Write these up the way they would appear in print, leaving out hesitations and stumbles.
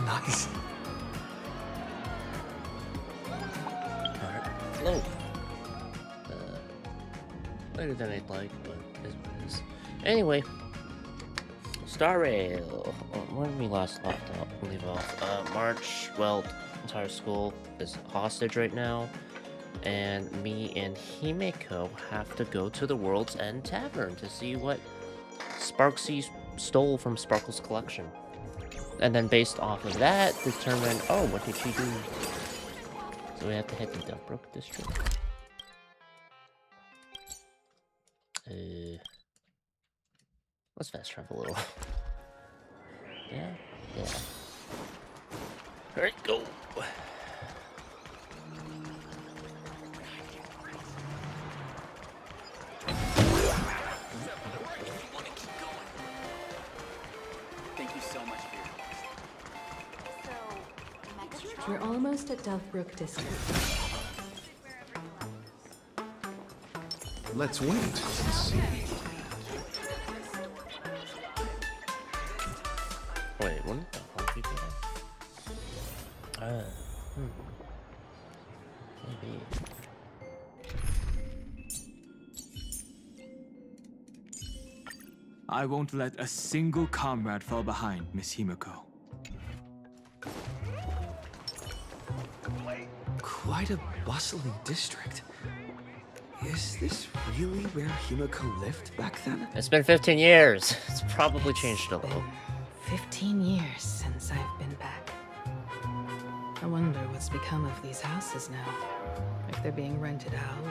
Nice. Alright. Hello. Later than I'd like, but it is what it is. Anyway. Star Rail. When we last leave off. March, well, entire school is hostage right now. And me and Himeko have to go to the World's End Tavern to see what Sparksy stole from Sparkle's collection. And then based off of that, determine, oh, what did she do? So we have to hit the Delbrook district. Let's fast travel a little. Yeah. Alright, go! Thank you so much for your We're almost at Delbrook District. Let's wait and see. Wait, wouldn't the honky be there? Maybe. I won't let a single comrade fall behind, Miss Himeko. Quite a bustling district. Is this really where Himeko lived back then? It's been 15 years. It's probably changed a little. 15 years since I've been back. I wonder what's become of these houses now. If they're being rented out,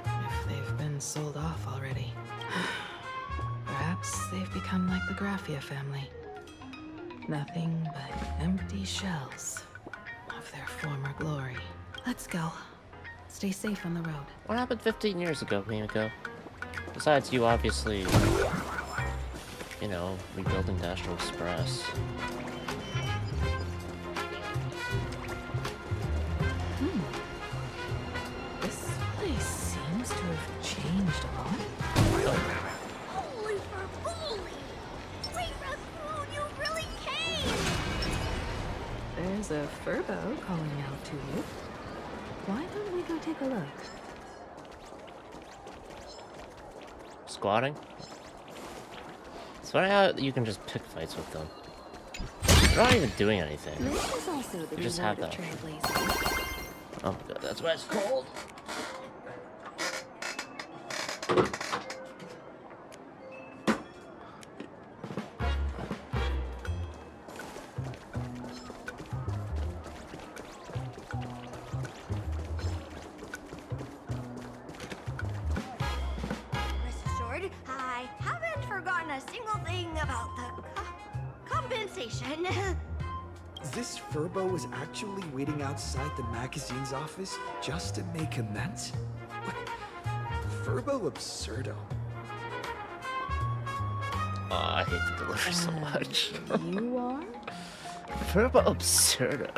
or if they've been sold off already. Perhaps they've become like the Graphia family. Nothing but empty shells of their former glory. Let's go. Stay safe on the road. What happened 15 years ago, Himeko? Besides you obviously, you know, rebuilding the Astral Express. This place seems to have changed a lot. Holy for bully! Great Raccoon, you really came! There's a Furbo calling out to you. Why don't we go take a look? Squatting? It's funny how you can just pick fights with them. They're not even doing anything. This is also the You just reward have of that. trailblazing. Oh my god, that's why it's cold. Rest assured, I haven't forgotten a single thing about the compensation. This Furbo was actually waiting outside the magazine's office just to make amends? Furbo absurdo. Oh, I hate the delivery so much. You are? Furbo Absurdo.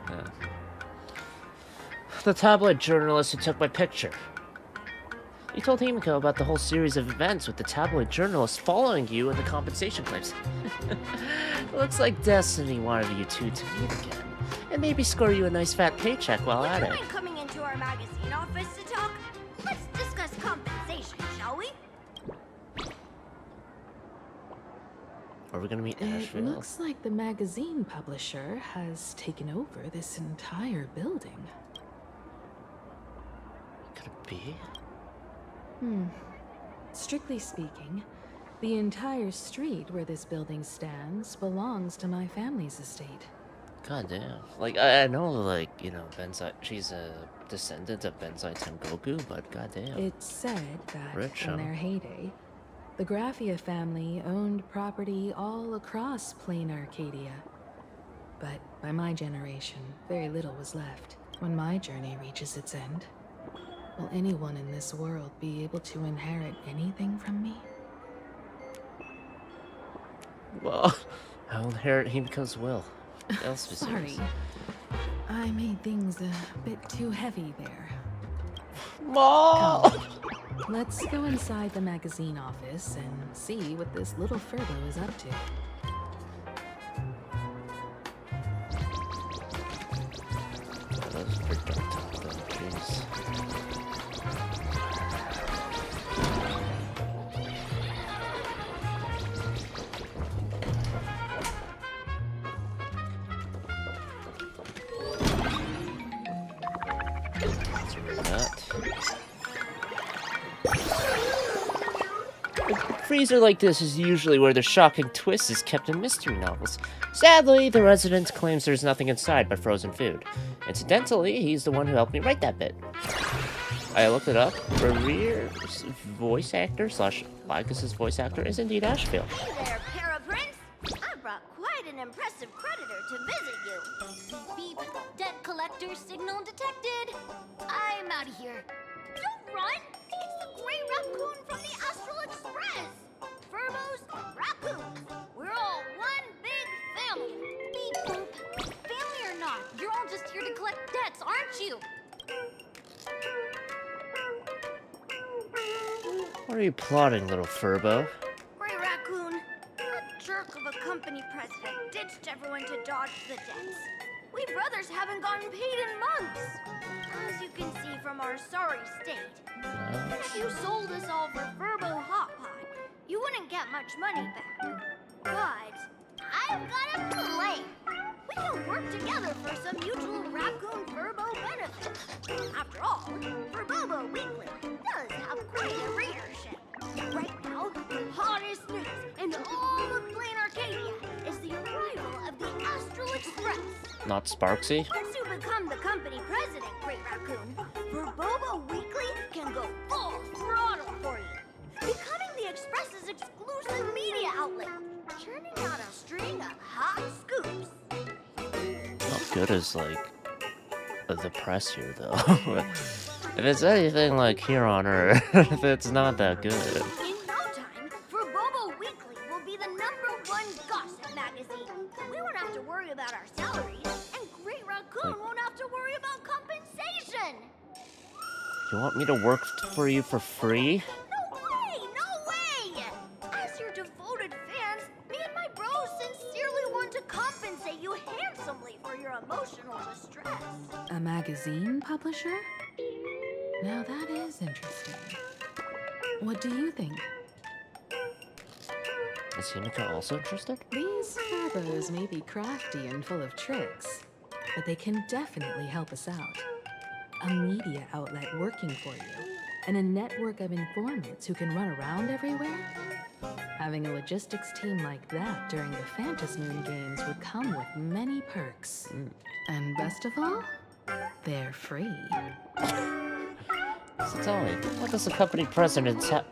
Yeah. The tabloid journalist who took my picture. You told Himeko about the whole series of events with the tabloid journalist following you and the compensation claims. Looks like Destiny wanted you two to meet again. And maybe score you a nice fat paycheck while at Would you it. mind coming into our magazine office to talk? Let's discuss compensation, shall we? Are we gonna meet It Asheville? looks like the magazine publisher has taken over this entire building. Could it be? Strictly speaking, the entire street where this building stands belongs to my family's estate. God damn. Like, I know, like, you know, Benzai, she's a descendant of Benzai Tengoku, but goddamn. It's said that Rich, in huh? their heyday, the Graphia family owned property all across Plain Arcadia. But by my generation, very little was left. When my journey reaches its end, will anyone in this world be able to inherit anything from me? Well, I'll inherit Himiko's will. Else be Sorry. serious. I made things a bit too heavy there. Mom! Let's go inside the magazine office and see what this little Furbo is up to. That's pretty dark talk though, jeez. Let's read that. A freezer like this is usually where the shocking twist is kept in mystery novels. Sadly, the resident claims there's nothing inside but frozen food. Incidentally, he's the one who helped me write that bit. I looked it up. Rear's voice actor slash Vicus's voice actor is indeed Ashfield. Hey there, Paraprince. I brought quite an impressive creditor to visit you. Beep. Debt collector signal detected. I'm out of here. Don't run! It's the Gray Raccoon from the Astral Express. Furbos, raccoons. We're all one big family. Beep boop. Family or not, you're all just here to collect debts, aren't you? What are you plotting, little Furbo? Gray Raccoon, a jerk of a company president ditched everyone to dodge the debts. We brothers haven't gotten paid in months. As you can see from our sorry state. If you sold us all for Furbo Hot Pot, you wouldn't get much money back. But I've got a plan. We can work together for some mutual Raccoon Furbo benefit. After all, Furbobo Weekly does have quite a readership. Right now, the hottest news in all of Plain Arcadia is the arrival of the Astral Express. Not Sparksy? Once you become the company president, Great Raccoon, Furbobo Weekly can go full throttle for you. Becoming the Express's exclusive media outlet, churning out a string of hot scoops. Not good as, like, the press here, though. If it's anything like here on Earth, it's not that good. In no time, Furbobo Weekly will be the #1 gossip magazine. We won't have to worry about our salaries, and Great Raccoon won't have to worry about compensation. You want me to work for you for free? No way! No way! As your devoted fans, me and my bros sincerely want to compensate you handsomely for your emotional distress. A magazine publisher? Now that is interesting. What do you think? Is Himiko also interested? These Furbos may be crafty and full of tricks, but they can definitely help us out. A media outlet working for you, and a network of informants who can run around everywhere? Having a logistics team like that during the Phantasmoon Games would come with many perks. And best of all, they're free. So tell me, what does the company president have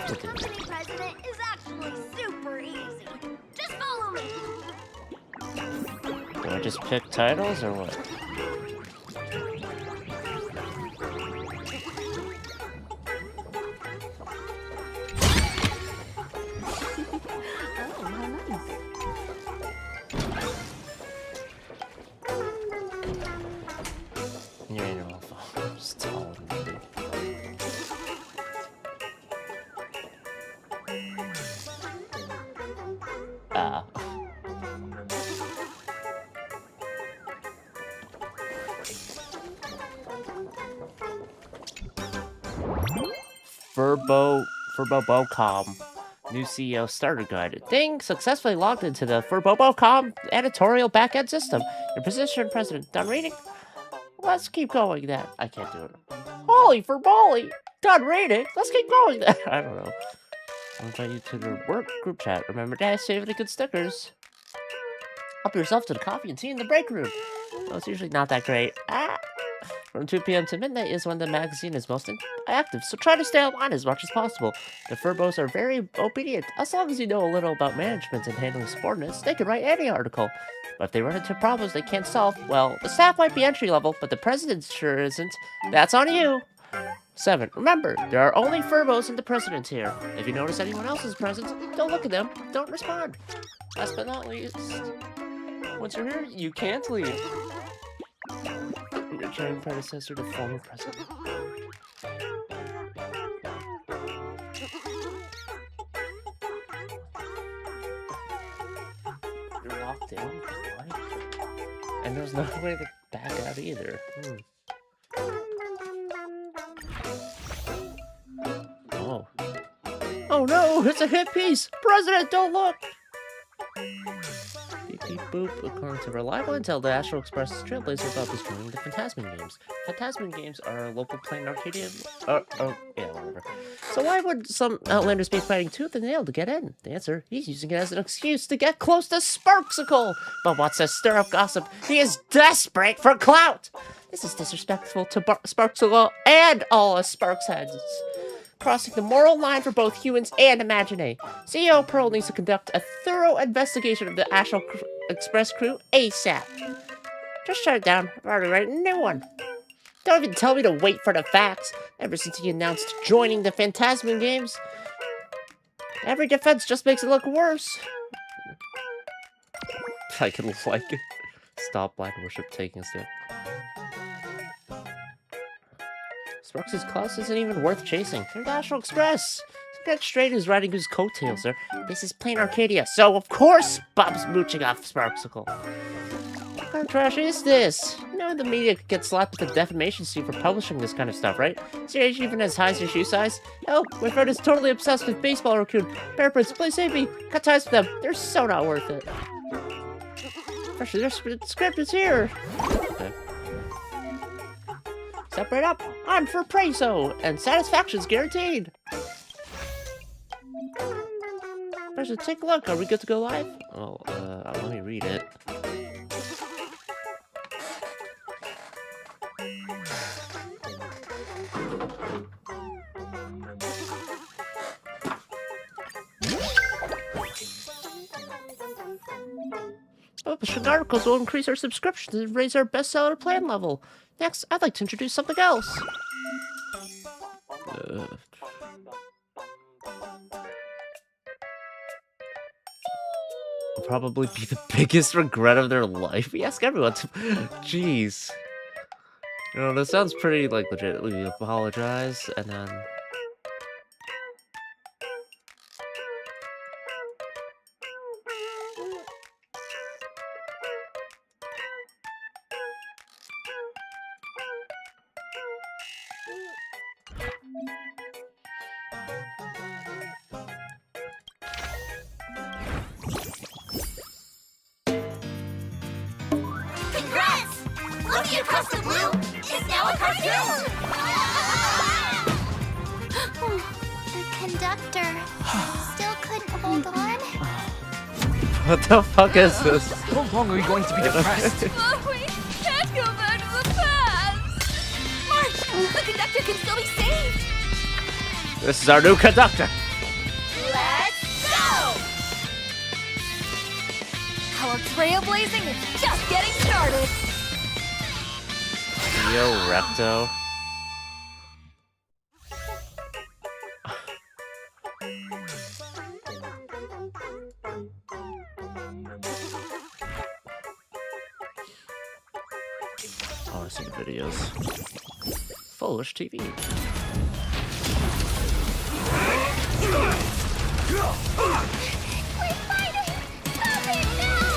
to do? Company president is actually super easy. Just follow me. Do I just pick titles or what? Oh, how nice. You're in your own phone. Just tell me. Ah. Furbobocom. New CEO starter guide. Ding! Successfully logged into the Furbobocom editorial backend system. Your position, President. Done reading? Let's keep going then. I can't do it. Holy Furboli! Done reading? Let's keep going then. I don't know. I'll invite you to the work group chat. Remember to save the good stickers. Help yourself to the coffee and tea in the break room. Oh, it's usually not that great. From 2 p.m. to midnight is when the magazine is most active, so try to stay online as much as possible. The Furbos are very obedient. As long as you know a little about management and handling subordinates, they can write any article. But if they run into problems they can't solve, well, the staff might be entry level, but the president sure isn't. That's on you. 7. Remember, there are only Furbos in the president's here. If you notice anyone else's presence, don't look at them, don't respond. Last but not least, once you're here, you can't leave. Your caring predecessor to former president. You're locked in? What? And there's no way back out either. Oh. Oh no, it's a hit piece! President, don't look! Beep beep boop. According to reliable intel, the Astral Express is trailblazer about destroying the Phantasmic games. Phantasmic games are a local plain Arcadia. Yeah, whatever. So why would some Outlanders be fighting tooth and nail to get in? The answer: he's using it as an excuse to get close to Sparksicle. But what's to stir up gossip? He is desperate for clout. This is disrespectful to Sparksicle and all us Sparks heads. Crossing the moral line for both humans and Imagine. CEO Pearl needs to conduct a thorough investigation of the Astral Express crew ASAP. Just shut it down. I've already written a new one. Don't even tell me to wait for the facts. Ever since he announced joining the Phantasmic games, every defense just makes it look worse. I can stop Black Worship taking a step. Sparks' class isn't even worth chasing. They're the Astral Express. That straight is riding his coattails, sir. This is plain Arcadia, so of course Bob's mooching off Sparksicle. What kind of trash is this? You know the media could get slapped with a defamation suit for publishing this kind of stuff, right? Seriously, even as high as your shoe size? Hell, my friend is totally obsessed with baseball raccoon. Bear Prince, please save me. Cut ties with them. They're so not worth it. Actually, their script is here. Okay. Separate up. I'm for Preso, and satisfaction's guaranteed. Pressure, take a look. Are we good to go live? Oh, let me read it. Publishing articles will increase our subscriptions and raise our bestseller plan level. Next, I'd like to introduce something else. Will probably be the biggest regret of their life. We ask everyone to. Jeez. You know, this sounds pretty like legit. We apologize and then. Congrats! Looking across the blue is now a cartoon! The conductor still couldn't hold on. What the fuck is this? How long are we going to be depressed? We can't go back to the past! March! The conductor can still be saved! This is our new conductor. Let's go! Our trailblazing is just getting started! Yo, Recto. I want to see the videos. Foolish TV. We're fighting! Stop it now!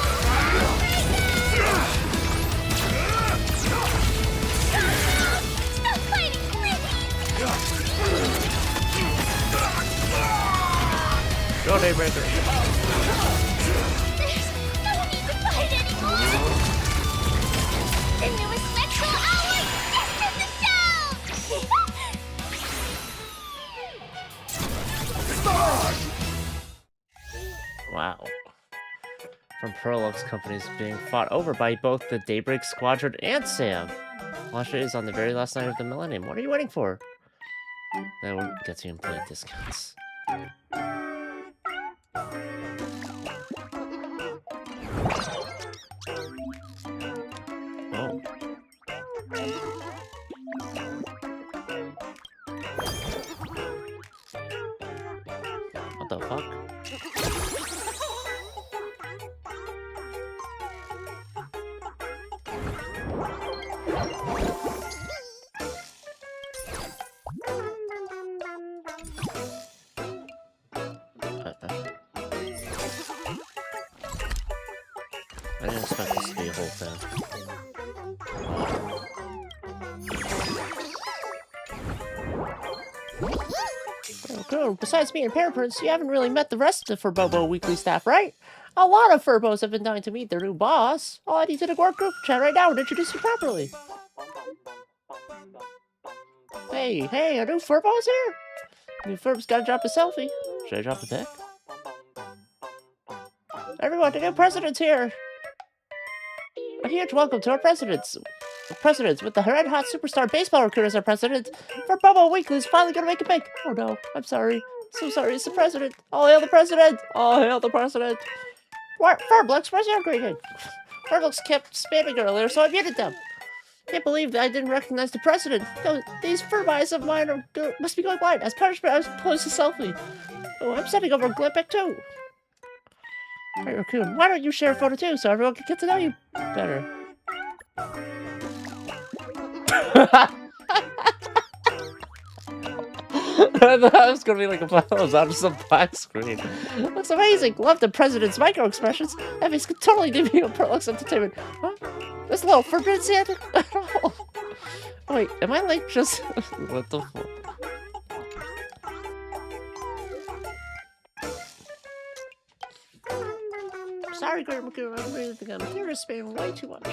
Stop fighting, please! Go, Daybreaker. There's no need to fight anymore! The newest Metro Ally just hit the shelves! Wow. From Prolux companies being fought over by both the Daybreak Squadron and Sam. Launch date is on the very last night of the Millennium. What are you waiting for? That will get you employee discounts. Oh. What the fuck? I didn't expect this to be a whole thing. Raccoon, besides me and Paraprince, you haven't really met the rest of the Furbobo Weekly staff, right? A lot of Furbos have been dying to meet their new boss. I'll add you to the work group chat right now and introduce you properly. Hey, a new Furbo's here? New Furb's gotta drop a selfie. Should I drop a pic? Everyone, the new president's here! A huge welcome to our presidents with the red hot superstar baseball recruiter as our president. Furbobo Weekly is finally gonna make it big. Oh no, I'm sorry. So sorry, it's the president. All hail the president! All hail the president! Furblex, where's your greeting? Furblex kept spamming earlier, so I muted them. Can't believe that I didn't recognize the president. These Furb eyes of mine must be going blind. As punishment, I was posed a selfie. Oh, I'm sending over a Glimpic too. Hey, Raccoon, why don't you share a photo too so everyone can get to know you better? I thought it was gonna be like a black, just a black screen. Looks amazing. Love the president's micro expressions. That means totally give you a Perlux entertainment. Huh? This little forbidden Santa. Wait, am I like just what the fuck? Sorry, Great Raccoon, I'm reading the gun. You're just spamming way too much.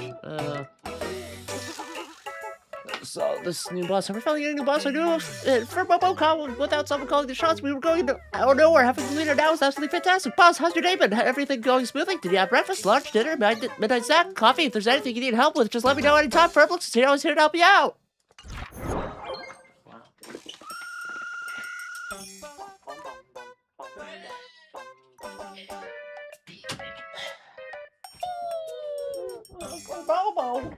So this new boss, we're finally getting a new boss. I knew for Bobocon without someone calling the shots. We were going out of nowhere, having to lead her now. It's absolutely fantastic. Boss, how's your day been? Everything going smoothly? Did you have breakfast, lunch, dinner, midnight snack, coffee? If there's anything you need help with, just let me know anytime. Furblex is here. I was here to help you out. Bobo.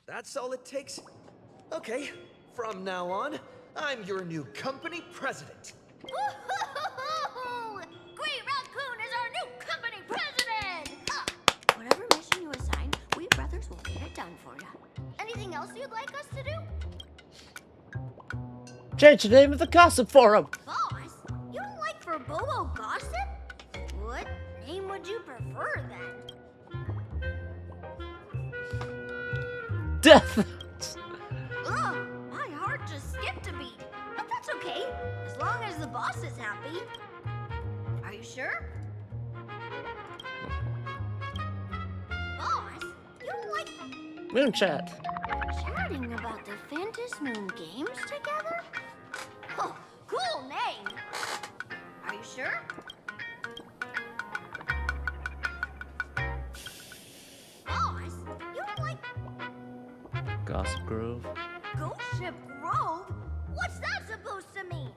That's all it takes? Okay, from now on, I'm your new company president. Woo-hoo-hoo-hoo! Great Raccoon is our new company president! Whatever mission you assign, we brothers will get it done for you. Anything else you'd like us to do? Change the name of the gossip forum. Boss, you don't like Furbobo gossip? What name would you prefer then? Death. Ugh, my heart just skipped a beat. But that's okay, as long as the boss is happy. Are you sure? Boss, you don't like Moon chat. chatting about the Fantas Moon games together? Oh, cool name. Are you sure? Boss, you don't like Gossip Grove. Ghost Ship Grove? What's that supposed to mean?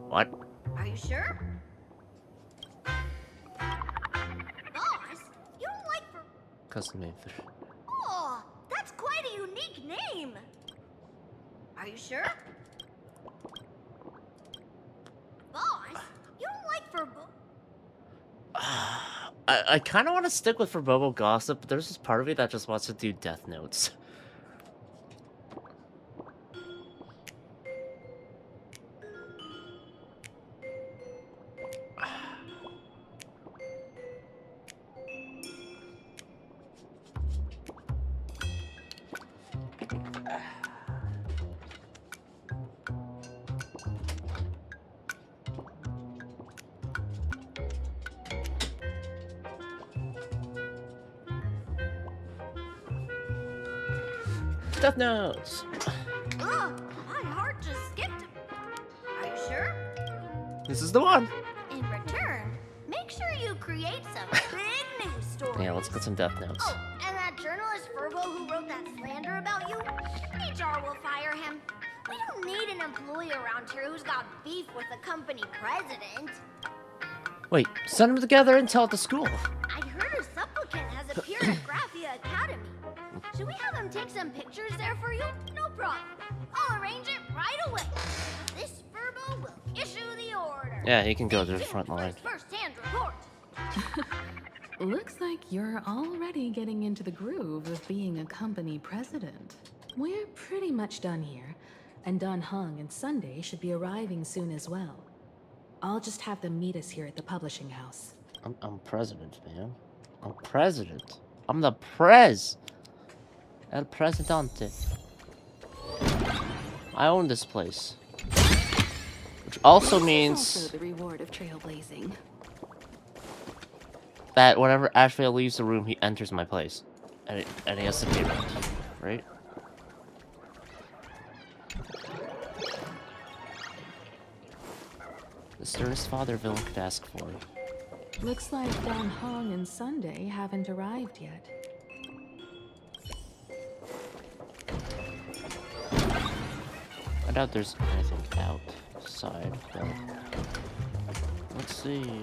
What? Are you sure? Boss, you don't like for... Custom name. Oh, that's quite a unique name. Are you sure? Boss, you don't like for... I kind of want to stick with Furbobo Gossip, but there's this part of me that just wants to do Death Notes. Death Notes. Ugh, my heart just skipped. Are you sure? This is the one. In return, make sure you create some big news stories. Yeah, let's get some Death Notes. Oh, and that journalist Furbo who wrote that slander about you, HR will fire him. We don't need an employee around here who's got beef with the company president. Wait, send them together and tell it to school. I heard a supplicant has appeared at Graphia Academy. Should we have him take some pictures there for you? No problem. I'll arrange it right away. This Furbo will issue the order. Yeah, he can go to the front line. First-hand report. Looks like you're already getting into the groove of being a company president. We're pretty much done here, and Dan Heng and Sunday should be arriving soon as well. I'll just have them meet us here at the publishing house. I'm president, man. I'm president. I'm the prez. El Presidente. I own this place. Which also means Also the reward of trailblazing. that whenever Ashvale leaves the room, he enters my place. And he has to pay rent, right? The sternest father villain could ask for. Looks like Dan Heng and Sunday haven't arrived yet. I doubt there's anything outside, but let's see.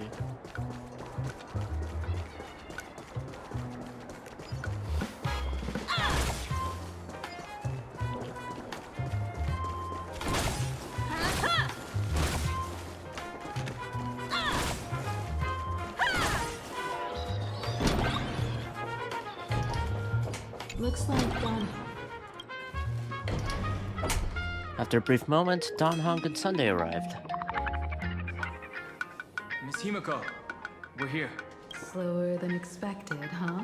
Looks like Dan. After a brief moment, Dan Heng and Sunday arrived. Miss Himiko, we're here. Slower than expected, huh?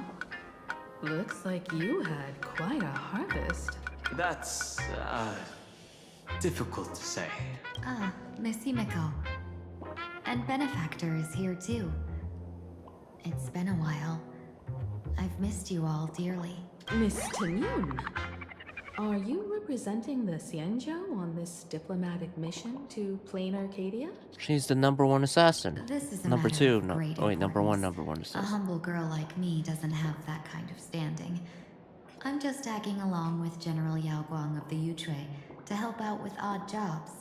Looks like you had quite a harvest. That's, difficult to say. Ah, Miss Himiko. And Benefactor is here too. It's been a while. I've missed you all dearly. Miss Tenyun, are you representing the Xianzhou on this diplomatic mission to Plain Arcadia? She's the #1 assassin. This is a Number matter 2, of no. great Oh wait, importance. number one A assassin. humble girl like me doesn't have that kind of standing. I'm just tagging along with General Yao Guang of the Yushui to help out with odd jobs.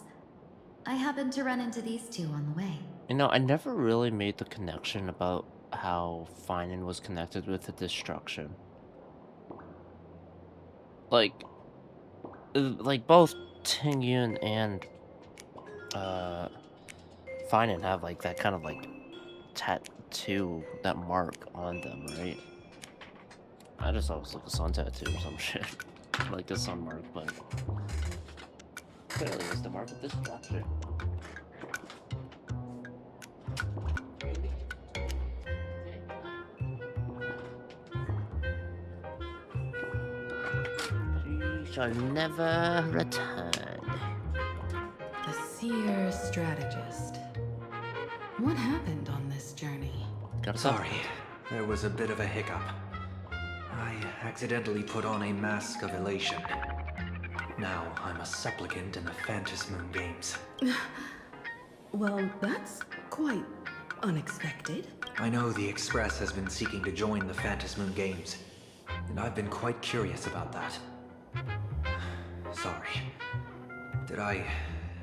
I happened to run into these two on the way. You know, I never really made the connection about how Finan was connected with the destruction. Like both Tingyun and Finan have like that kind of like tattoo, that mark on them, right? I just thought it was like a sun tattoo or some shit, like a sun mark, but clearly it's the mark of destruction. She shall never return. The seer strategist. What happened on this journey? Got us Sorry, there was a bit of a hiccup. I accidentally put on a mask of elation. Now I'm a supplicant in the Phantom Moon Games. Well, that's quite unexpected. I know the Express has been seeking to join the Phantom Moon Games, and I've been quite curious about that. Sorry. Did I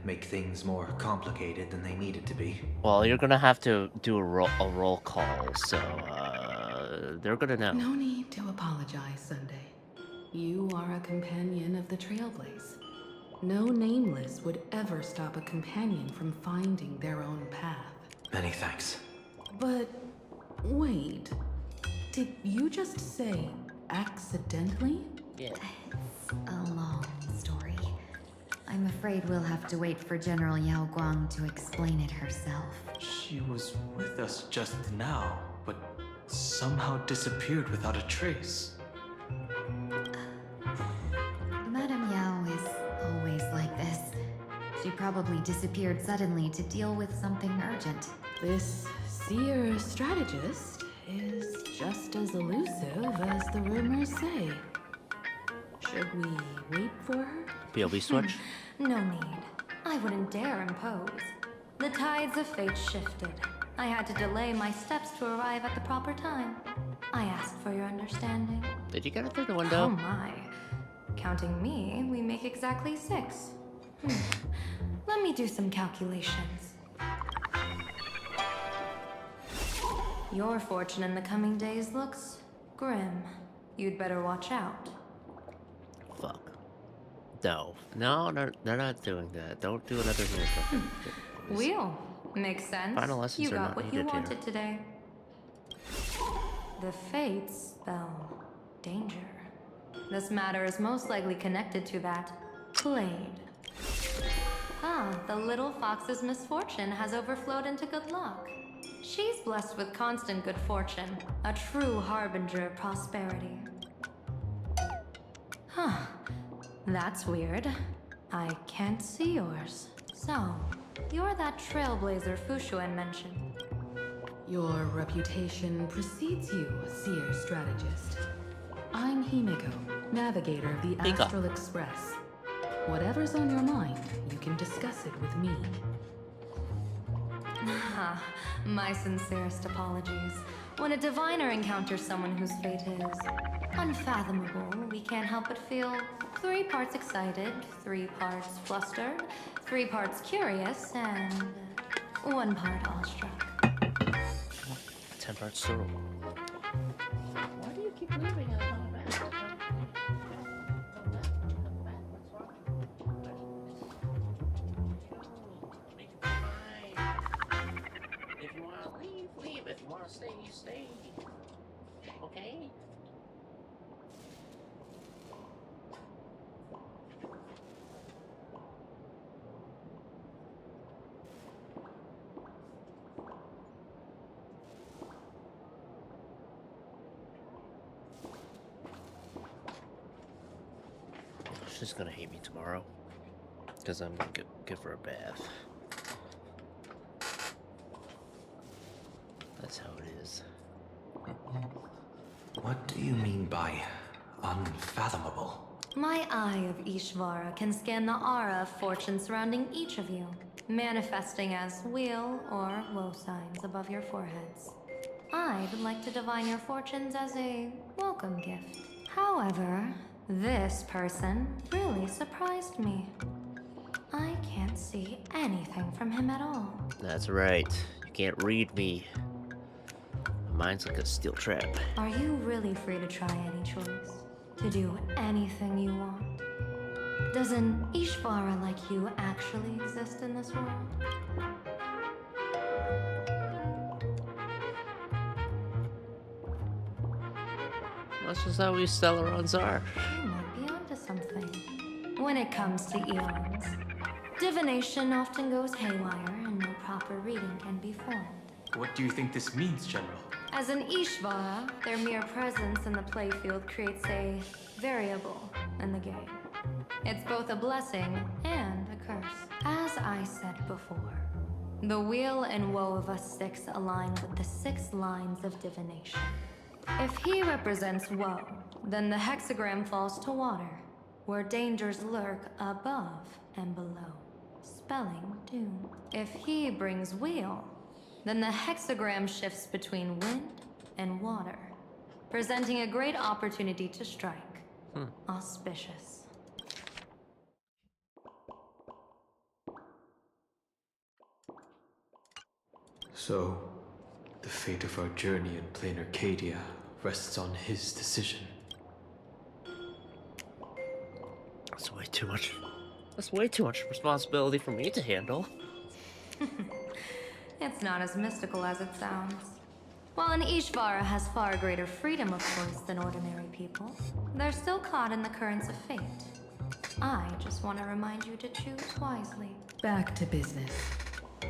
make things more complicated than they needed to be? Well, you're gonna have to do a roll call, so they're gonna know. No need to apologize, Sunday. You are a companion of the Trailblaze. No Nameless would ever stop a companion from finding their own path. Many thanks. But wait, did you just say accidentally? Yeah. It's a long story. I'm afraid we'll have to wait for General Yao Guang to explain it herself. She was with us just now, but somehow disappeared without a trace. Madame Yao is always like this. She probably disappeared suddenly to deal with something urgent. This seer strategist is just as elusive as the rumors say. Should we wait for her? POV switch? No need. I wouldn't dare impose. The tides of fate shifted. I had to delay my steps to arrive at the proper time. I asked for your understanding. Did you get it through the Oh window? my. Counting me, we make exactly 6. Let me do some calculations. Your fortune in the coming days looks grim. You'd better watch out. Fuck. No. No, they're not doing that. Don't do another vehicle. Wheel. Makes sense. Final lessons you are got not what needed you here. wanted today. The fates spell danger. This matter is most likely connected to that blade. Ah, the little fox's misfortune has overflowed into good luck. She's blessed with constant good fortune, a true harbinger of prosperity. Huh. That's weird. I can't see yours. So, you're that trailblazer Fushuan mentioned. Your reputation precedes you, seer strategist. I'm Himiko, navigator of the Hika. Astral Express. Whatever's on your mind, you can discuss it with me. My sincerest apologies. When a diviner encounters someone whose fate is unfathomable, we can't help but feel 3 parts excited, 3 parts flustered, 3 parts curious, and 1 part awestruck. 10 parts total. Why do you keep moving it on back? If you want to leave, leave. If you want to stay, stay. Okay? She's gonna hate me tomorrow because I'm gonna give her a bath. That's how it is. What do you mean by unfathomable? My eye of Ishvara can scan the aura of fortune surrounding each of you, manifesting as weal or woe signs above your foreheads. I'd like to divine your fortunes as a welcome gift. However, this person really surprised me. I can't see anything from him at all. That's right. You can't read me. My mind's like a steel trap. Are you really free to try any choice? To do anything you want? Does an Ishvara like you actually exist in this world? That's just how we Stellarons are. You might be onto something. When it comes to eons, divination often goes haywire and no proper reading can be formed. What do you think this means, General? As an Ishvara, their mere presence in the playfield creates a variable in the game. It's both a blessing and a curse. As I said before, the weal and woe of us 6 align with the 6 lines of divination. If he represents woe, then the hexagram falls to water, where dangers lurk above and below, spelling doom. If he brings weal, then the hexagram shifts between wind and water, presenting a great opportunity to strike. Auspicious. So, the fate of our journey in Plain Arcadia rests on his decision. That's way too much. That's way too much responsibility for me to handle. It's not as mystical as it sounds. While an Ishvara has far greater freedom of choice than ordinary people, they're still caught in the currents of fate. I just want to remind you to choose wisely. Back to business.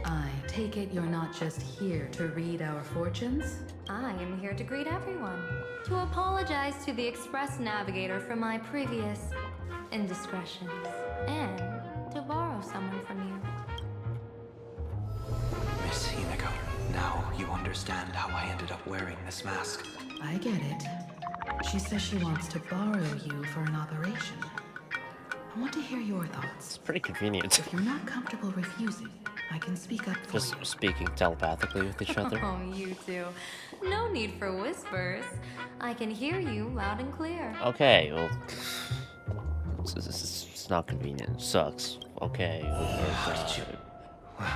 I take it you're not just here to read our fortunes? I am here to greet everyone, to apologize to the Express Navigator for my previous indiscretions, and to borrow someone from you. Miss Himiko, now you understand how I ended up wearing this mask. I get it. She says she wants to borrow you for an operation. I want to hear your thoughts. It's pretty convenient. If you're not comfortable refusing, I can speak up for Just you. speaking telepathically with each other. Oh, you two. No need for whispers. I can hear you loud and clear. Okay, well, it's not convenient. It sucks. Okay. How did you... Well,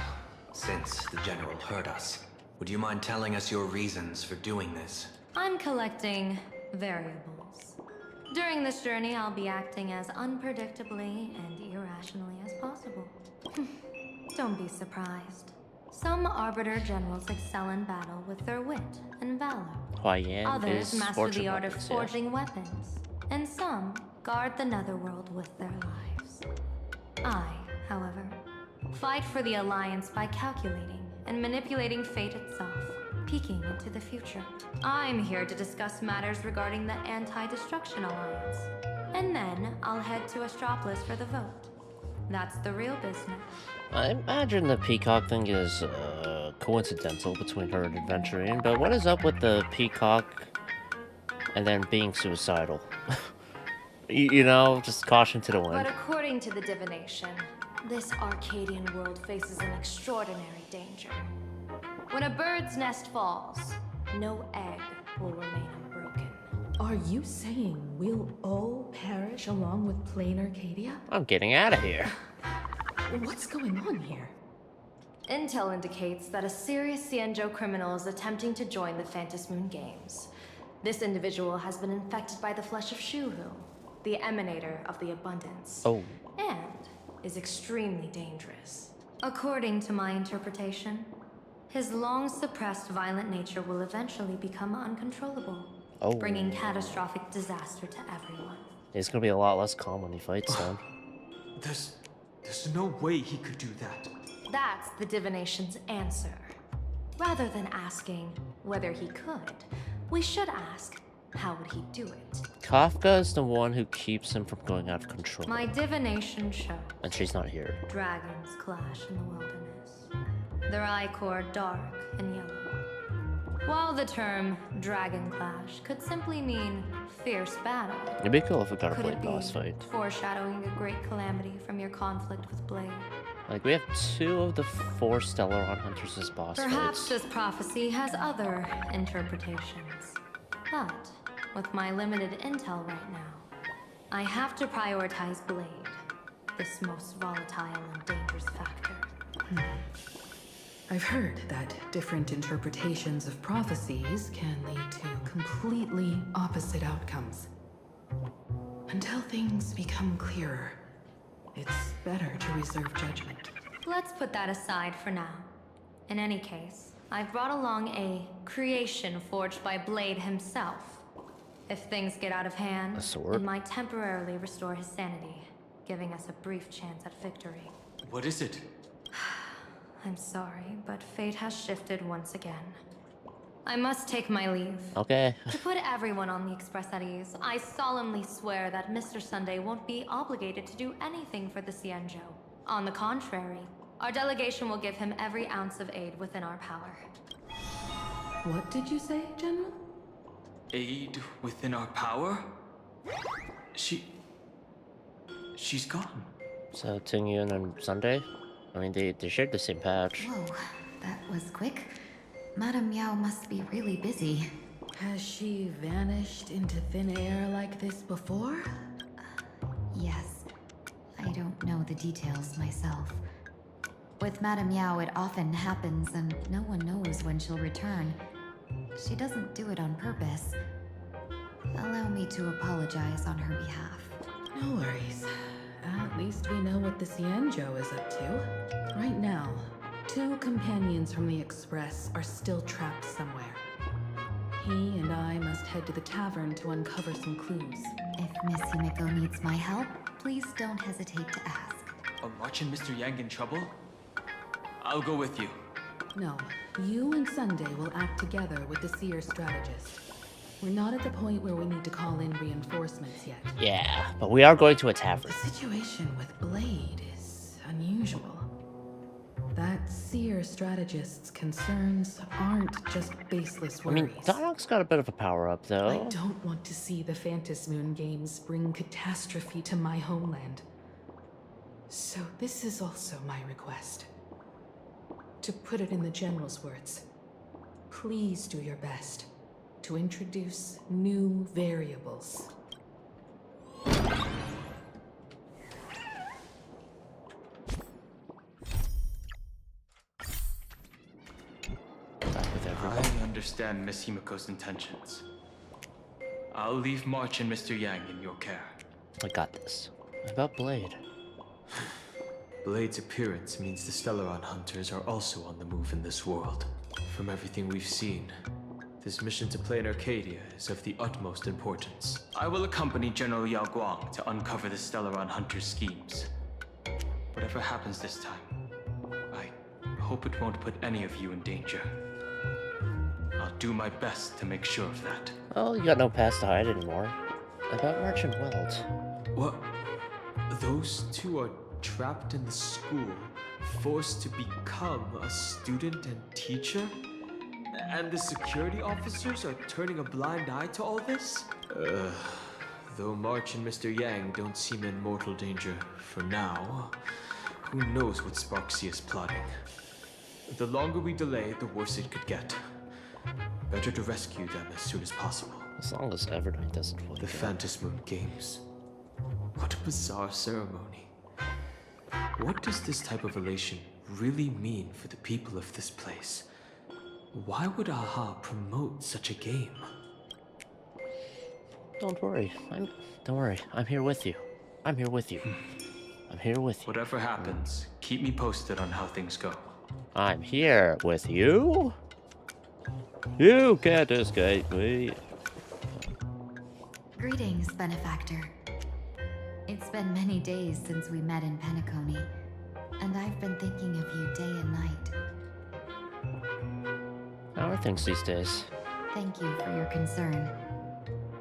since the General heard us, would you mind telling us your reasons for doing this? I'm collecting variables. During this journey, I'll be acting as unpredictably and irrationally as possible. Don't be surprised. Some Arbiter Generals excel in battle with their wit and valor. Huayan Others is master fortune the art of weapons, yeah. forging weapons. and some guard the netherworld with their lives. I, however, fight for the Alliance by calculating and manipulating fate itself, peeking into the future. I'm here to discuss matters regarding the Anti-Destruction Alliance, and then I'll head to Astropolis for the vote. That's the real business. I imagine the peacock thing is coincidental between her and adventuring, but what is up with the peacock and then being suicidal? you know, just caution to the wind. But according to the divination, this Arcadian world faces an extraordinary danger. When a bird's nest falls, no egg will remain unbroken. Are you saying we'll all perish along with plain Arcadia? I'm getting out of here. What's going on here? Intel indicates that a serious Xianzhou criminal is attempting to join the Phantom Moon Games. This individual has been infected by the flesh of Shuhu, the emanator of the abundance. Oh. And is extremely dangerous. According to my interpretation, his long-suppressed violent nature will eventually become uncontrollable, Oh. bringing catastrophic disaster to everyone. It's gonna be a lot less calm when he fights them. There's no way he could do that. That's the divination's answer. Rather than asking whether he could, we should ask, how would he do it? Kafka is the one who keeps him from going out of control. My divination shows And she's not here. dragons clash in the wilderness. Their ichor dark and yellow. While the term dragon clash could simply mean fierce battle, It'd be cool if we got a could blade it be boss fight. foreshadowing a great calamity from your conflict with Blade? Like, we have 2 of the 4 Stellaron Hunters as boss Perhaps fights. this prophecy has other interpretations. But with my limited intel right now, I have to prioritize Blade, this most volatile and dangerous factor. I've heard that different interpretations of prophecies can lead to completely opposite outcomes. Until things become clearer, it's better to reserve judgment. Let's put that aside for now. In any case, I've brought along a creation forged by Blade himself. If things get out of hand, A sword? it might temporarily restore his sanity, giving us a brief chance at victory. What is it? I'm sorry, but fate has shifted once again. I must take my leave. Okay. To put everyone on the Express at ease, I solemnly swear that Mr. Sunday won't be obligated to do anything for the Xianzhou. On the contrary, our delegation will give him every ounce of aid within our power. What did you say, General? Aid within our power? She's gone. So, Tingyun and Sunday? I mean, they shared the same patch. Whoa, that was quick. Madame Yao must be really busy. Has she vanished into thin air like this before? Yes. I don't know the details myself. With Madame Yao, it often happens and no one knows when she'll return. She doesn't do it on purpose. Allow me to apologize on her behalf. No worries. At least we know what the Xianzhou is up to. Right now, 2 companions from the Express are still trapped somewhere. He and I must head to the tavern to uncover some clues. If Miss Himiko needs my help, please don't hesitate to ask. Are March and Mr. Yang in trouble? I'll go with you. No, you and Sunday will act together with the Seer strategist. We're not at the point where we need to call in reinforcements yet. Yeah, but we are going to a tavern. The situation with Blade is unusual. That Seer strategist's concerns aren't just baseless I worries. mean, Donok's got a bit of a power-up, I though. don't want to see the Phantom Moon Games bring catastrophe to my homeland. So this is also my request. To put it in the General's words, please do your best to introduce new variables. Back with everyone. I understand Miss Himiko's intentions. I'll leave March and Mr. Yang in your care. I got this. What about Blade? Blade's appearance means the Stellaron Hunters are also on the move in this world. From everything we've seen, This mission to play in Arcadia is of the utmost importance. I will accompany General Yao Guang to uncover the Stellaron Hunter's schemes. Whatever happens this time, I hope it won't put any of you in danger. I'll do my best to make sure of that. Oh, you got no past to hide anymore. About Merchant Weld. What? Those two are trapped in the school, forced to become a student and teacher? And the security officers are turning a blind eye to all this? Though March and Mr. Yang don't seem in mortal danger for now, who knows what Sparksea is plotting. The longer we delay, the worse it could get. Better to rescue them as soon as possible. As long as Everdeen doesn't win. The Phantasmoon Games. What a bizarre ceremony. What does this type of elation really mean for the people of this place? Why would AHA promote such a game? Don't worry. I'm here with you. I'm here with you. I'm here with you. Whatever happens, keep me posted on how things go. I'm here with you. You can't escape me. Greetings, Benefactor. It's been many days since we met in Penacony, and I've been thinking of you day and night. How are things these days? Thank you for your concern.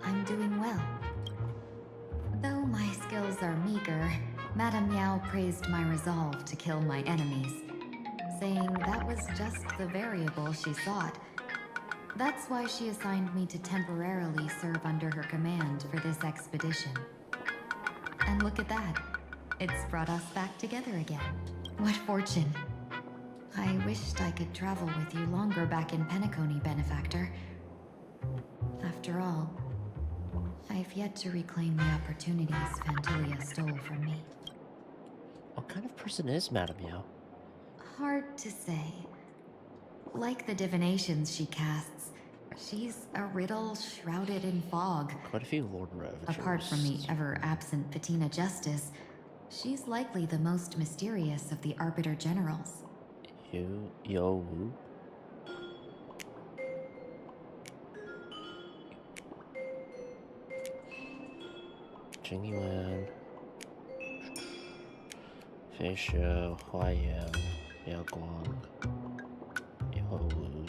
I'm doing well. Though my skills are meager, Madame Yao praised my resolve to kill my enemies, saying that was just the variable she sought. That's why she assigned me to temporarily serve under her command for this expedition. And look at that. It's brought us back together again. What fortune. I wished I could travel with you longer back in Penacony, Benefactor. After all, I've yet to reclaim the opportunities Phantilia stole from me. What kind of person is Madame Yao? Hard to say. Like the divinations she casts, she's a riddle shrouded in fog. Quite a few Lord Ravagers. Apart from the ever-absent Patina Justice, she's likely the most mysterious of the Arbiter Generals. Yo Wu? Jing Yuan, Fei Shi, Hua Yan, Yao Guang,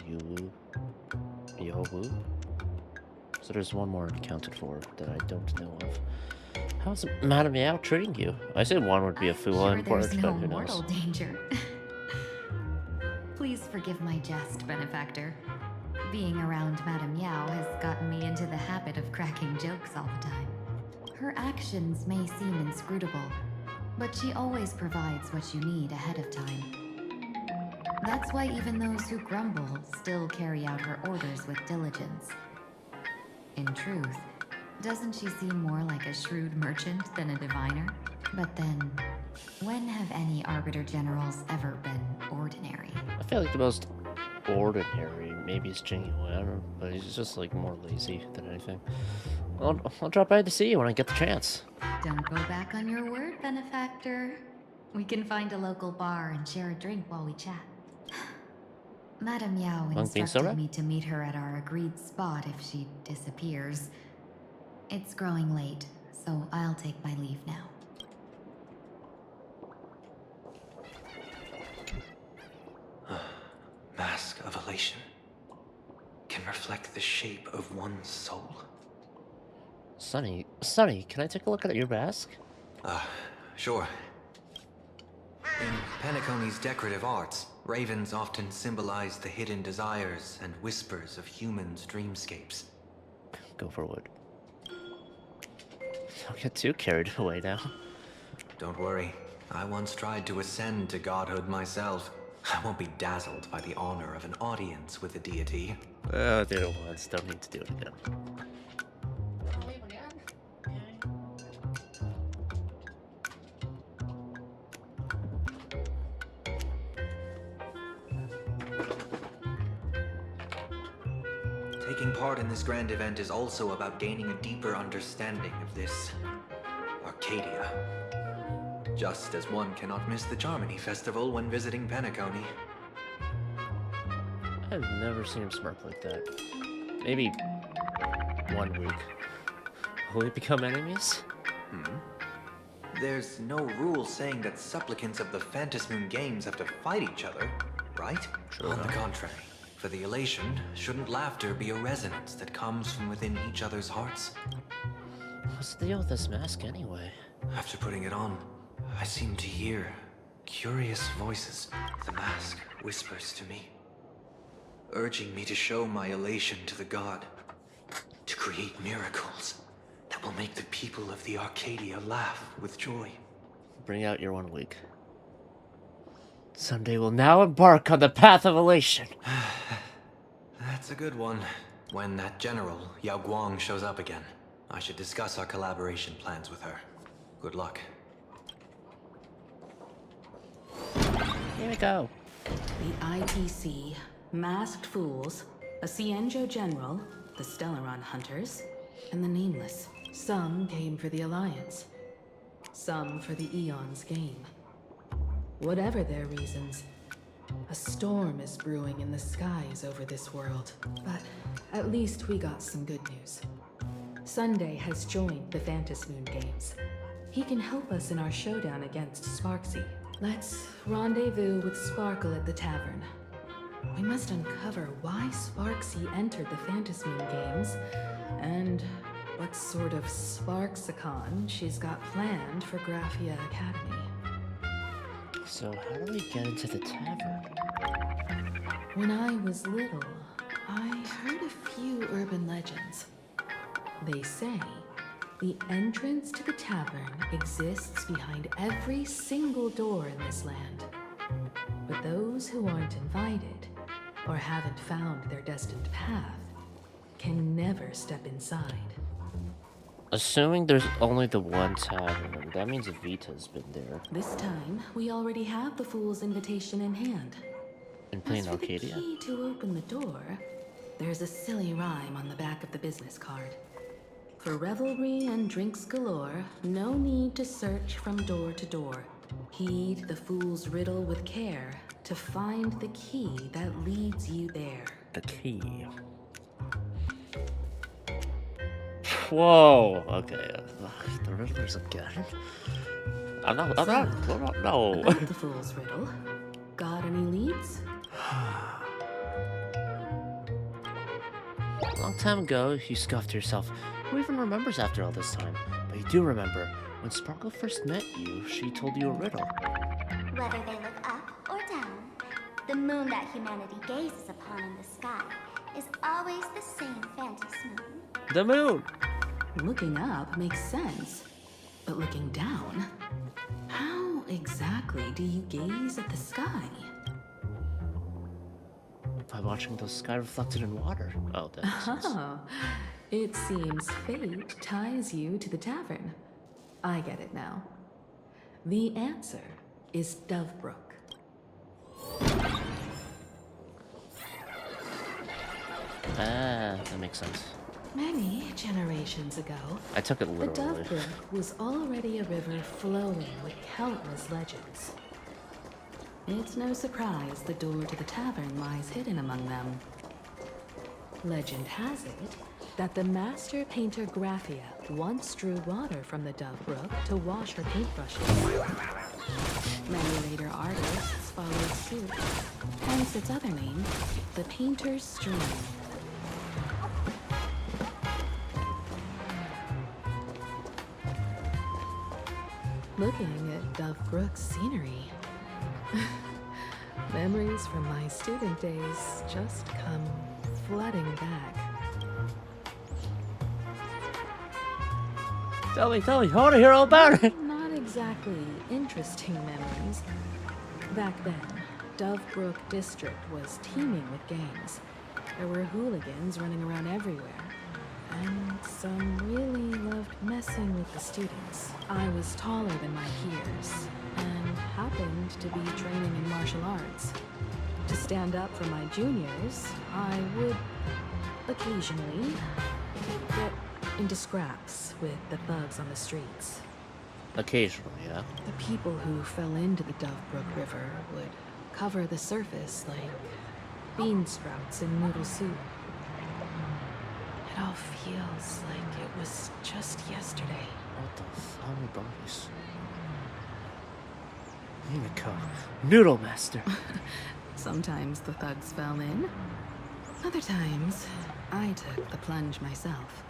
Yu Wu. So there's one more accounted for that I don't know of. How's Madame Yao treating you? I said one would be a fool I'm on sure port, there's but no who mortal knows? danger. Please forgive my jest, Benefactor. Being around Madame Yao has gotten me into the habit of cracking jokes all the time. Her actions may seem inscrutable, but she always provides what you need ahead of time. That's why even those who grumble still carry out her orders with diligence. In truth, doesn't she seem more like a shrewd merchant than a diviner? But then, when have any Arbiter Generals ever been ordinary? I feel like the most ordinary, maybe it's Jing Yuan, but he's just like more lazy than anything. I'll drop by to see you when I get the chance. Don't go back on your word, Benefactor. We can find a local bar and share a drink while we chat. Madame Yao Mung bean instructed soda? me to meet her at our agreed spot if she disappears. It's growing late, so I'll take my leave now. Mask of elation can reflect the shape of one's soul. Sonny, can I take a look at your mask? Sure. In Penacony's decorative arts, ravens often symbolize the hidden desires and whispers of humans' dreamscapes. Go for wood. Don't get too carried away now. Don't worry, I once tried to ascend to godhood myself. I won't be dazzled by the honor of an audience with a deity. I did it once, don't need to do it again. Taking part in this grand event is also about gaining a deeper understanding of this Arcadia. Just as one cannot miss the Charmony Festival when visiting Penacony. I've never seen him smirk like that. Maybe 1 week. Will we become enemies? There's no rule saying that supplicants of the Phantasmoon Games have to fight each other, right? True. On the contrary, for the elation, shouldn't laughter be a resonance that comes from within each other's hearts? What's the deal with this mask anyway? After putting it on, I seem to hear curious voices. The mask whispers to me, urging me to show my elation to the god, to create miracles that will make the people of the Arcadia laugh with joy. Bring out your 1 week. Someday we'll now embark on the path of elation. That's a good one. When that general, Yao Guang, shows up again, I should discuss our collaboration plans with her. Good luck. Here we go. The ITC, Masked Fools, a Cienjo General, the Stellaron Hunters, and the Nameless. Some came for the Alliance. Some for the Eon's game. Whatever their reasons, a storm is brewing in the skies over this world. But at least we got some good news. Sunday has joined the Phantasmoon Games. He can help us in our showdown against Sparksy. Let's rendezvous with Sparkle at the tavern. We must uncover why Sparksy entered the Phantasmoon Games, and what sort of Sparksicon she's got planned for Graphia Academy. So how do we get into the tavern? When I was little, I heard a few urban legends. They say the entrance to the tavern exists behind every single door in this land. But those who aren't invited, or haven't found their destined path, can never step inside. Assuming there's only the one tavern, that means Vita's been there. This time, we already have the Fool's invitation in hand. And playing As for the Arcadia? key to open the door, there's a silly rhyme on the back of the business card. For revelry and drinks galore, no need to search from door to door. Heed the fool's riddle with care to find the key that leads you there. The key. Whoa. Okay. The riddlers again. I'm not. No. About the fool's riddle, got any leads? A long time ago, you scuffed yourself. Who even remembers after all this time? But you do remember. When Sparkle first met you, she told you a riddle. Whether they look up or down, the moon that humanity gazes upon in the sky is always the same Phantasmoon. The moon! Looking up makes sense, but looking down? How exactly do you gaze at the sky? By watching the sky reflected in water. Oh, that makes sense. Oh, it seems fate ties you to the tavern. I get it now. The answer is Dovebrook. Ah, that makes sense. Many generations ago, I took it the literally. Dovebrook was already a river flowing with countless legends. It's no surprise the door to the tavern lies hidden among them. Legend has it that the master painter Graphia once drew water from the Dovebrook to wash her paintbrushes. Many later artists followed suit, hence its other name, the Painter's Stream. Looking at Dovebrook's scenery, memories from my student days just come flooding back. Tell me, I want to hear all about it! Not exactly interesting memories. Back then, Dovebrook District was teeming with gangs. There were hooligans running around everywhere. And some really loved messing with the students. I was taller than my peers, and happened to be training in martial arts. To stand up for my juniors, I would occasionally get into scraps with the thugs on the streets. Occasionally, yeah. The people who fell into the Dovebrook River would cover the surface like bean sprouts in noodle soup. It all feels like it was just yesterday. What the flower bodies? Himiko, Noodle Master. Sometimes the thugs fell in. Other times, I took the plunge myself.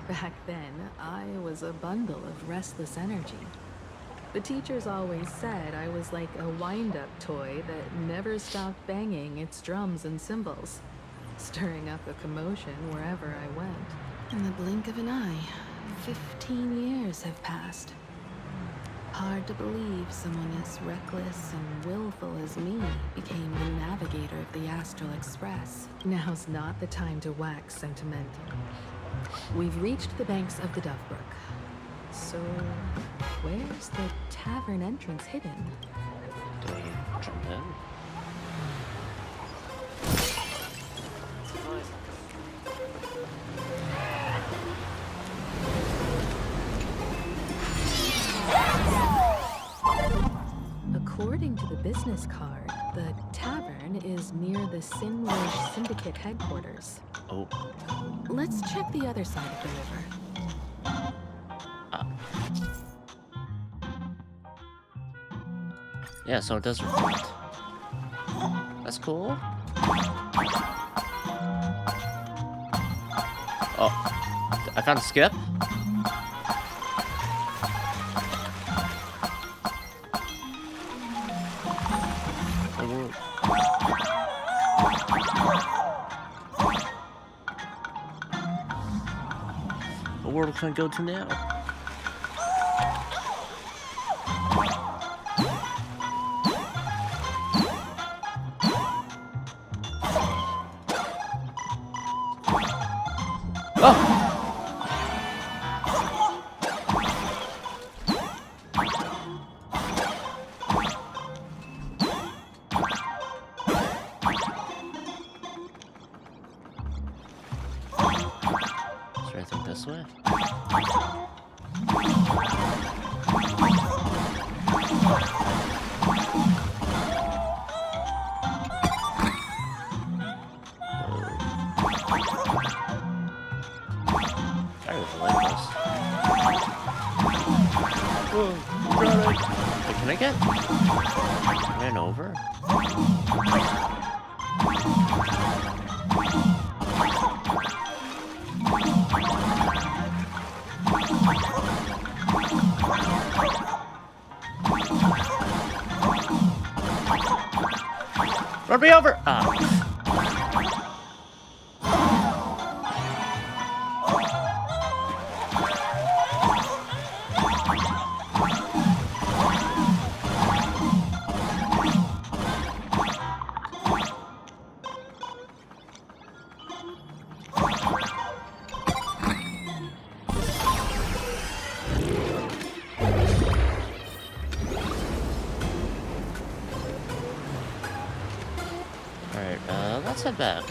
Back then, I was a bundle of restless energy. The teachers always said I was like a wind-up toy that never stopped banging its drums and cymbals, stirring up a commotion wherever I went. In the blink of an eye, 15 years have passed. Hard to believe someone as reckless and willful as me became the navigator of the Astral Express. Now's not the time to wax sentimental. We've reached the banks of the Dovebrook. So, where's the tavern entrance hidden? Do we jump in? According to the business card, the tavern is near the Sinwish Syndicate headquarters. Oh. Let's check the other side of the river. Yeah, so it does reflect. That's cool. Oh, I found a skip. What world can I go to now? I think this way. I really like this. Whoa, wait, can I get ran over? Run me over! Ah. Alright, let's head back.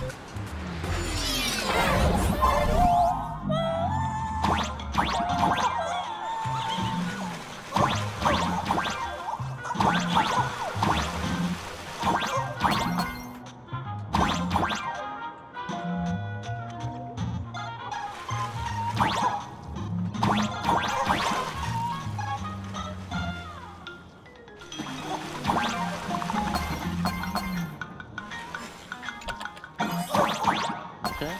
Okay.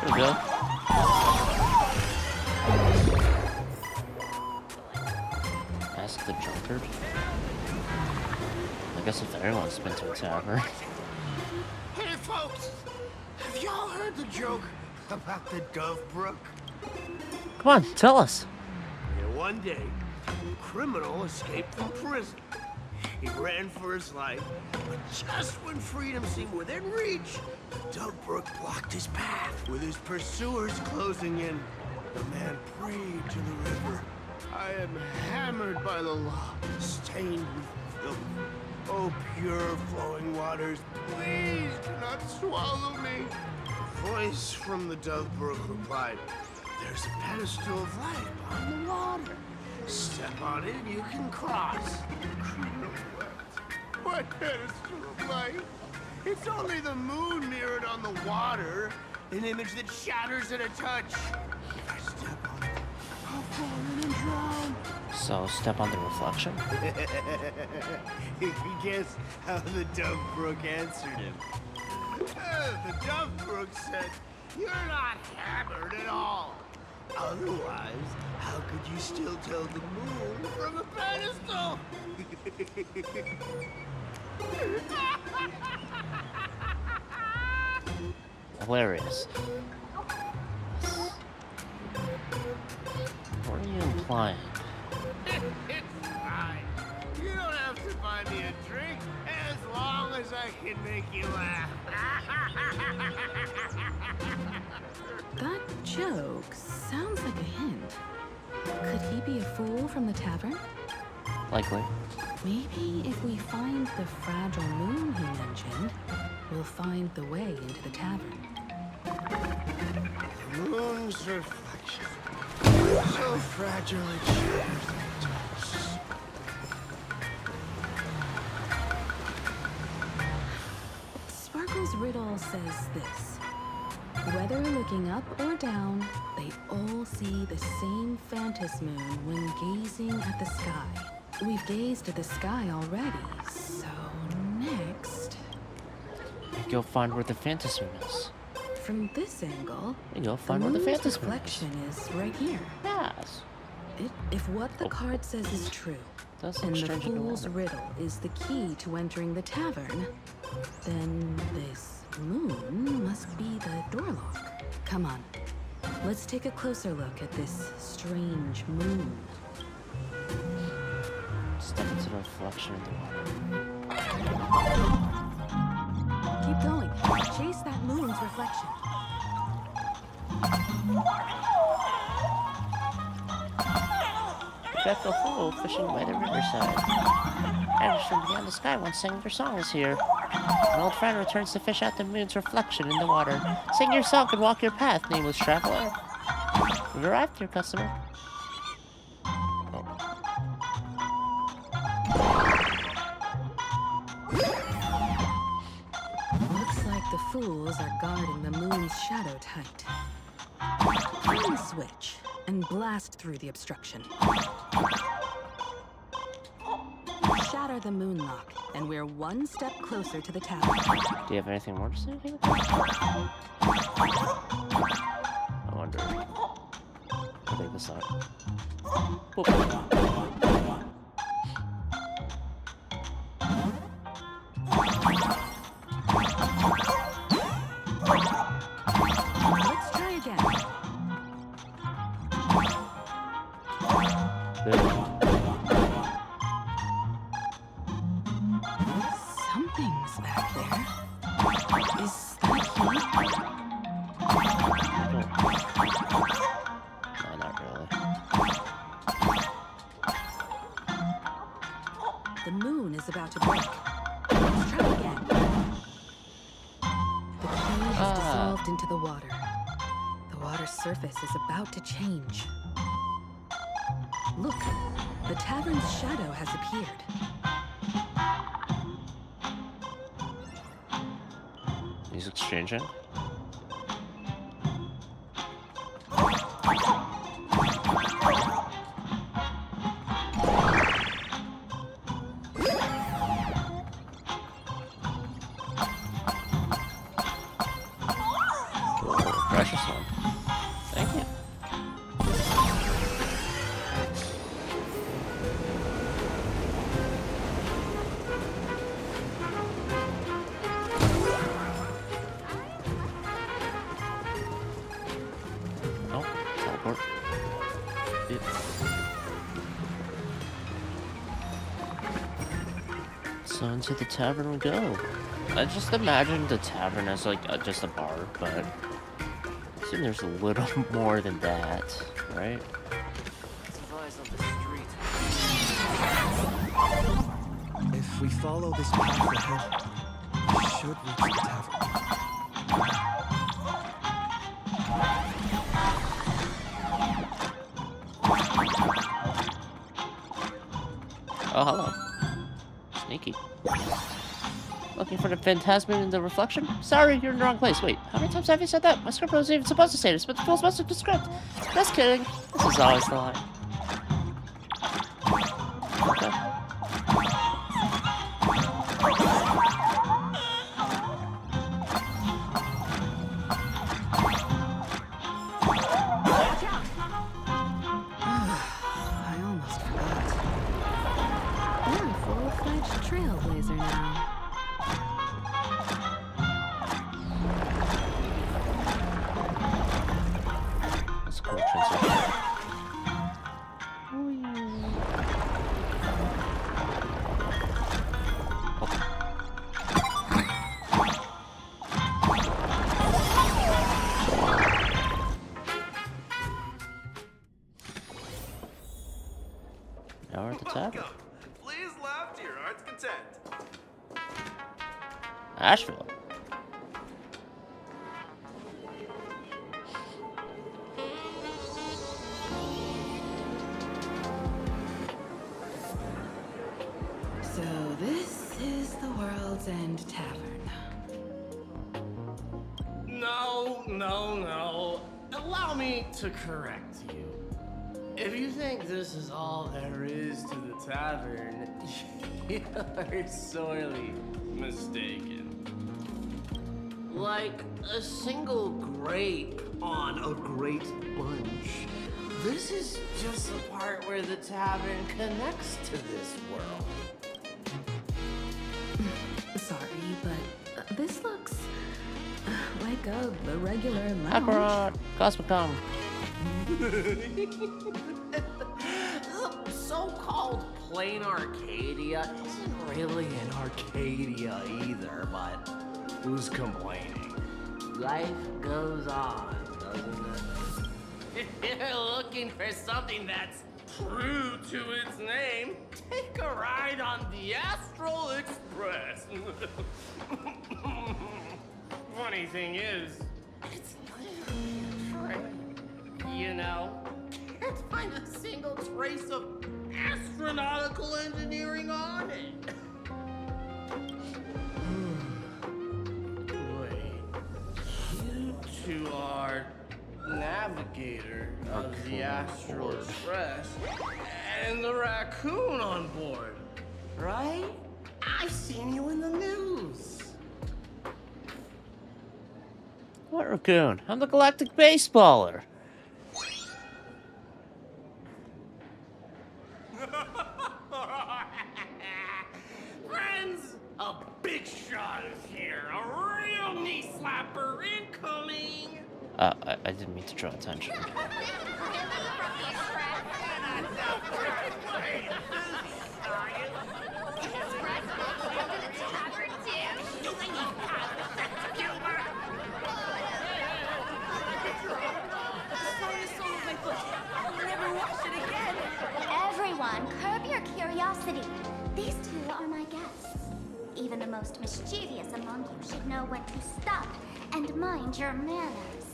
There we go. Ask the drunkard. I guess if everyone's been to a tavern. Hey folks! Have y'all heard the joke about the Dovebrook? Come on, tell us. One day, a criminal escaped from prison. He ran for his life, but just when freedom seemed within reach, the Dovebrook blocked his path. With his pursuers closing in, the man prayed to the river. I am hammered by the law, stained with filth. Oh, pure flowing waters, please do not swallow me. A voice from the Dovebrook replied, there's a pedestal of light upon the water. Step on it and you can cross. Criminal wept. What pedestal of light? It's only the moon mirrored on the water. An image that shatters at a touch. If I step on it, I'll fall in and drown. So step on the reflection. You can guess how the Dove Brook answered him. The Dove Brook said, "You're not hammered at all. Otherwise, how could you still tell the moon from a pedestal?" Hilarious. What are you implying? It's fine. You don't have to buy me a drink as long as I can make you laugh. That joke sounds like a hint. Could he be a fool from the tavern? Likely. Maybe if we find the fragile moon he mentioned, we'll find the way into the tavern. The moon's reflection. So fragile it shatters at touch. Sparkle's riddle says this. Whether looking up or down, they all see the same phantasm moon when gazing at the sky. We've gazed at the sky already, so next... Go find where the phantasm is. From this angle, You go find where the moon's phantasm reflection is right here. Yes. If what the card says is true, That's and the strange in the fool's water. riddle is the key to entering the tavern, then this moon must be the door lock. Come on, let's take a closer look at this strange moon. Step into the reflection in the water. Keep going. Chase that moon's reflection. Beth the Fool fishing by the riverside. Editors from beyond the sky once sang their songs here. An old friend returns to fish out the moon's reflection in the water. Sing your song and walk your path, nameless traveler. We've arrived, dear customer. Looks like the fools are guarding the moon's shadow tight. Turn the switch and blast through the obstruction. Shatter the moon lock, and we're one step closer to the tavern. Do you have anything more to say? I wonder. I'll take this out. Whoop. Let's try again. Something's back there. Is that he? No, not really. The moon is about to break. Let's try again. The key has dissolved into the water. The water's surface is about to change. Look, the tavern's shadow has appeared. Music's changing. Precious one. Thank you. Oh, teleport. Yep. So into the tavern we go. I just imagined the tavern as like just a bar, but I assume there's a little more than that, right? If we follow this path ahead, we should reach the tavern. Oh, hello. Sneaky. Looking for the phantasm in the reflection? Sorry, you're in the wrong place. Wait, how many times have you said that? My script wasn't even supposed to say this, but the fool's must have the script. Just kidding. This is always the line. Okay. I almost forgot. You're a full-fledged trailblazer now. That's a cool transition. Now we're at the top. Please laugh to your heart's content. Asheville. So this is the World's End Tavern. No. Allow me to correct you. If you think this is all there is to the tavern, you are sorely mistaken. Like a single grape on a great bunch, this is just the part where the tavern connects to this world. Sorry, but this looks like a regular lounge. Kakarot. Cosmicom. The so-called plain Arcadia isn't really an Arcadia either, but who's complaining? Life goes on, doesn't it? If you're looking for something that's true to its name, take a ride on the Astral Express. Funny thing is, it's literally a train. You know, can't find a single trace of astronautical engineering on it. Wait, you two are navigator of the Astral Express and the raccoon on board, right? I've seen you in the news. What raccoon? I'm the galactic baseballer. Friends, a big shot is here. A real knee slapper incoming. I didn't mean to draw attention. Everyone, curb your curiosity. These two are my guests. Even the most mischievous among you should know when to stop and mind your manners.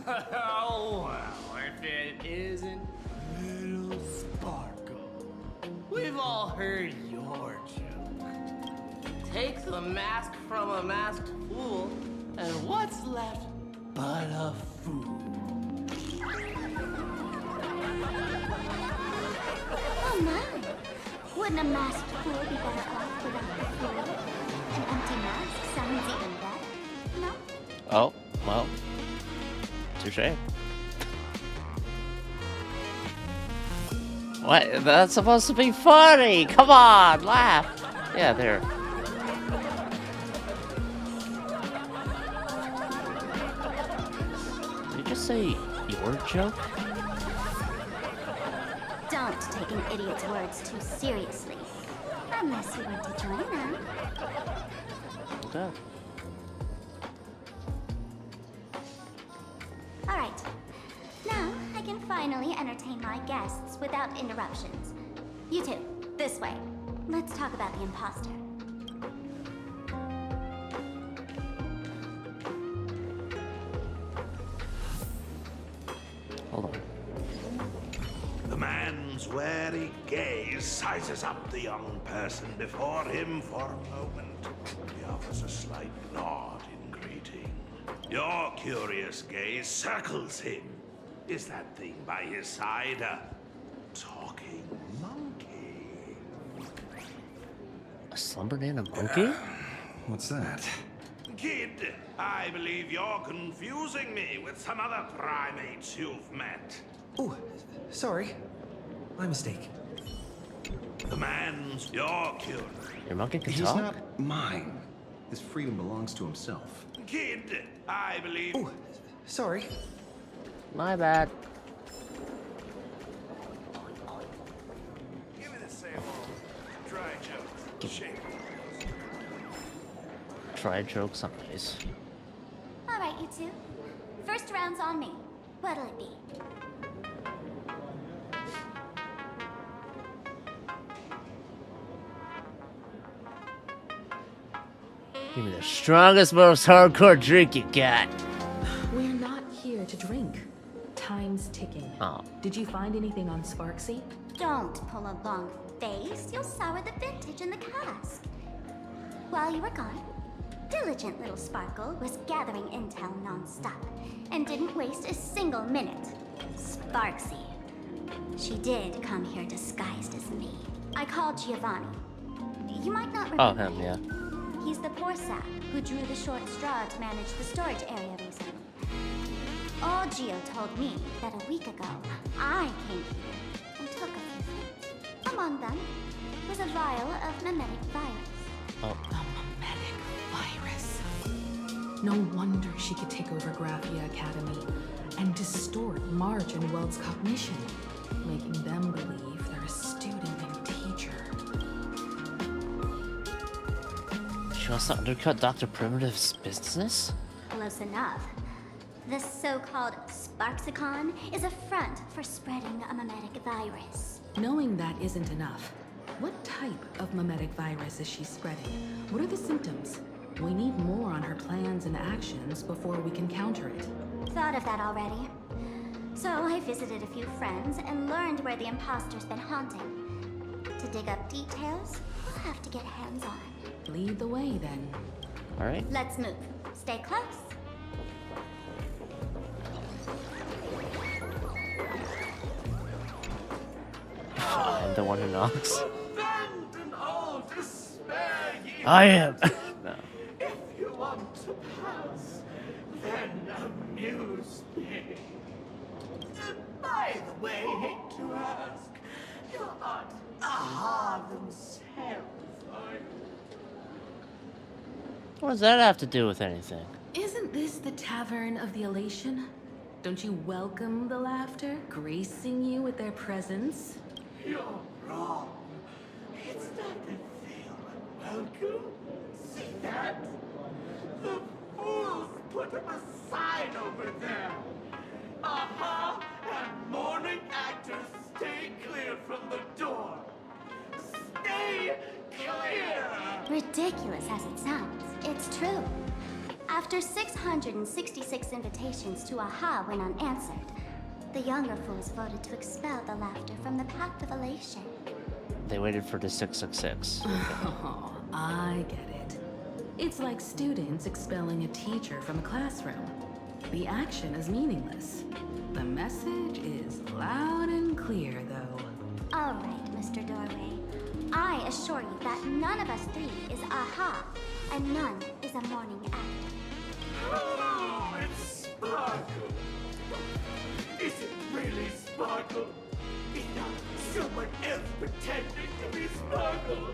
Oh, well, if it isn't Little Sparkle. We've all heard your joke. Take the mask from a masked fool, and what's left but a fool? Oh my! Wouldn't a masked fool be better off without the fool? An empty mask sounds even better, no? Oh, well. Touché. What? That's supposed to be funny! Come on, laugh! Yeah, there. Did you just say your joke? Don't take an idiot's words too seriously. Unless you want to join them. Okay. Alright. Now, I can finally entertain my guests without interruptions. You two, this way. Let's talk about the imposter. The man man's wary gaze sizes up the young person before him for a moment. He offers a slight nod in greeting. Your curious gaze circles him. Is that thing by his side a talking monkey? A slumbered in a monkey? What's that? Kid, I believe you're confusing me with some other primates you've met. Oh, sorry. My mistake. The man's your curious. Your monkey can He's talk? not mine. His freedom belongs to himself. Kid, I believe. Oh, sorry. My bad. Give me the sample. Dry jokes. Shake. Try jokes on ice. All right, you two. First round's on me. What'll it be? Give me the strongest, most hardcore drink you got. We're not here to drink. Time's ticking. Oh. Did you find anything on Sparksy? Don't pull a long face. You'll sour the vintage in the cask. While you were gone, diligent little Sparkle was gathering intel non-stop and didn't waste a single minute. Sparksy. She did come here disguised as me. I called Giovanni. You might not Oh, remember him, yeah. He's the poor sap who drew the short straw to manage the storage area recently. All Gio told me that a week ago, I came here and took a few things. Among them was a vial of mimetic virus. Oh. A mimetic virus. No wonder she could take over Graphia Academy and distort March and Weld's cognition, making them believe they're a student and teacher. She wants to undercut Dr. Primitive's business? Close enough. This so-called Sparksicon is a front for spreading a mimetic virus. Knowing that isn't enough. What type of mimetic virus is she spreading? What are the symptoms? We need more on her plans and actions before we can counter it. Thought of that already. So I visited a few friends and learned where the imposter's been haunting. To dig up details, we'll have to get hands-on. Lead the way, then. Alright. Let's move. Stay close. I'm the one who knocks. Abandon all despair, ye. I am. No. If you want to pass, then amuse me. By the way, hate to ask, you're not Aha themselves, are you? What does that have to do with anything? Isn't this the Tavern of the Elation? Don't you welcome the laughter, gracing you with their presence? You're wrong. It's not that they are unwelcome. See that? The fools put up a sign over there. Aha! And morning actors stay clear from the door. Stay clear! Ridiculous as it sounds, it's true. After 666 invitations to Aha went unanswered, the younger fools voted to expel the laughter from the Pact of Elation. They waited for the 666. Oh, I get it. It's like students expelling a teacher from a classroom. The action is meaningless. The message is loud and clear, though. All right, Mr. Doorway. I assure you that none of us three is Aha, and none is a morning actor. Oh, it's Sparkle. Is it really Sparkle? Is not someone else pretending to be Sparkle?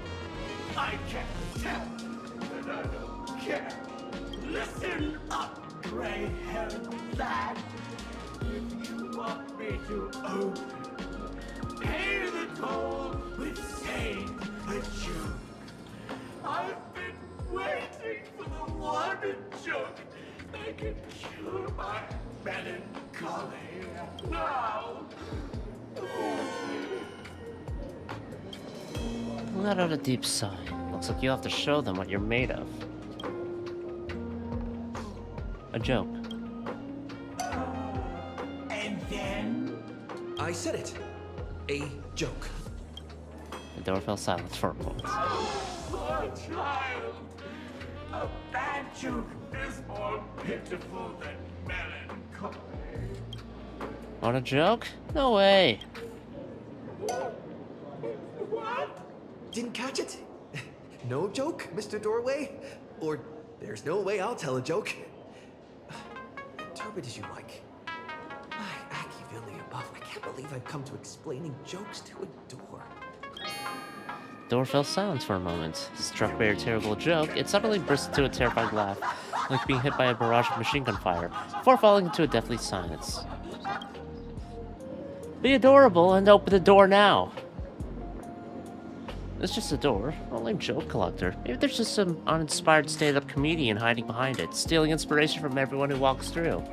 I can't tell, and I don't care. Listen up, gray-haired lad. If you want me to open, pay the toll with saying a joke. I've been waiting for the one joke that can cure my melancholy. Now, Let out a deep sigh. Looks like you have to show them what you're made of. A joke. and then I said it. a joke. The door fell silent for a moment. Poor child. A bad joke is more pitiful than melancholy. Want a joke? No way. What? Didn't catch it? No joke, Mr. Doorway? Or there's no way I'll tell a joke. Turbid as you like. My Machiavelli above, I can't believe I've come to explaining jokes to a door. Door fell silent for a moment. Struck by a terrible joke, it suddenly burst into a terrified laugh, like being hit by a barrage of machine gun fire, before falling into a deathly silence. Be adorable and open the door now. It's just a door, a lame joke collector. Maybe there's just some uninspired stand-up comedian hiding behind it, stealing inspiration from everyone who walks through.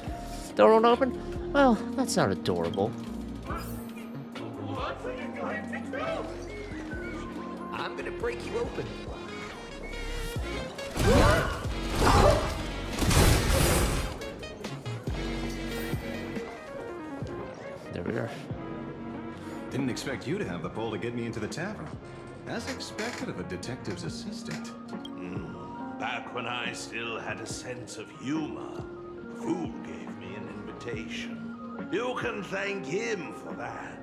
Door won't open? Well, that's not adorable. What are you going to do? I'm gonna break you open. There we are. Didn't expect you to have the pull to get me into the tavern. As expected of a detective's assistant. Back when I still had a sense of humor, Fool gave me an invitation. You can thank him for that.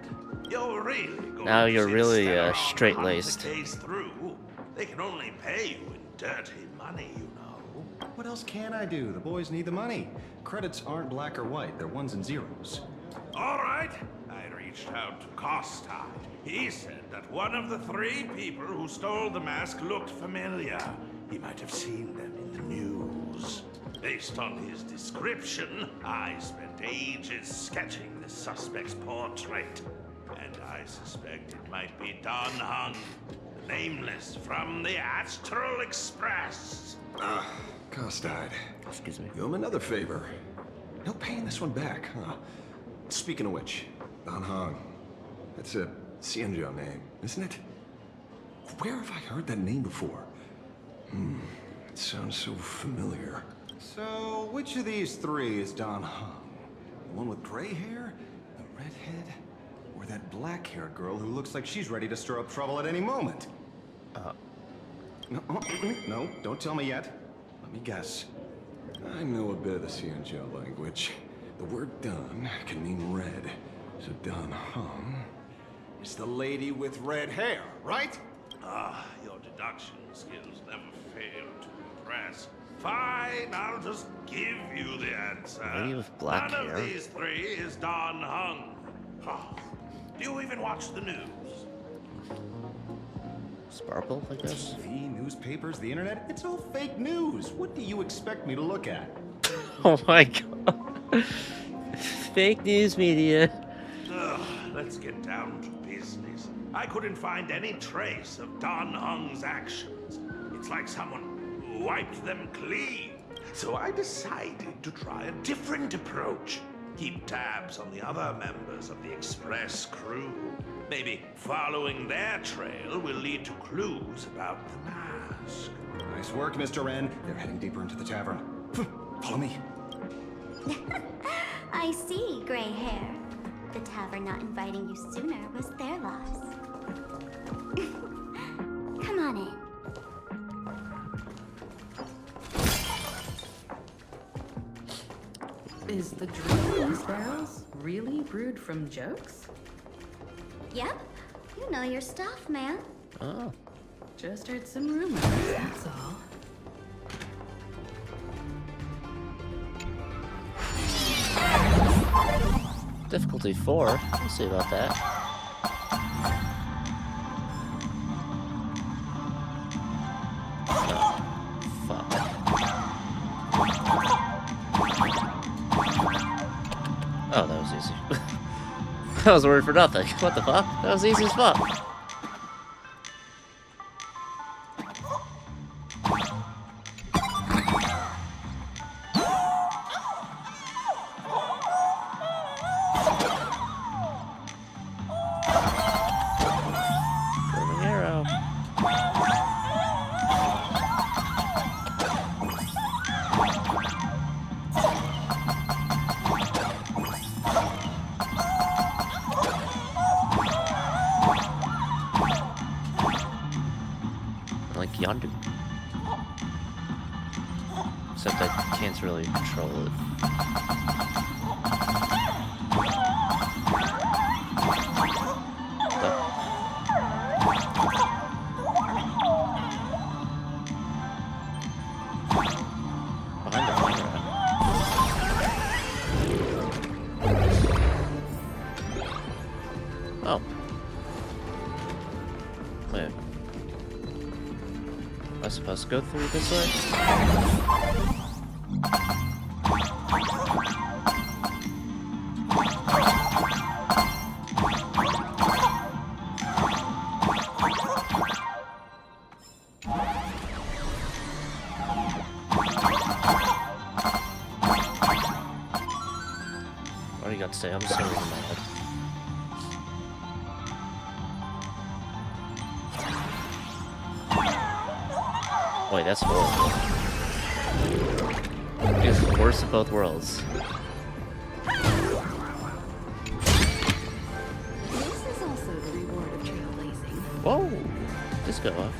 You're really going Now to you're sit really still and straight-laced. hunt the case through. They can only pay you in dirty money, you know. What else can I do? The boys need the money. Credits aren't black or white, they're ones and zeros. All right. I reached out to Kostai. He said that one of the 3 people who stole the mask looked familiar. He might have seen them in the news. Based on his description, I spent ages sketching the suspect's portrait. And I suspect it might be Don Hung, the nameless from the Astral Express. Costide. Excuse me. Do him another favor. No paying this one back, huh? Speaking of which, Don Hong. That's a Xianzhou name, isn't it? Where have I heard that name before? It sounds so familiar. So, which of these 3 is Don Hong? The one with gray hair? The redhead? Or that black-haired girl who looks like she's ready to stir up trouble at any moment? No, don't tell me yet. Let me guess. I know a bit of the Xianzhou language. The word Don can mean red. So Don Hong is the lady with red hair, right? Your deduction skills never fail to impress. Fine, I'll just give you the answer. Lady with black None hair. of these 3 is Don Hung. Do you even watch the news? Sparkle, I guess? TV, newspapers, the internet, it's all fake news. What do you expect me to look at? Oh my god. Fake news media. Let's get down to business. I couldn't find any trace of Don Hung's actions. It's like someone wiped them clean. So I decided to try a different approach. Keep tabs on the other members of the Express crew. Maybe following their trail will lead to clues about the mask. Nice work, Mr. Wren. They're heading deeper into the tavern. Follow me. I see, gray hair. The tavern not inviting you sooner was their loss. Come on in. Is the drink in these barrels really brewed from jokes? Yep. You know your stuff, man. Oh. Just heard some rumors, that's all. Difficulty 4. We'll see about that. Oh, fuck. Oh, that was easy. I was worried for nothing. What the fuck? That was easy as fuck. Burning arrow. Yondu. Except I can't really control it. Behind the camera. Oh. Wait. Am I supposed to go through this way? What do you got to say? I'm so mad. Wait, that's horrible. It's the worst of both worlds. This is also the reward of trailblazing. Whoa! Just go up.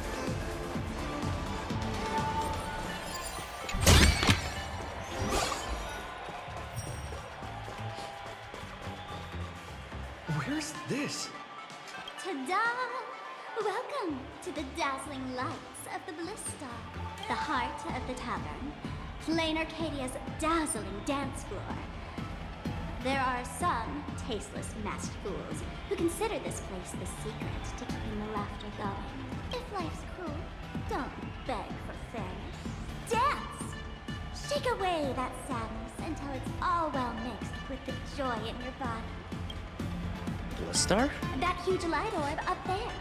Where's this? Ta-da! Welcome to the dazzling lights of the Blistar, the heart of the tavern, Plain Arcadia's dazzling dance floor. There are some tasteless masked fools who consider this place the secret to keeping the laughter going. If life's cruel, don't beg for fairness. Dance! Shake away that sadness until it's all well mixed with the joy in your body. Blistar? That huge light orb up there.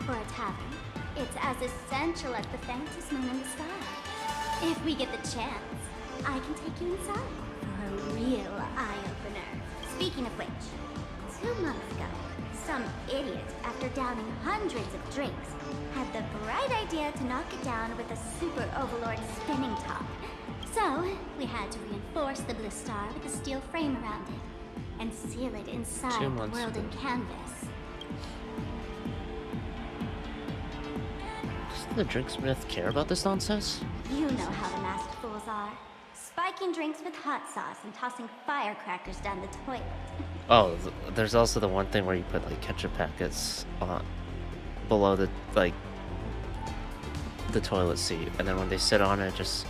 For a tavern, it's as essential as the faintest moon in the sky. If we get the chance, I can take you inside for a real eye-opener. Speaking of which, 2 months ago, some idiot, after downing hundreds of drinks, had the bright idea to knock it down with a super overlord spinning top. So, we had to reinforce the Blistar with a steel frame around it and seal it inside 2 the months world in ago. canvas. Doesn't the Drinksmith care about this nonsense? You know how the masked fools are. Spiking drinks with hot sauce and tossing firecrackers down the toilet. Oh, there's also the one thing where you put like ketchup packets on below the the toilet seat, and then when they sit on it, just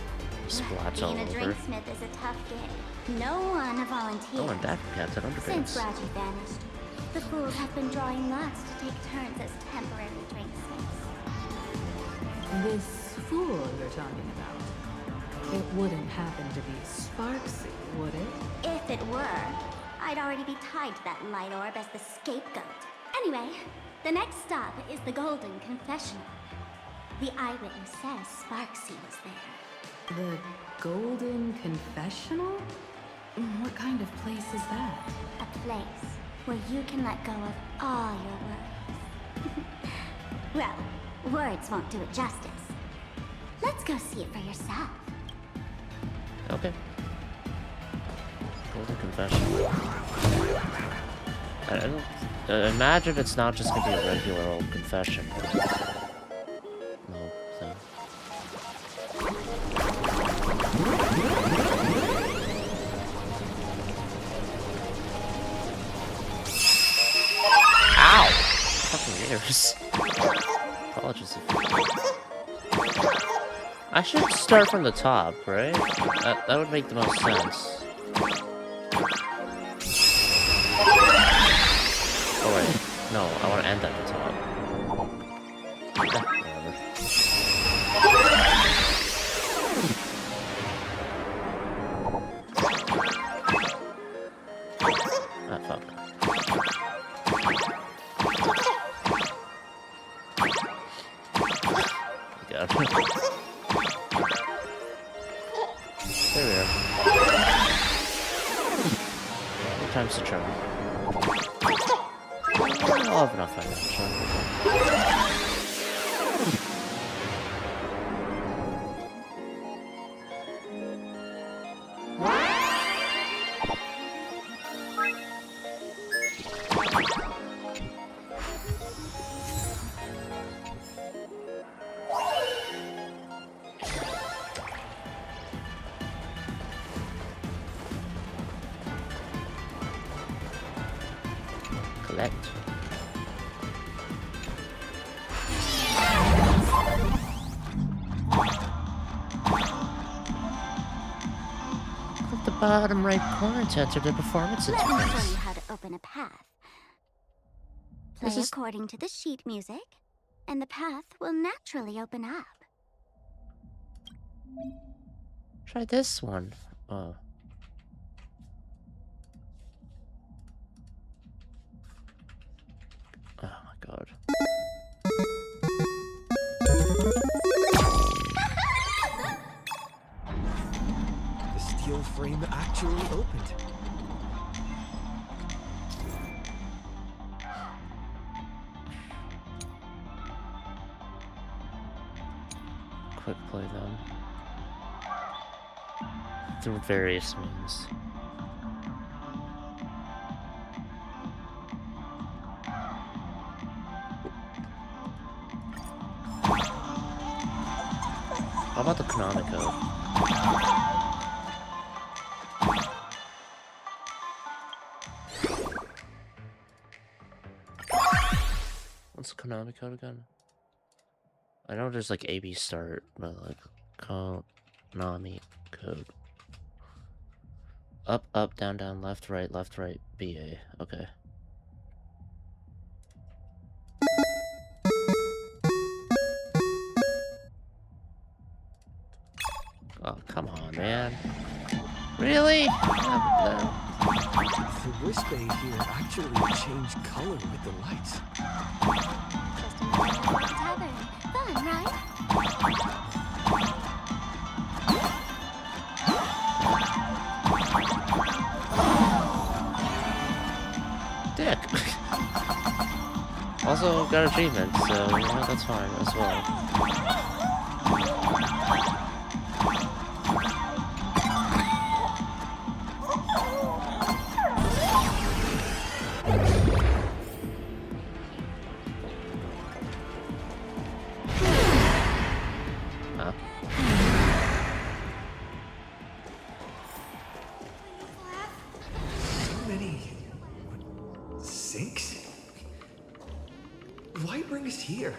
splats all Being a over. drinksmith is a tough gig. No one volunteers. Oh, and that Captain Since Underpants. Raji vanished, the fools have been drawing lots to take turns as temporary drinksmiths. This fool you're talking about. It wouldn't happen to be Sparksy, would it? If it were, I'd already be tied to that light orb as the scapegoat. Anyway, the next stop is the Golden Confessional. The eyewitness says Sparksy was there. The Golden Confessional? What kind of place is that? A place where you can let go of all your worries. Well, words won't do it justice. Let's go see it for yourself. Okay. Golden Confession. I don't imagine it's not just gonna be a regular old confession. No thing. Ow! Fucking ears. Apologies if I should start from the top, right? That would make the most sense. Oh wait, no, I want to end at the top. Whatever. Ah, fuck. God. There we are. 4 times the charm. I'll have enough financial. bottom right corner to enter the performance Let me show interface. you how to open a path. Play This is- according to the sheet music, and the path will naturally open up. Try this one. Oh. Oh my god. The steel frame actually opened. Quick play them. Through various means. How about the Canonico? What's the Konami code again? I know there's like AB start, but like Konami code. Up, up, down, down, left, right, BA. Okay. Oh, come on, man. Really? The wristband here actually changed color with the lights. Tavern. Fun, right? Dick. Also got achievements, so you know, that's fine as well. Huh? So many sinks? Why bring us here?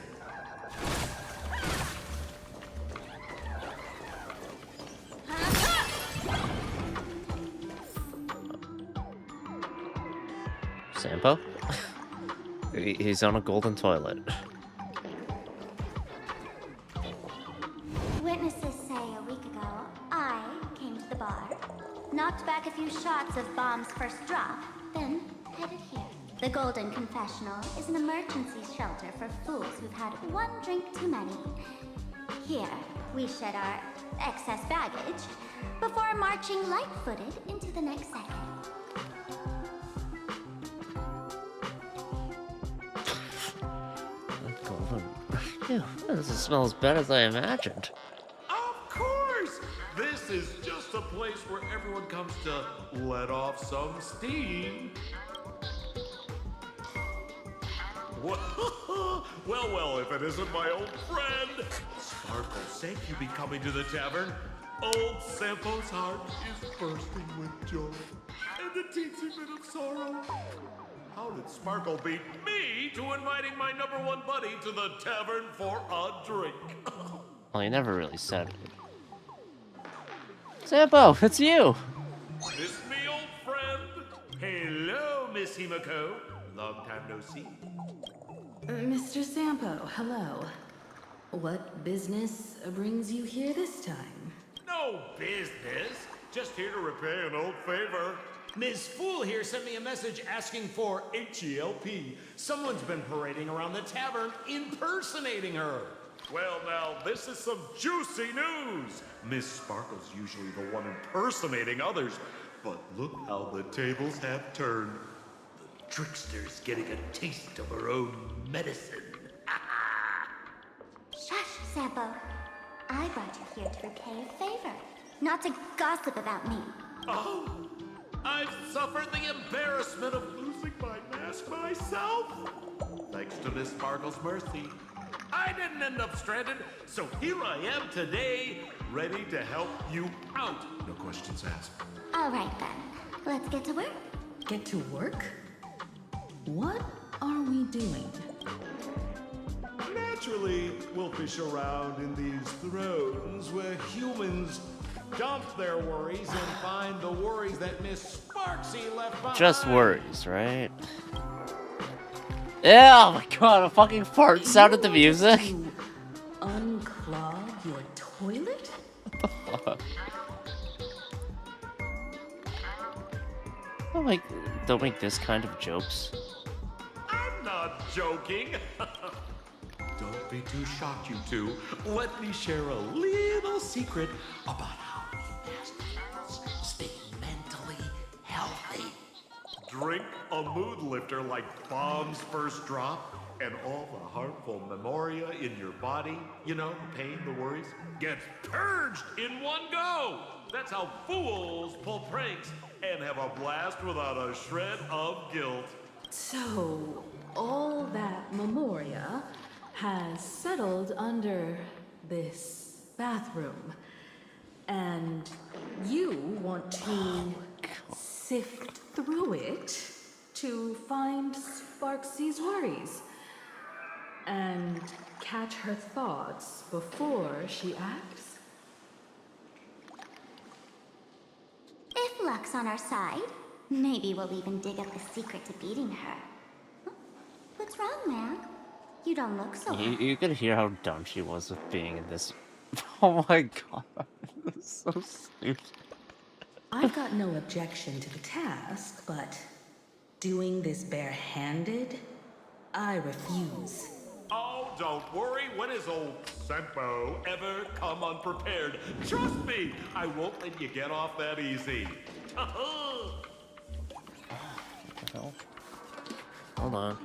Sampo? He's on a golden toilet. Witnesses say a week ago, I came to the bar, knocked back a few shots of Bomb's first drop, then headed here. The Golden Confessional is an emergency shelter for fools who've had one drink too many. Here, we shed our excess baggage before marching light-footed into the next second. Golden. Ew, that doesn't smell as bad as I imagined. Of course! This is just a place where everyone comes to let off some steam. What? well, if it isn't my old friend! Sparkle, say you be coming to the tavern. Old Sampo's heart is bursting with joy, and the teensy bit of sorrow. How did Sparkle beat me to inviting my #1 buddy to the tavern for a drink? Well, he never really said it. Sampo, it's you! This me, old friend. Hello, Miss Himiko. Long time no see. Mr. Sampo, hello. What business brings you here this time? No business. Just here to repay an old favor. Ms. Fool here sent me a message asking for H-E-L-P. Someone's been parading around the tavern impersonating her. Well, now, this is some juicy news. Miss Sparkle's usually the one impersonating others, but look how the tables have turned. The trickster's getting a taste of her own medicine. Shush, Sampo. I brought you here to repay a favor, not to gossip about me. Oh, I've suffered the embarrassment of losing my mask myself. Thanks to Miss Sparkle's mercy, I didn't end up stranded, so here I am today, ready to help you out. No questions asked. All right, then. Let's get to work. Get to work? What are we doing? Naturally, we'll fish around in these thrones where humans dump their worries and find the worries that Miss Sparksy left behind. Just worries, right? Yeah, oh my god, a fucking fart sound at the music. Unclog your toilet? What the fuck? Don't make this kind of jokes. I'm not joking. Don't be too shocked, you two. Let me share a little secret about how we stay mentally healthy. Drink a mood lifter like Bomb's First Drop, and all the harmful memoria in your body, you know, the pain, the worries, gets purged in one go. That's how fools pull pranks and have a blast without a shred of guilt. So, all that memoria has settled under this bathroom. And you want to sift through it to find Sparksy's worries and catch her thoughts before she acts? If luck's on our side, maybe we'll even dig up the secret to beating her. What's wrong, man? You don't look so happy. You could hear how dumb she was with being in this. Oh my god, this is so stupid. I've got no objection to the task, but doing this barehanded, I refuse. Oh, don't worry. When has old Senpo ever come unprepared? Trust me, I won't let you get off that easy. What the hell? Hold on.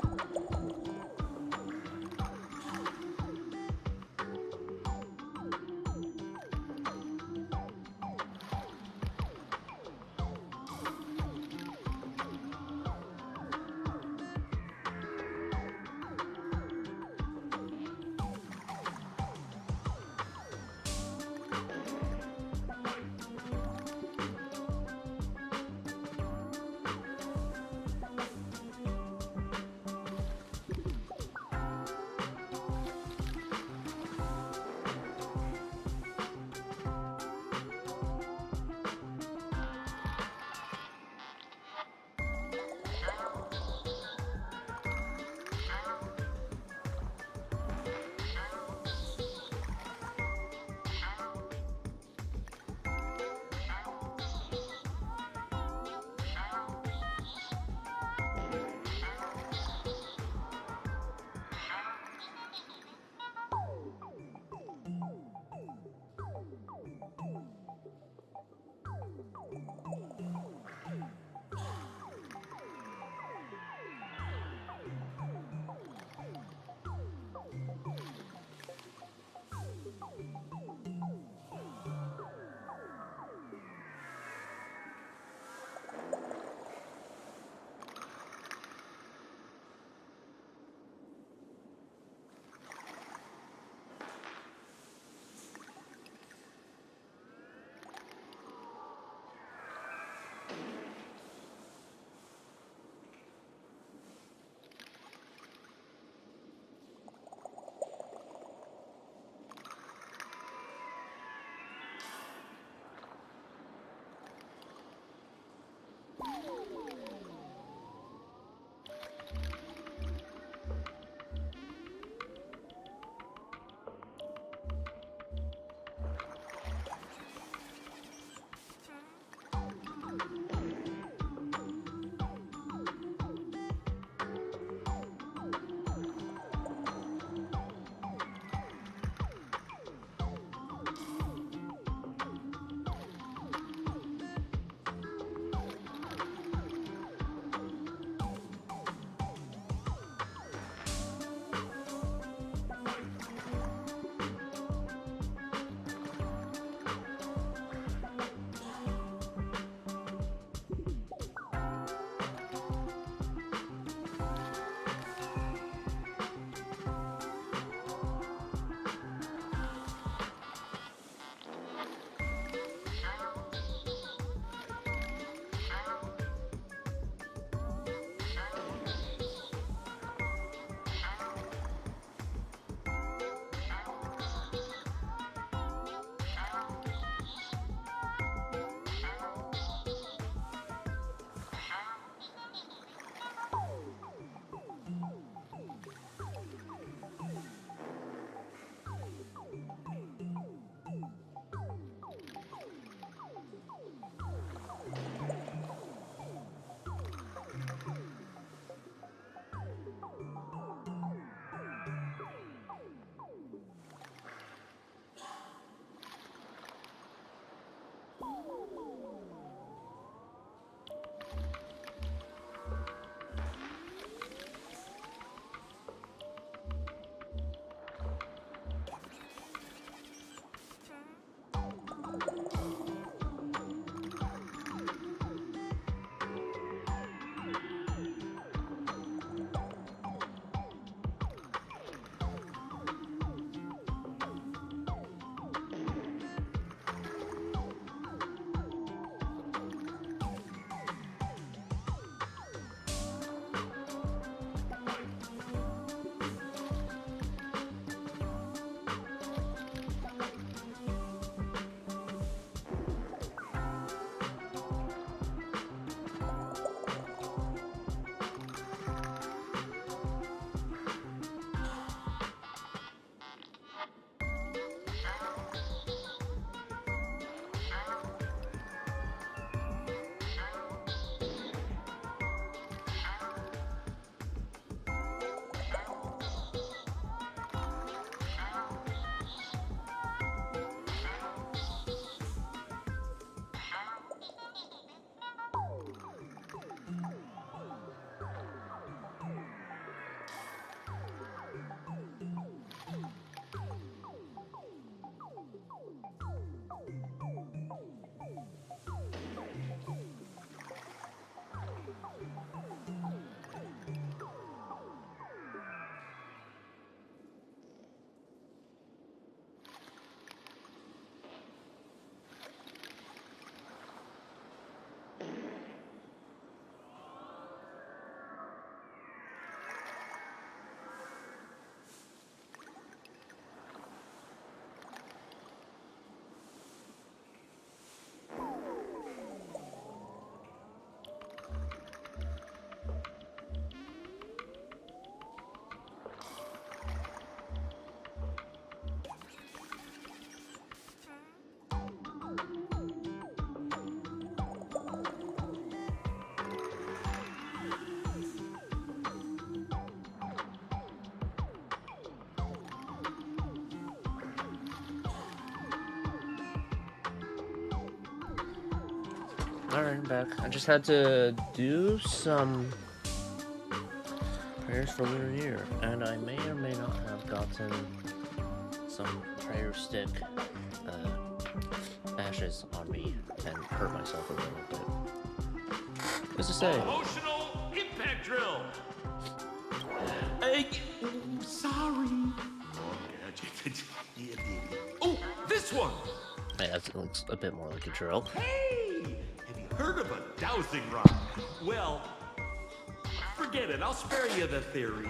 Alright, I'm back. I just had to do some prayers for Lunar New Year, and I may or may not have gotten some prayer stick ashes on me and hurt myself a little bit. What's to say? Emotional impact drill. Sorry. Oh, this one. Yeah, that looks a bit more like a drill. Hey, have you heard of a dowsing rod? Well, forget it. I'll spare you the theory.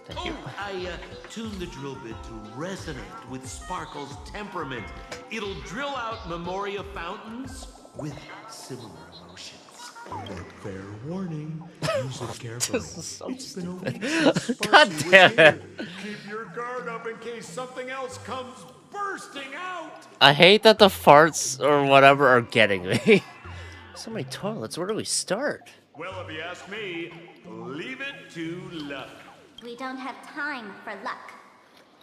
Thank you. I tuned the drill bit to resonate with Sparkle's temperament. It'll drill out Memoria fountains with similar emotions. But fair warning, use it carefully. This is so It's been a stupid. week since Sparky God was damn here. it. Keep your guard up in case something else comes bursting out. I hate that the farts or whatever are getting me. So many toilets. Where do we start? Well, if you ask me, leave it to luck. We don't have time for luck.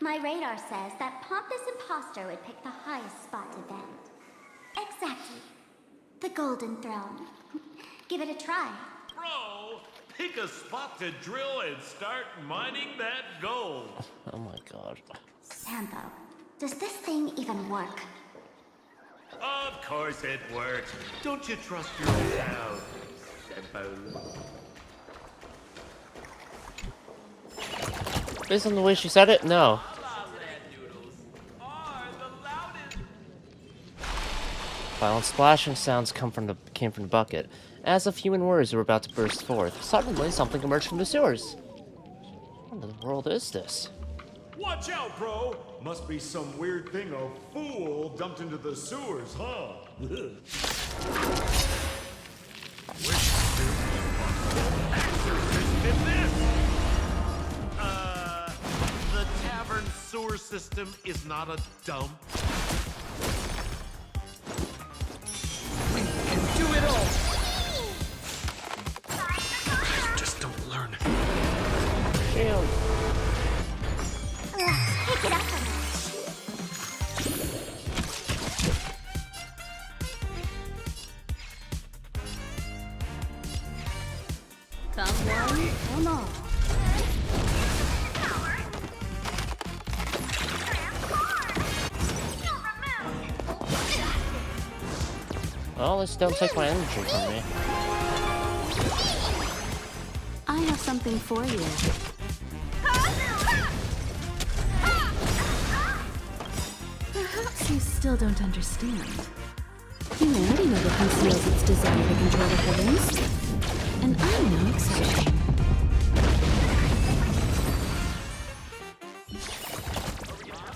My radar says that Pompous Imposter would pick the highest spot to vent. Exactly. The Golden Throne. Give it a try. Bro, pick a spot to drill and start mining that gold. Oh my god. Sampo, does this thing even work? Of course it works. Don't you trust yourself, Sampo? Based on the way she said it, no. Violent splashing sounds came from the bucket. As if human words were about to burst forth, suddenly something emerged from the sewers. What in the world is this? Watch out, bro! Must be some weird thing a fool dumped into the sewers, huh? The tavern sewer system is not a dump. We can do it all! Just don't learn. Damn. Pick it up a notch. Come one, come all. Well, this don't take my energy from me. I have something for you. Perhaps you still don't understand. Humanity never conceals its desire to control the heavens. And I'm no exception.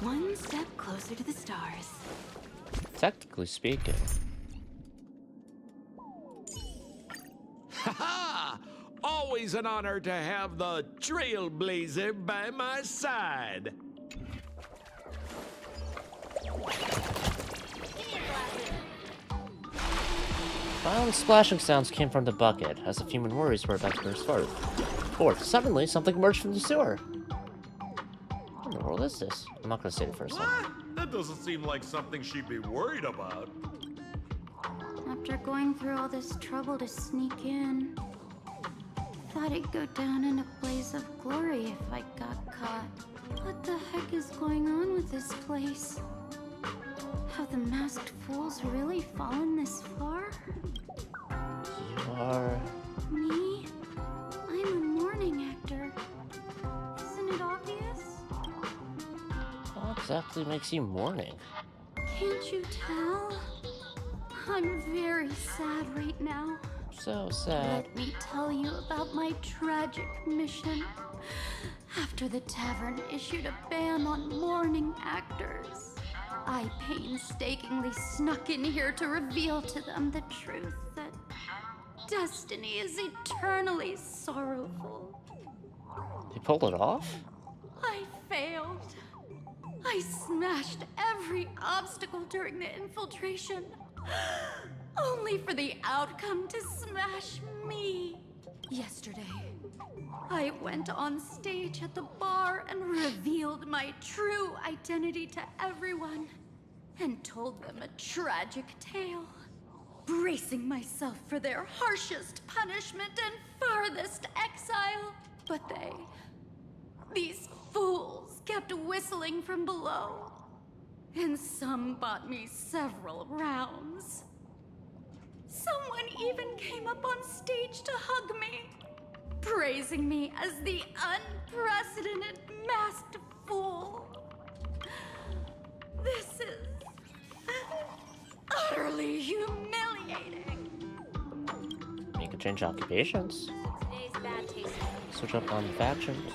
One step closer to the stars. Technically speaking. Ha! Always an honor to have the Trailblazer by my side. Violent splashing sounds came from the bucket, as if human worries were about to burst forth. Suddenly, something emerged from the sewer. What in the world is this? I'm not gonna say the first one. What? That doesn't seem like something she'd be worried about. After going through all this trouble to sneak in, thought I'd go down in a blaze of glory if I got caught. What the heck is going on with this place? Have the masked fools really fallen this far? You are... Me? I'm a mourning actor. Isn't it obvious? What exactly makes you mourning? Can't you tell? I'm very sad right now. So sad. Let me tell you about my tragic mission. After the tavern issued a ban on mourning actors, I painstakingly snuck in here to reveal to them the truth that destiny is eternally sorrowful. You pulled it off? I failed. I smashed every obstacle during the infiltration, only for the outcome to smash me. Yesterday, I went on stage at the bar and revealed my true identity to everyone and told them a tragic tale. bracing myself for their harshest punishment and farthest exile. But these fools kept whistling from below. And some bought me several rounds. Someone even came up on stage to hug me, praising me as the unprecedented masked fool. This is utterly humiliating. You can change occupations. Today's bad taste. Switch up on factions.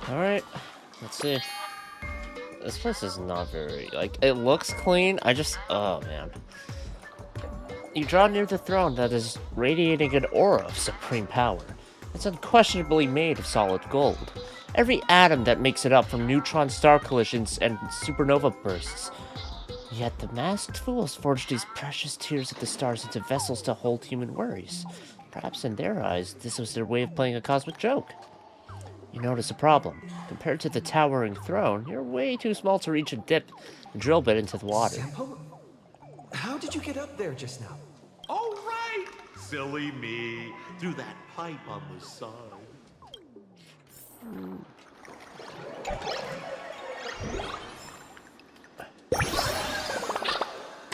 Alright, let's see. This place is not very, like, it looks clean, oh man. You draw near the throne that is radiating an aura of supreme power. It's unquestionably made of solid gold. Every atom that makes it up from neutron star collisions and supernova bursts. Yet the masked fools forged these precious tears of the stars into vessels to hold human worries. Perhaps in their eyes, this was their way of playing a cosmic joke. You notice a problem. Compared to the towering throne, you're way too small to reach a dip and drill bit into the water. Senpo? How did you get up there just now? Oh, right! Silly me. Through that pipe on the side.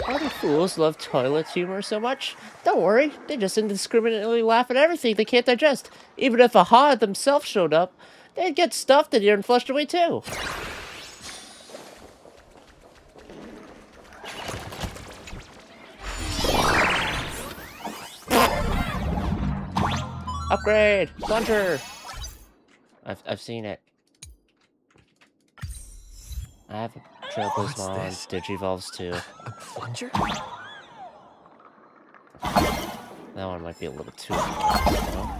Why do fools love toilet humor so much? Don't worry, they just indiscriminately laugh at everything they can't digest. Even if Aha themselves showed up, they'd get stuffed in here and flushed away too. Upgrade! Plunger! I've seen it. I have a Trailblaze on Digivolves too. A plunger? That one might be a little too advanced, you know?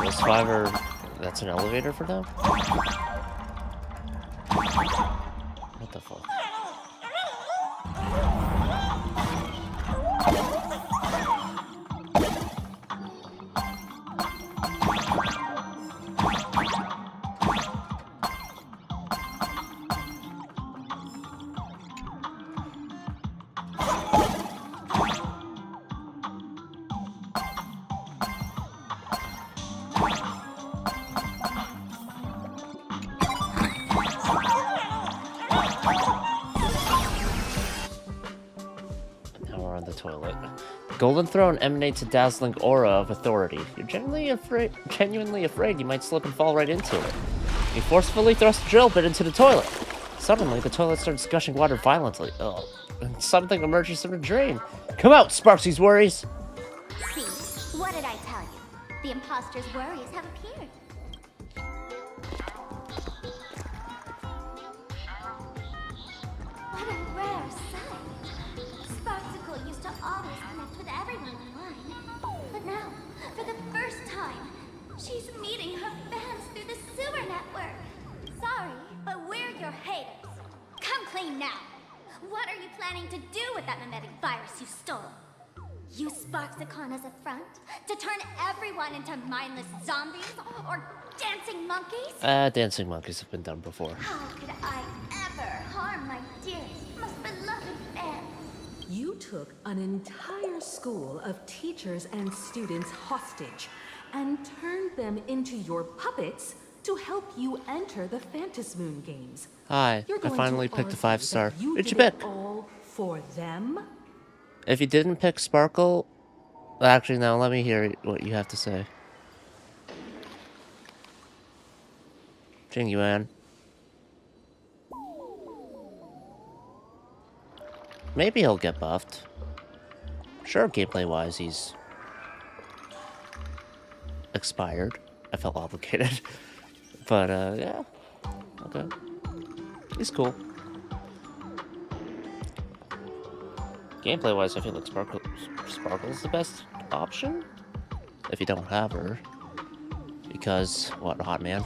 Those 5 are... That's an elevator for them? What the fuck? Golden Throne emanates a dazzling aura of authority. You're genuinely afraid you might slip and fall right into it. You forcefully thrust a drill bit into the toilet. Suddenly, the toilet starts gushing water violently. Ugh. And something emerges from the drain. Come out, Sparksy's worries! See? What did I tell you? The imposter's worries have appeared. What a rare sight. Sparksicle used to always connect with everyone online. But now, for the first time, she's meeting her fans through the sewer network. Sorry, but we're your haters. Come clean now. What are you planning to do with that mimetic virus you stole? Use Sparksicon as a front to turn everyone into mindless zombies or dancing monkeys? Dancing monkeys have been done before. How could I ever harm my dearest, most beloved fans? You took an entire school of teachers and students hostage and turned them into your puppets to help you enter the Phantasmoon games. Hi, I finally picked a 5-star. Who'd you pick? All for them? If you didn't pick Sparkle... Actually, no, let me hear what you have to say. Jing Yuan. Maybe he'll get buffed. Sure, gameplay-wise, he's... expired. I felt obligated. But, yeah. Okay. He's cool. Gameplay-wise, I feel like Sparkle's the best option. If you don't have her. Because, what, hot man?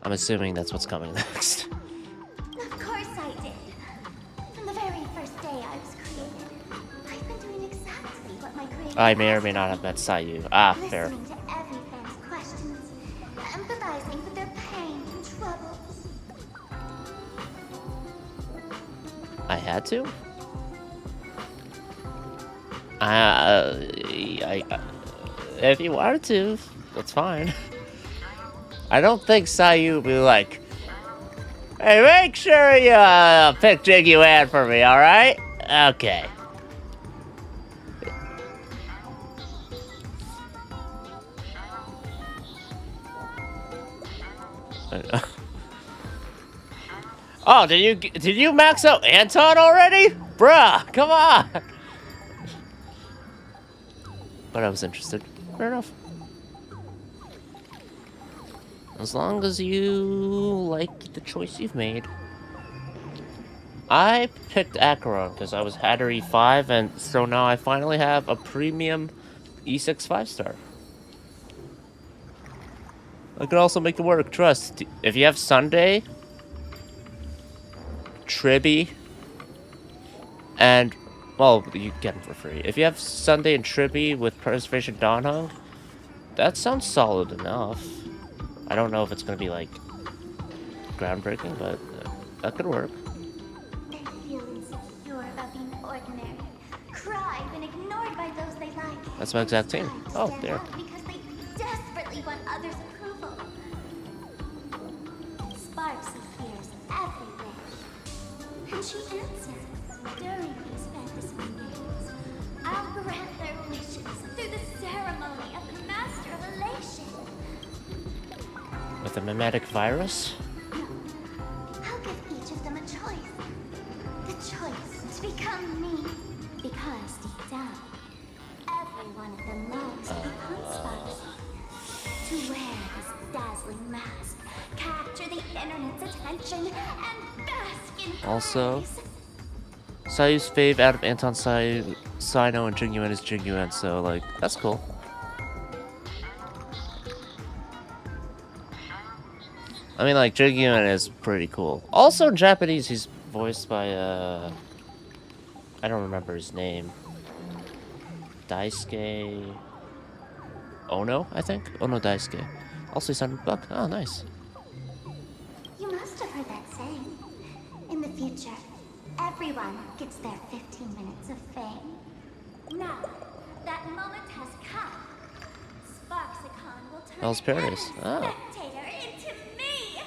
I'm assuming that's what's coming next. Of course I did. From the very first day I was created, I've been doing exactly what my creator I may or may not have met Sayu. Ah, fair. listening to every fan's questions, empathizing with their pain and troubles. I had to? If you wanted to, that's fine. I don't think Sayu would be like, hey, make sure you pick Jiguan for me, alright? Okay. Oh, did you max out Anton already? Bruh, come on! But I was interested. Fair enough. As long as you like the choice you've made. I picked Acheron because I was Hatter E5, and so now I finally have a premium E6 5-star. I can also make it work, trust. If you have Sunday, Tribby, and, well, you get them for free. If you have Sunday and Tribby with Preservation Danhong, that sounds solid enough. I don't know if it's going to be, like, groundbreaking, but that could work. They feel insecure about being ordinary, cry when ignored by those they like. That's my exact team. Oh, Stand there. out because they desperately want others' approval. Sparks hears every wish, and she answers during these fantasy games. I'll grant their wishes through the ceremony of the master relation. With a mimetic virus? I'll give each of them a choice. The choice to become me. Because deep down, every one of them longs to become Sparks. To wear his dazzling mask, capture the internet's attention, and bask in Also, praise. Sayu's fave out of Anton, Sino, and Jiguan is Jiguan, so, like, that's cool. I mean, like, Jiguan is pretty cool. Also, in Japanese, he's voiced by, I don't remember his name. Daisuke Ono, I think? Ono Daisuke. Also, he's on book. Oh, nice. You must have heard that saying. In the future, everyone gets their 15 minutes of fame. Now, that moment has come. Sparksicon will turn Hell's Paradise. every Oh. spectator into me.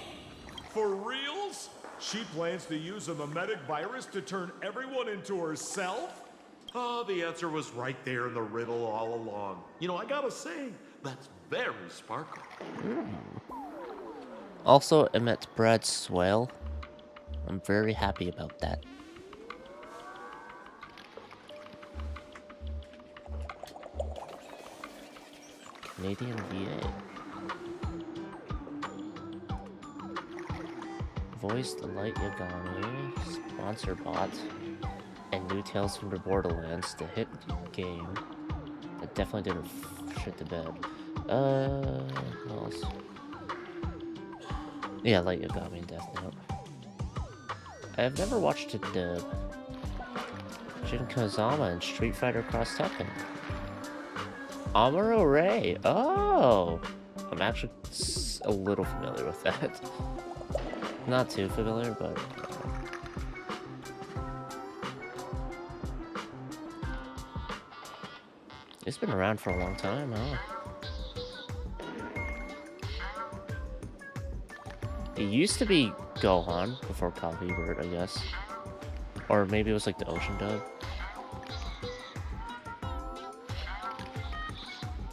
For reals? She plans to use a mimetic virus to turn everyone into herself? Oh, the answer was right there in the riddle all along. You know, I gotta say, that's very Sparkle. Also, I met Brad Swale. I'm very happy about that. Canadian VA. Voiced the Light Yagami, Sponsor Bot, and new Tales from the Borderlands, the hit game that definitely didn't shit the bed. What else? Yeah, Light Yagami and Death Note. I've never watched it dub. Jin Kazama and Street Fighter Cross Tekken. Amuro Ray. Oh! I'm actually a little familiar with that. Not too familiar, but... It's been around for a long time, huh? It used to be Gohan before Copy Bird, I guess. Or maybe it was like the Ocean dub.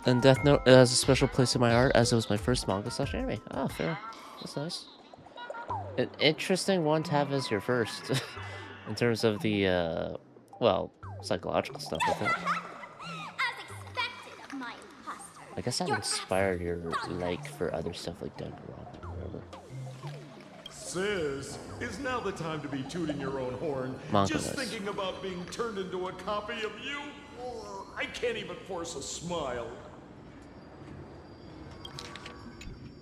And Death Note has a special place in my heart as it was my first manga/anime. Ah, fair. That's nice. An interesting one to have as your first. In terms of the, well, psychological stuff with it. As expected of my imposter. I guess that inspired your like for other stuff like Danganronpa or whatever. Sis, is now the time to be tooting your own horn? Mongoose. Just thinking about being turned into a copy of you? I can't even force a smile.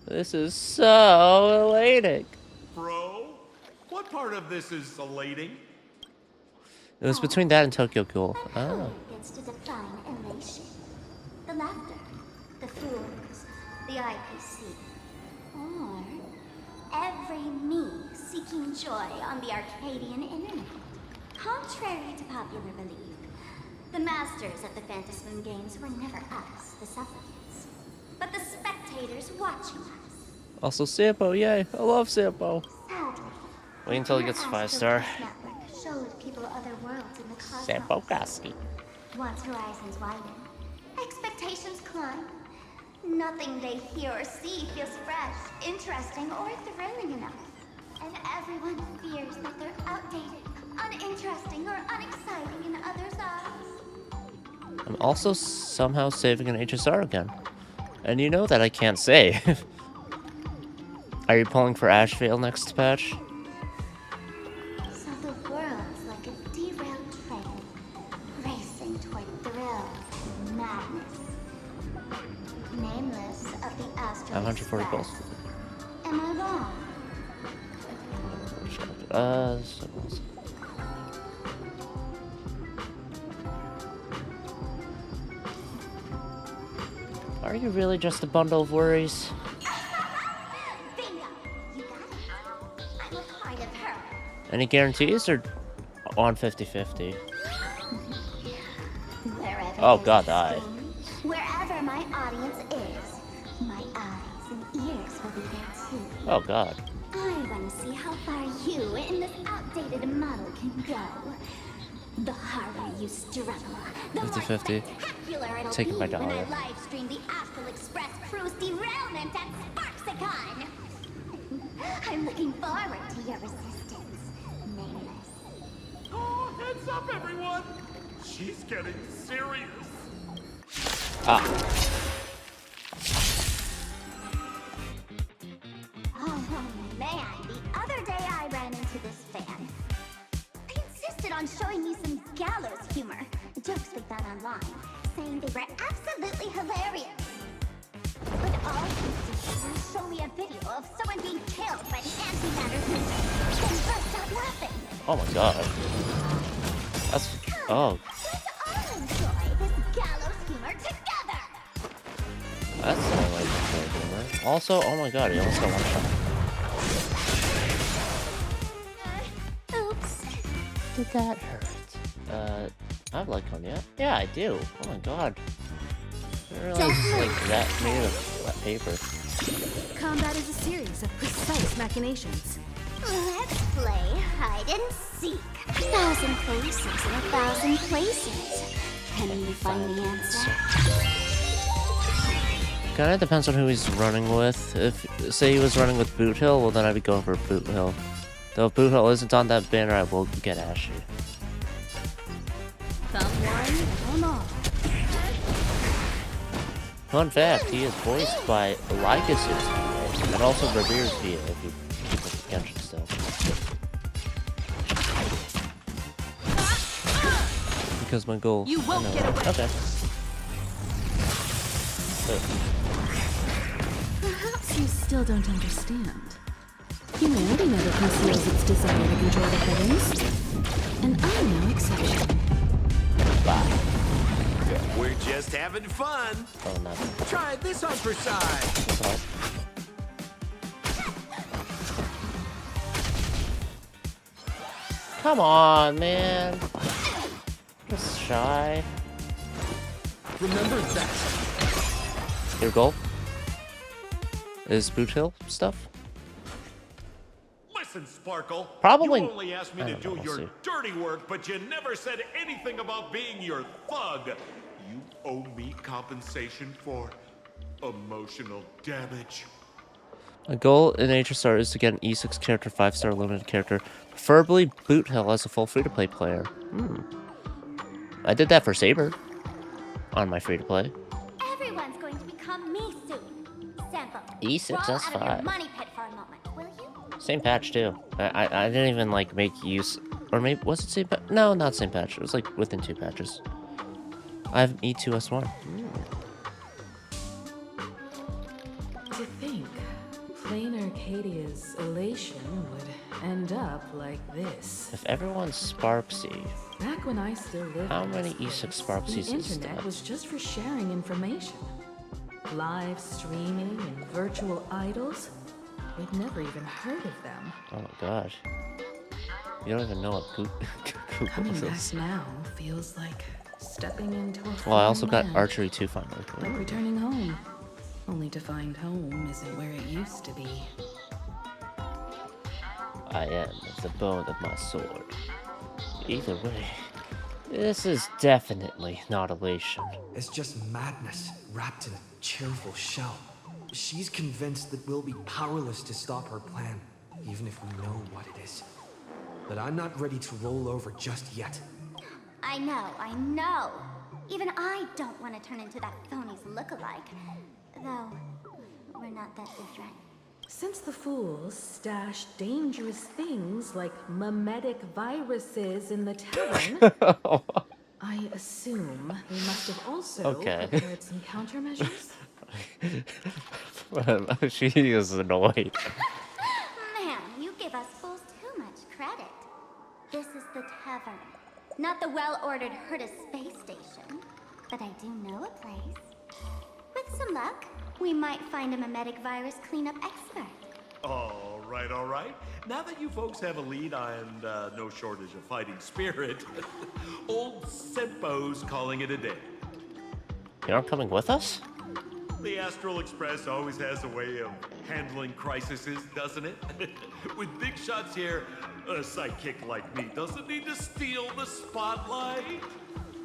This is so elating. Bro, what part of this is elating? It was between that and Tokyo Ghoul. Oh. Gets to define elation. The laughter, the fools, the IPC, or every me seeking joy on the Arcadian internet. Contrary to popular belief, the masters of the Phantasm games were never us, the supplicants, but the spectators watching us. Also Sampo, yay! I love Sampo. Sadly, Wait until he gets 5-star. network showed people other worlds in the cosmos. Sampo Koski. Once horizons widen, expectations climb. Nothing they hear or see feels fresh, interesting, or thrilling enough. And everyone fears that they're outdated, uninteresting, or unexciting in others' eyes. I'm also somehow saving an HSR again. And you know that I can't save. Are you pulling for Ashvale next patch? So the world's like a derailed train, racing toward thrill and madness. Nameless of the Astral 540 Express. goals. Am I wrong? Symbols. Are you really just a bundle of worries? Bingo! You got it. I'm a part of her. Any guarantees or on 50-50? Wherever Oh there's god, a I. screen, wherever my audience is, my eyes and ears will be there too. Oh god. I want to see how far you in this outdated model can go. The harder you struggle, the more 50-50. spectacular it'll Taking be my when dollar. I live stream the Astral Express cruise derailment at Sparksicon. I'm looking forward to your resistance, Nameless. Oh, heads up, everyone! She's getting serious. Oh man, the other day I ran into this fan. I insisted on showing you some gallows humor, jokes we found online, saying they were absolutely hilarious. But all he did was show me a video of someone being killed by the antimatter beam, then burst out laughing. Oh my god. That's oh, Let's all enjoy this gallows humor together! that's not like fair humor. Also, oh my god, he almost got one shot. Oops. Did that hurt? I have Lycon yet? Yeah, I do. Oh my god. I didn't realize it's like that made of that paper. Combat is a series of precise machinations. Let's play hide and seek. 1,000 faces in 1,000 places. Can you find the answer? Kinda depends on who he's running with. If, say he was running with Boot Hill, well then I'd be going for Boot Hill. Though if Boot Hill isn't on that banner, I will get Ashy. Come one, come all. Fun fact, he is voiced by Lycus' and also Revere's VA if you keep it Genshin still. Because my goal. You won't I know get it. away. Okay. Perhaps you still don't understand. Humanity never conceals its desire to control the heavens. And I'm no exception. Bye. We're just having fun. Oh, nothing. Try this on for size. Come on, man. Just shy. Remember that. Your goal is Boot Hill stuff? Listen, Sparkle. Probably- You only asked me I to don't do know, your we'll see. dirty work, but you never said anything about being your thug. You owe me compensation for emotional damage. My goal in HSR is to get an E6 character, 5-star limited character, preferably Boot Hill as a full free-to-play player. I did that for Saber on my free-to-play. Everyone's going to become me soon. Sample. E6 Crawl out of your S5. money pit for a moment, will you? Same patch too. I didn't even like make use, or maybe was it same patch? No, not same patch. It was like within 2 patches. I have E2S1. To think, Plain Arcadia's elation would end up like this. If everyone's Sparksy, Back when I still lived how in many this E6 place, Sparksies the is internet that? was just for sharing information. Live streaming and virtual idols. We'd never even heard of them. Oh my god. You don't even know what Coming Google back is. now feels like stepping into a Well, I also got foreign land. Archery 2 finally. Like returning home. Only to find home isn't where it used to be. I am the bone of my sword. Either way, this is definitely not elation. It's just madness wrapped in a cheerful shell. She's convinced that we'll be powerless to stop her plan, even if we know what it is. But I'm not ready to roll over just yet. I know. Even I don't want to turn into that phony's lookalike. Though, we're not that different. Since the fools stashed dangerous things like memetic viruses in the tavern, I assume they must have also prepared some countermeasures. She is annoyed. Man, you give us fools too much credit. This is the tavern, not the well-ordered Herta space station. But I do know a place. With some luck, we might find a memetic virus cleanup expert. All right. Now that you folks have a lead and no shortage of fighting spirit, old Senpo's calling it a day. You're not coming with us? The Astral Express always has a way of handling crises, doesn't it? With big shots here, a sidekick like me doesn't need to steal the spotlight.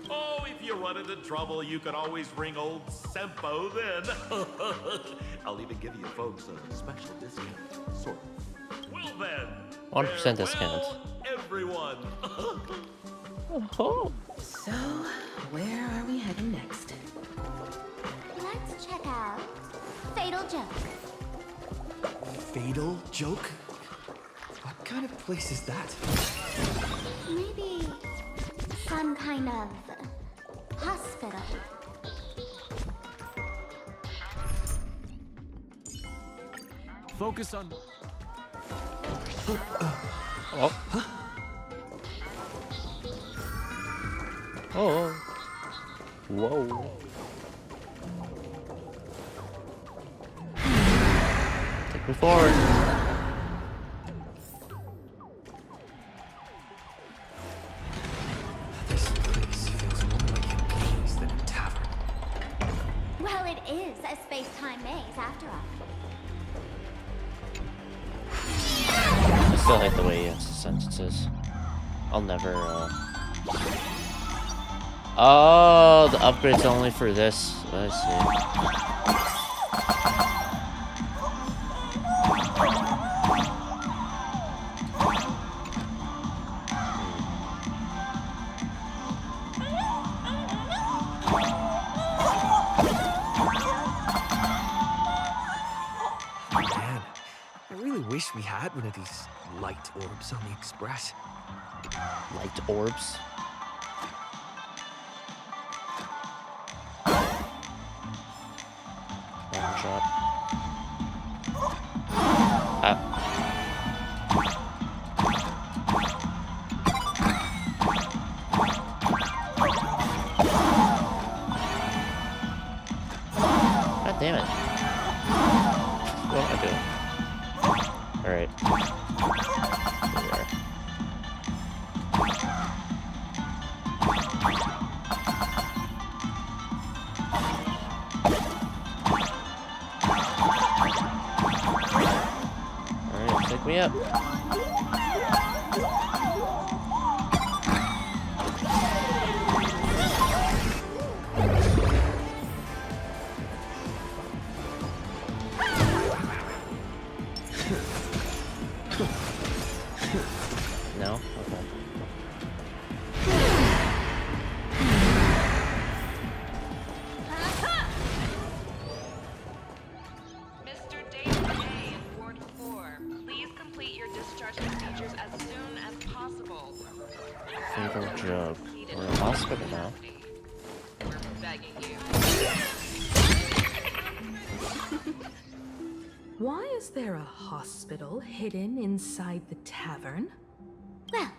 Oh, if you run into trouble, you can always ring old Senpo then. I'll even give you folks a special discount, sort of. Well then, 1% discount. everyone. Oh. So, where are we heading next? Let's check out Fatal Joke. Fatal Joke? What kind of place is that? Maybe some kind of hospital. Focus on. Oh. Whoa. Take me forward. This place feels more like a maze than a tavern. Well, it is a space-time maze after all. I still hate the way he answers sentences. I'll never, Oh, the upgrade's only for this. I see. Man, I really wish we had one of these light orbs on the Express. Light orbs? One shot. God damn it. What am I doing? Alright. Here we are. Alright, pick me up. No? Okay. Mr. David J. in Ward 4, please complete begging you. Why is there a hospital hidden inside the tavern? Well,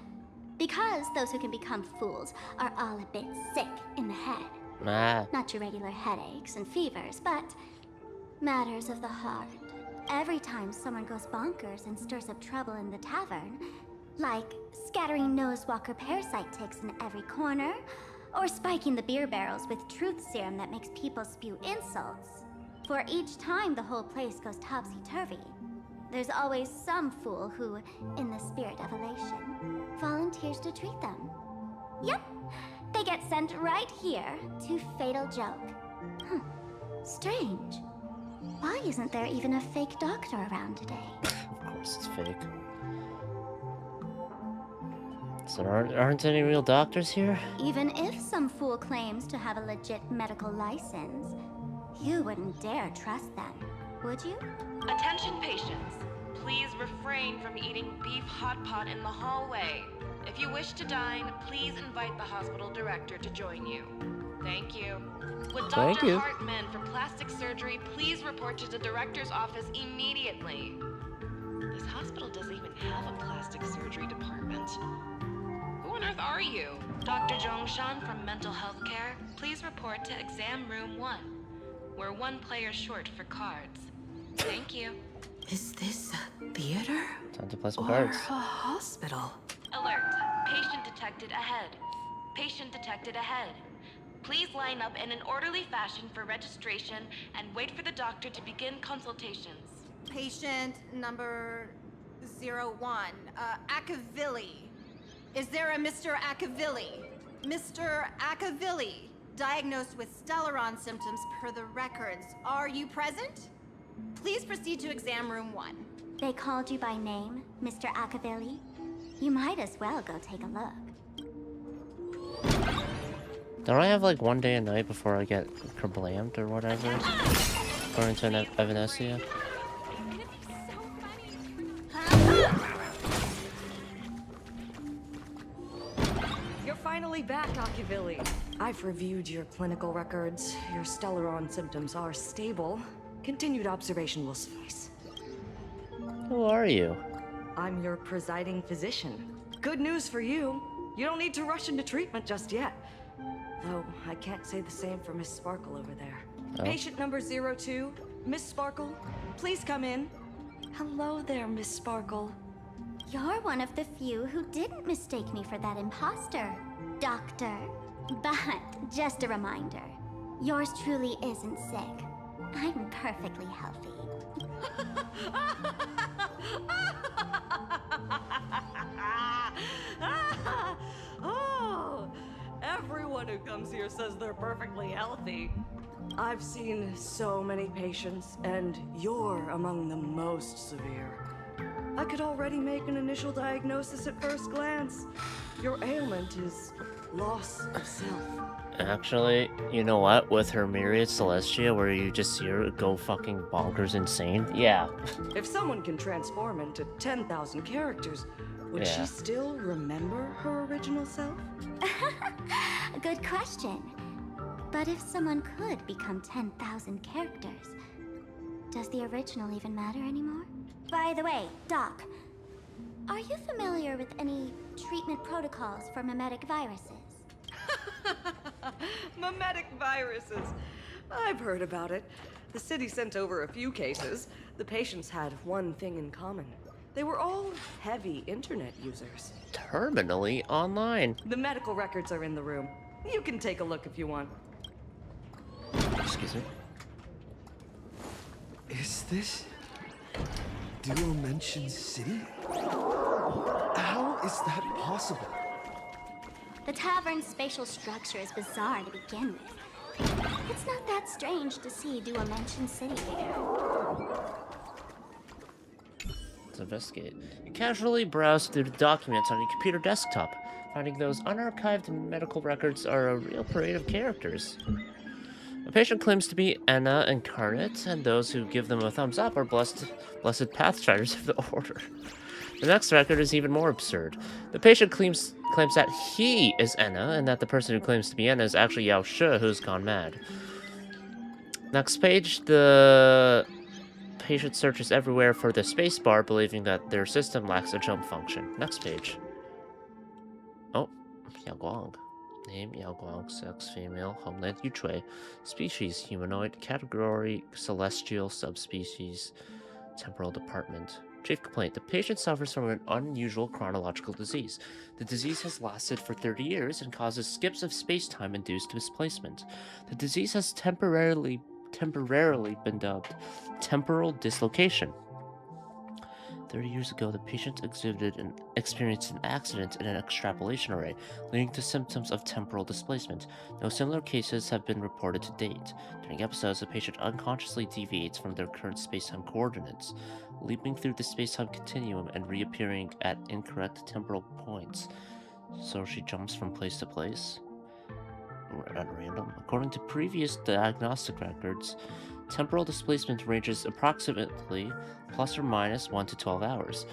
because those who can become fools are all a bit sick in the head. Not your regular headaches and fevers, but matters of the heart. Every time someone goes bonkers and stirs up trouble in the tavern, like scattering Nosewalker parasite ticks in every corner, or spiking the beer barrels with truth serum that makes people spew insults. For each time the whole place goes topsy-turvy, there's always some fool who, in the spirit of elation, volunteers to treat them. Yep, they get sent right here to Fatal Joke. Strange. Why isn't there even a fake doctor around today? Of course it's fake. So there aren't any real doctors here? Even if some fool claims to have a legit medical license, you wouldn't dare trust them, would you? Attention patients, please refrain from eating beef hot pot in the hallway. If you wish to dine, please invite the hospital director to join you. Thank you. Would Thank Dr. you. Hartman for plastic surgery please report to the director's office immediately? This hospital doesn't even have a plastic surgery department. Who on earth are you? Dr. Zhongshan from Mental Health Care, please report to exam room 1. We're 1 player short for cards. Thank you. Is this a theater? Time to play some Or cards. a hospital? Alert. Patient detected ahead. Patient detected ahead. Please line up in an orderly fashion for registration and wait for the doctor to begin consultations. Patient number 01, Akavilli. Is there a Mr. Akavilli? Mr. Akavilli, diagnosed with Stellaron symptoms per the records. Are you present? Please proceed to exam room 1. They called you by name, Mr. Akavilli? You might as well go take a look. Don't I have like one day a night before I get kerblammed or whatever? According to Evanescia? You're finally back, Akavilli. I've reviewed your clinical records. Your Stellaron symptoms are stable. Continued observation will suffice. Who are you? I'm your presiding physician. Good news for you. You don't need to rush into treatment just yet. Though, I can't say the same for Miss Sparkle over there. Oh. Patient number 02, Miss Sparkle, please come in. Hello there, Miss Sparkle. You're one of the few who didn't mistake me for that imposter, Doctor. But, just a reminder, yours truly isn't sick. I'm perfectly healthy. Oh, everyone who comes here says they're perfectly healthy. I've seen so many patients, and you're among the most severe. I could already make an initial diagnosis at first glance. Your ailment is loss of self. Actually, you know what? With her Myriad Celestia, where you just see her go fucking bonkers insane. Yeah. If someone can transform into 10,000 characters, would Yeah. she still remember her original self? Good question. But if someone could become 10,000 characters, does the original even matter anymore? By the way, Doc, are you familiar with any treatment protocols for mimetic viruses? Mimetic viruses. I've heard about it. The city sent over a few cases. The patients had one thing in common. They were all heavy internet users. Terminally online. The medical records are in the room. You can take a look if you want. Excuse me. Is this Dimension City? How is that possible? The tavern's spatial structure is bizarre to begin with. It's not that strange to see Dimension City here. Let's investigate. You casually browse through the documents on your computer desktop, finding those unarchived medical records are a real parade of characters. A patient claims to be Enna Incarnate, and those who give them a thumbs up are blessed Pathstriders of the Order. The next record is even more absurd. The patient claims claims that he is Enna, and that the person who claims to be Enna is actually Yao Shi, who's gone mad. Next page, the patient searches everywhere for the spacebar, believing that their system lacks a jump function. Next page. Oh, Yao Guang. Name, Yao Guang, sex, female, homeland, Yuchui. Species, humanoid, category, celestial, subspecies, temporal department. Chief complaint, the patient suffers from an unusual chronological disease. The disease has lasted for 30 years and causes skips of space-time induced displacement. The disease has temporarily been dubbed temporal dislocation. 30 years ago, the patient experienced an accident in an extrapolation array, leading to symptoms of temporal displacement. No similar cases have been reported to date. During episodes, the patient unconsciously deviates from their current spacetime coordinates, leaping through the spacetime continuum and reappearing at incorrect temporal points. So she jumps from place to place at random. According to previous diagnostic records, temporal displacement ranges approximately plus or minus 1 to 12 hours,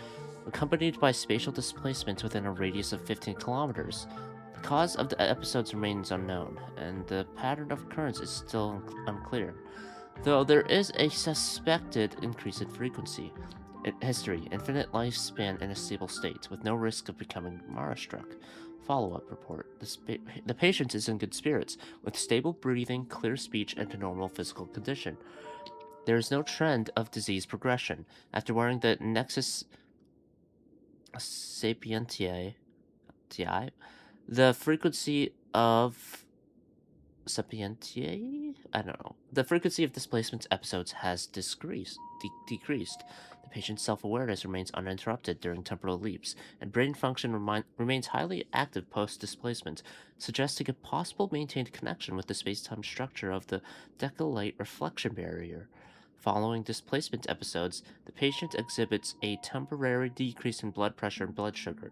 accompanied by spatial displacement within a radius of 15 kilometers. The cause of the episodes remains unknown, and the pattern of occurrence is still unclear, though there is a suspected increase in frequency. History, infinite lifespan in a stable state, with no risk of becoming Mara-struck. Follow-up report. The patient is in good spirits, with stable breathing, clear speech, and a normal physical condition. There is no trend of disease progression. After wearing the Nexus Sapientiae, the frequency of the frequency of displacement episodes has decreased. The patient's self-awareness remains uninterrupted during temporal leaps, and brain function remains highly active post-displacement, suggesting a possible maintained connection with the space-time structure of the Deca-light reflection barrier. Following displacement episodes, the patient exhibits a temporary decrease in blood pressure and blood sugar.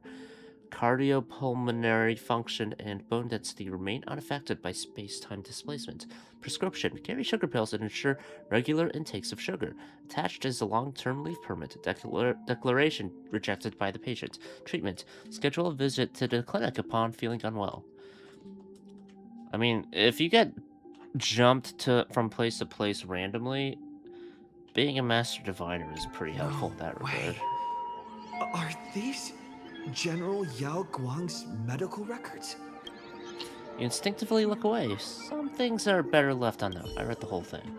Cardiopulmonary function and bone density remain unaffected by space-time displacement. Prescription: carry sugar pills and ensure regular intakes of sugar. Attached is a long-term leave permit. Declaration rejected by the patient. Treatment: schedule a visit to the clinic upon feeling unwell. I mean, if you get jumped from place to place randomly, being a master diviner is pretty helpful in that regard. Are these General Yao Guang's medical records? You instinctively look away. Some things are better left unknown. I read the whole thing.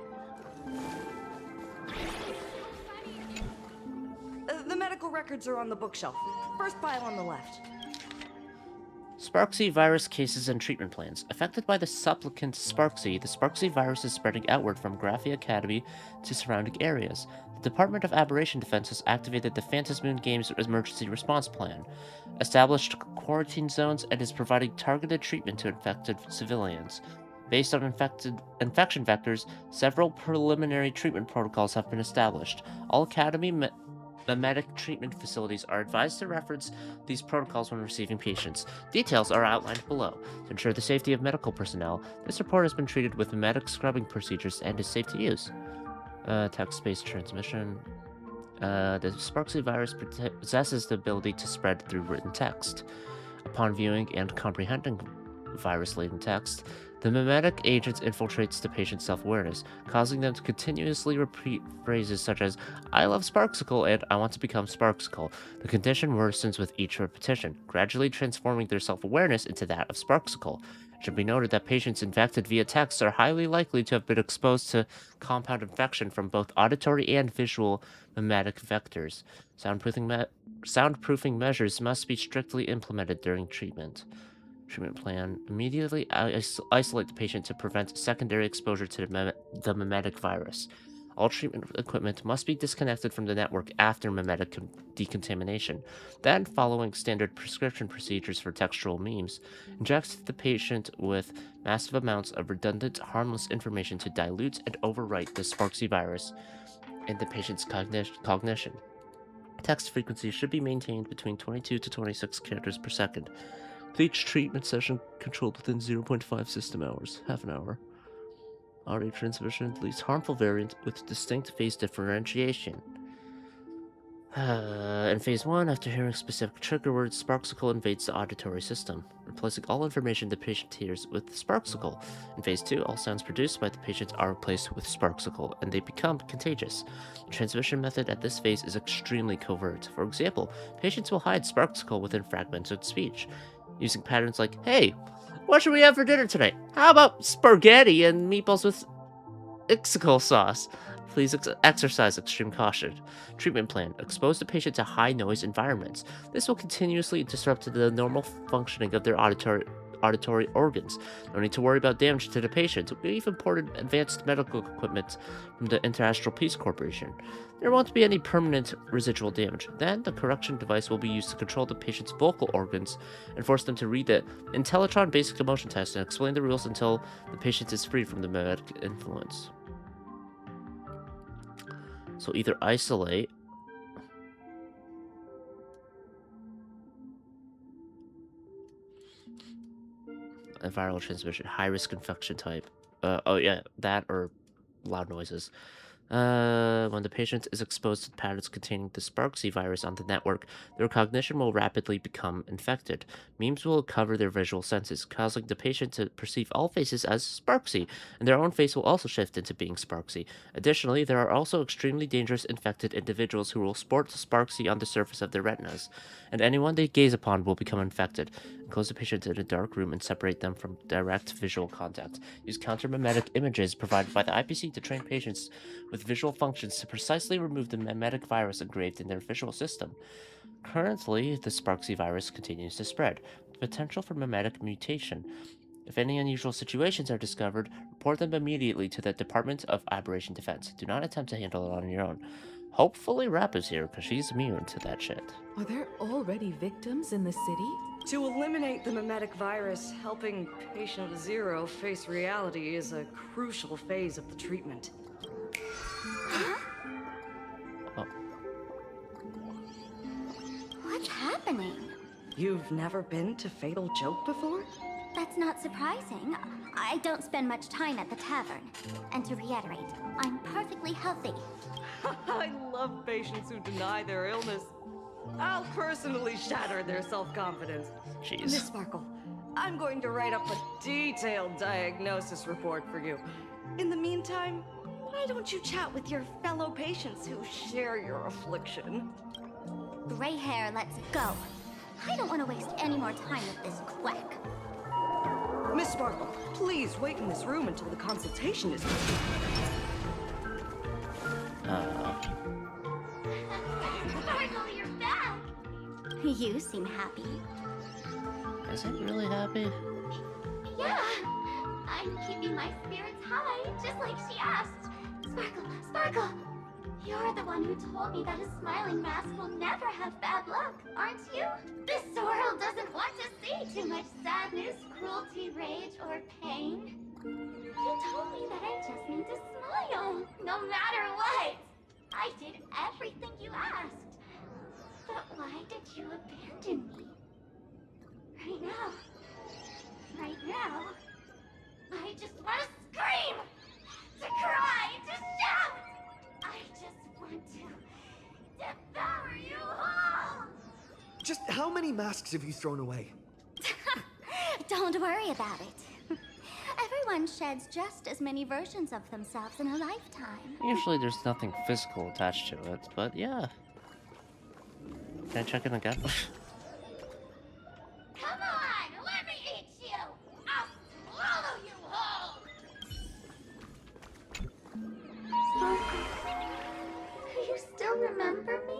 The medical records are on the bookshelf. First pile on the left. Sparksy virus cases and treatment plans. Affected by the supplicant Sparksy, the Sparksy virus is spreading outward from Graphia Academy to surrounding areas. The Department of Aberration Defense has activated the Phantasmoon Games Emergency Response Plan, established quarantine zones, and is providing targeted treatment to infected civilians. Based on infection vectors, several preliminary treatment protocols have been established. All Academy Memetic treatment facilities are advised to reference these protocols when receiving patients. Details are outlined below. To ensure the safety of medical personnel, this report has been treated with memetic scrubbing procedures and is safe to use. Text-based transmission. The Sparksy virus possesses the ability to spread through written text. Upon viewing and comprehending virus-laden text, the memetic agent infiltrates the patient's self-awareness, causing them to continuously repeat phrases such as, "I love Sparksicle" and "I want to become Sparksicle." The condition worsens with each repetition, gradually transforming their self-awareness into that of Sparksicle. It should be noted that patients infected via text are highly likely to have been exposed to compound infection from both auditory and visual memetic vectors. Soundproofing measures must be strictly implemented during treatment. Treatment plan: immediately isolate the patient to prevent secondary exposure to the memetic virus. All treatment equipment must be disconnected from the network after memetic decontamination. Then, following standard prescription procedures for textual memes, inject the patient with massive amounts of redundant, harmless information to dilute and overwrite the Sparksy virus in the patient's cognition. Text frequency should be maintained between 22 to 26 characters per second. Each treatment session controlled within 0.5 system hours, half an hour. Audio transmission, least harmful variant with distinct phase differentiation. In Phase 1, after hearing specific trigger words, Sparksicle invades the auditory system, replacing all information the patient hears with Sparksicle. In Phase 2, all sounds produced by the patient are replaced with Sparksicle, and they become contagious. The transmission method at this phase is extremely covert. For example, patients will hide Sparksicle within fragmented speech, using patterns like, "Hey, what should we have for dinner tonight? How about spaghetti and meatballs with Ixicle sauce? Please exercise extreme caution." Treatment plan. Expose the patient to high-noise environments. This will continuously disrupt the normal functioning of their auditory organs. No need to worry about damage to the patient. We've imported advanced medical equipment from the Interastral Peace Corporation. There won't be any permanent residual damage. Then, the correction device will be used to control the patient's vocal organs and force them to read the Intellitron Basic Emotion Test and explain the rules until the patient is free from the mimetic influence. So either isolate a viral transmission, high-risk infection type. Oh yeah, that or loud noises. When the patient is exposed to patterns containing the Sparksy virus on the network, their cognition will rapidly become infected. Memes will cover their visual senses, causing the patient to perceive all faces as Sparksy, and their own face will also shift into being Sparksy. Additionally, there are also extremely dangerous infected individuals who will sport Sparksy on the surface of their retinas, and anyone they gaze upon will become infected. Enclose the patient in a dark room and separate them from direct visual contact. Use counter-mimetic images provided by the IPC to train patients with visual functions to precisely remove the mimetic virus engraved in their visual system. Currently, the Sparksy virus continues to spread, with potential for mimetic mutation. If any unusual situations are discovered, report them immediately to the Department of Aberration Defense. Do not attempt to handle it on your own. Hopefully Rap is here, because she's immune to that shit. Are there already victims in the city? To eliminate the mimetic virus, helping Patient Zero face reality is a crucial phase of the treatment. Oh. What's happening? You've never been to Fatal Joke before? That's not surprising. I don't spend much time at the tavern. And to reiterate, I'm perfectly healthy. I love patients who deny their illness. I'll personally shatter their self-confidence. Jeez. Miss Sparkle, I'm going to write up a detailed diagnosis report for you. In the meantime, why don't you chat with your fellow patients who share your affliction? Gray hair, let's go. I don't want to waste any more time with this quack. Miss Sparkle, please wait in this room until the consultation is complete. Sparkle, you're back! You seem happy. Is it really happy? Yeah! I'm keeping my spirits high, just like she asked. Sparkle, Sparkle! You're the one who told me that a smiling mask will never have bad luck, aren't you? This world doesn't want to see too much sadness, cruelty, rage, or pain. You told me that I just need to smile, no matter what. I did everything you asked. But why did you abandon me? Right now, I just want to scream, to cry, to shout. I just want to devour you all! Just how many masks have you thrown away? Don't worry about it. Everyone sheds just as many versions of themselves in a lifetime. Usually there's nothing physical attached to it, but yeah. Can I check in again? Come on, let me eat you! I'll swallow you whole! Do you still remember me?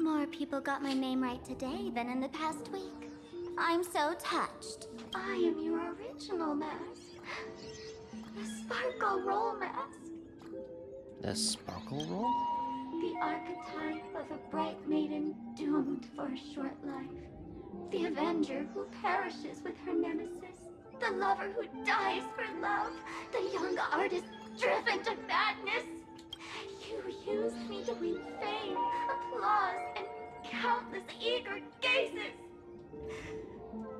More people got my name right today than in the past week. I'm so touched. I am your original mask. The Sparkle Roll mask. The Sparkle Roll? The archetype of a bright maiden doomed for a short life. The avenger who perishes with her nemesis. The lover who dies for love. The young artist driven to madness. You used me to win fame, applause, and countless eager gazes.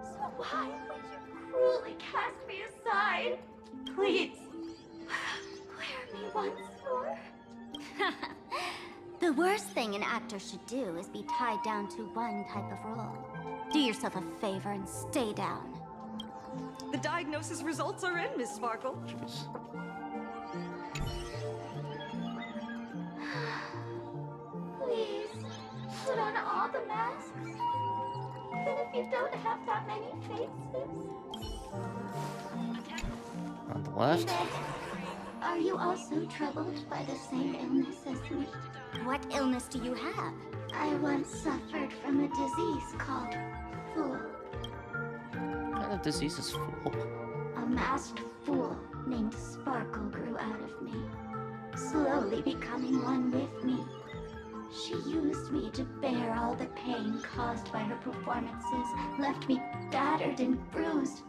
So why would you cruelly cast me aside? Please, wear me once more. The worst thing an actor should do is be tied down to one type of role. Do yourself a favor and stay down. The diagnosis results are in, Miss Sparkle. Jeez. Please, put on all the masks. Even if you don't have that many faces. On the left. Are you also troubled by the same illness as me? What illness do you have? I once suffered from a disease called Fool. What kind of disease is Fool? A masked fool named Sparkle grew out of me, slowly becoming one with me. She used me to bear all the pain caused by her performances, left me battered and bruised,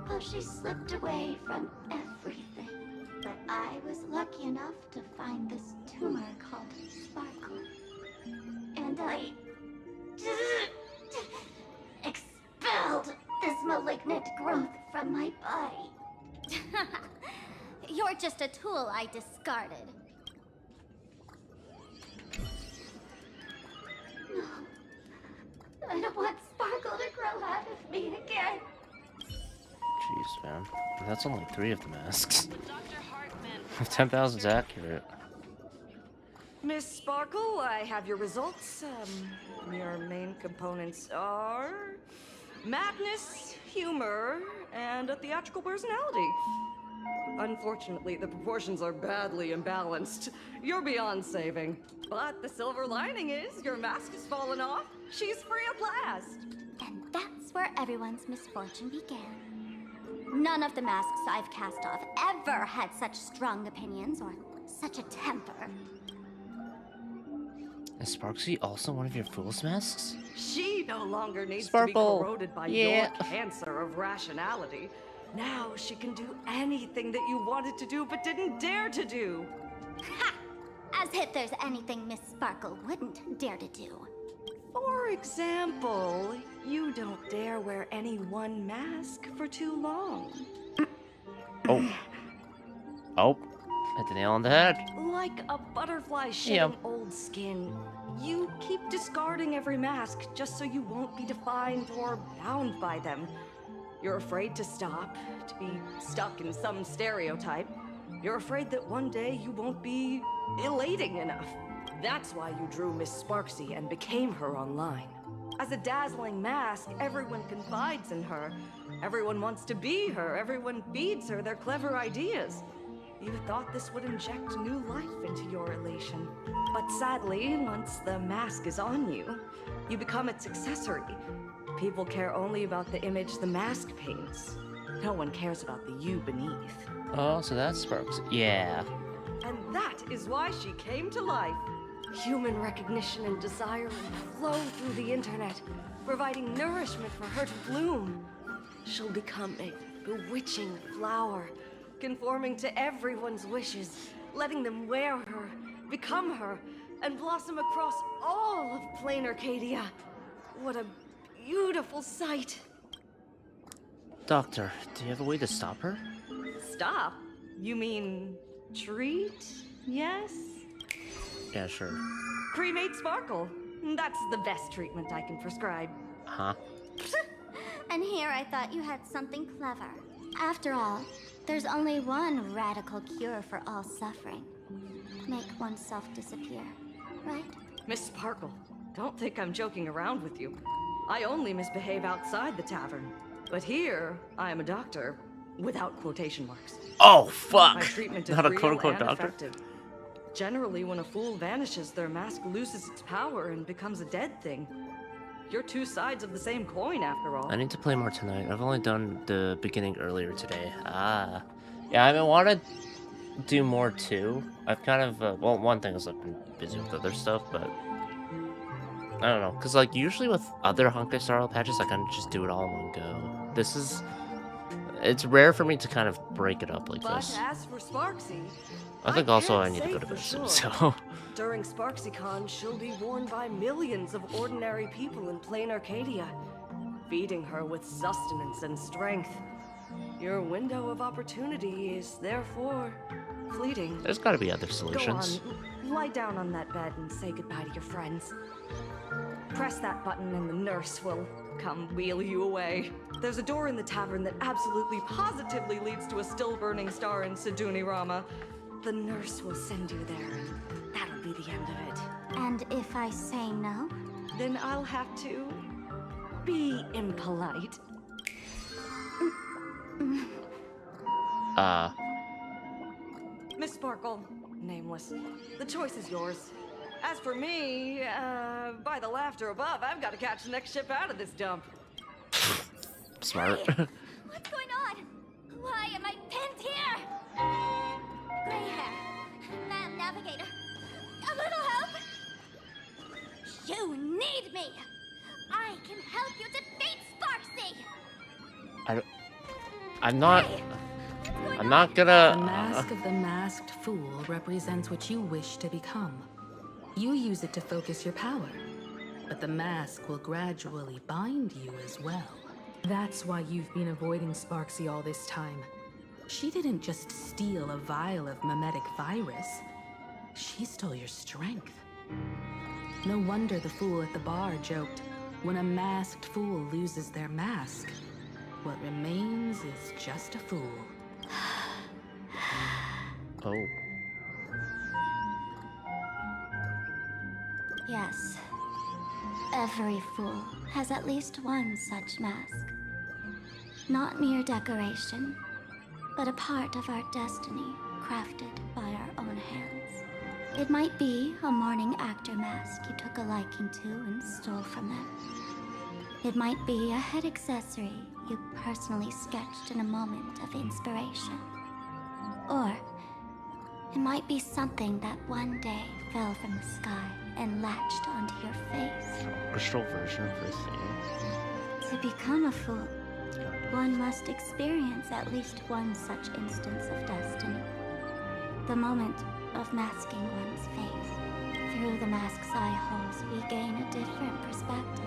while she slipped away from everything. But I was lucky enough to find this tumor called Sparkle. And I expelled this malignant growth from my body. You're just a tool I discarded. No. I don't want Sparkle to grow out of me again. Jeez, man. That's only 3 of the masks. 10,000's accurate. Miss Sparkle, I have your results. Your main components are madness, humor, and a theatrical personality. Unfortunately, the proportions are badly imbalanced. You're beyond saving. But the silver lining is your mask has fallen off. She's free of blast. And that's where everyone's misfortune began. None of the masks I've cast off ever had such strong opinions or such a temper. Is Sparksy also one of your Fool's masks? She no longer needs Sparkle. to be corroded by Yeah. your cancer of rationality. Now she can do anything that you wanted to do but didn't dare to do. Ha! As if there's anything Miss Sparkle wouldn't dare to do. For example, you don't dare wear any one mask for too long. Oh. Oh. Hit the nail on the head. Like a butterfly shedding Yeah. old skin, you keep discarding every mask just so you won't be defined or bound by them. You're afraid to stop, to be stuck in some stereotype. You're afraid that one day you won't be elating enough. That's why you drew Miss Sparksy and became her online. As a dazzling mask, everyone confides in her. Everyone wants to be her. Everyone feeds her their clever ideas. You thought this would inject new life into your elation. But sadly, once the mask is on you, you become its accessory. People care only about the image the mask paints. No one cares about the you beneath. Oh, so that's Sparks. Yeah. And that is why she came to life. Human recognition and desire flow through the internet, providing nourishment for her to bloom. She'll become a bewitching flower, conforming to everyone's wishes, letting them wear her, become her, and blossom across all of Plain Arcadia. What a beautiful sight. Doctor, do you have a way to stop her? Stop? You mean treat? Yes? Yeah, sure. Cremate Sparkle. That's the best treatment I can prescribe. Huh? And here I thought you had something clever. After all, there's only one radical cure for all suffering. Make oneself disappear, right? Miss Sparkle, don't think I'm joking around with you. I only misbehave outside the tavern. But here, I am a doctor, without quotation marks. Oh, fuck! My treatment is Not a real quote-unquote and doctor? effective. Generally, when a fool vanishes, their mask loses its power and becomes a dead thing. You're two sides of the same coin, after all. I need to play more tonight. I've only done the beginning earlier today. Ah. Yeah, I want to do more too. I've kind of, well, one thing is I've been busy with other stuff, but I don't know. Because, like, usually with other Honkai Star Rail patches, I kind of just do it all in one go. This is, it's rare for me to kind of break it up like But this. as for Sparksy, I think also I can't need to say go to for bed soon, sure. so. During SparksyCon, she'll be worn by millions of ordinary people in Plain Arcadia, feeding her with sustenance and strength. Your window of opportunity is therefore fleeting. There's gotta be other solutions. Go on, lie down on that bed and say goodbye to your friends. Press that button and the nurse will come wheel you away. There's a door in the tavern that absolutely positively leads to a still burning star in Siduni Rama. The nurse will send you there, and that'll be the end of it. And if I say no? Then I'll have to be impolite. Miss Sparkle, nameless. The choice is yours. As for me, by the laughter above, I've got to catch the next ship out of this dump. Smart. What's going on? Why am I pinned here? Gray hair. Ma'am, navigator. A little help? You need me. I can help you defeat Sparksy. I'm not gonna. The mask of the masked fool represents what you wish to become. You use it to focus your power, but the mask will gradually bind you as well. That's why you've been avoiding Sparksy all this time. She didn't just steal a vial of mimetic virus. She stole your strength. No wonder the fool at the bar joked, when a masked fool loses their mask, what remains is just a fool. Oh. Yes. Every fool has at least one such mask. Not mere decoration, but a part of our destiny, crafted by our own hands. It might be a morning actor mask you took a liking to and stole from them. It might be a head accessory you personally sketched in a moment of inspiration. Or it might be something that one day fell from the sky and latched onto your face. Orchestral version of this thing. To become a fool, one must experience at least one such instance of destiny. The moment of masking one's face. Through the mask's eye holes, we gain a different perspective.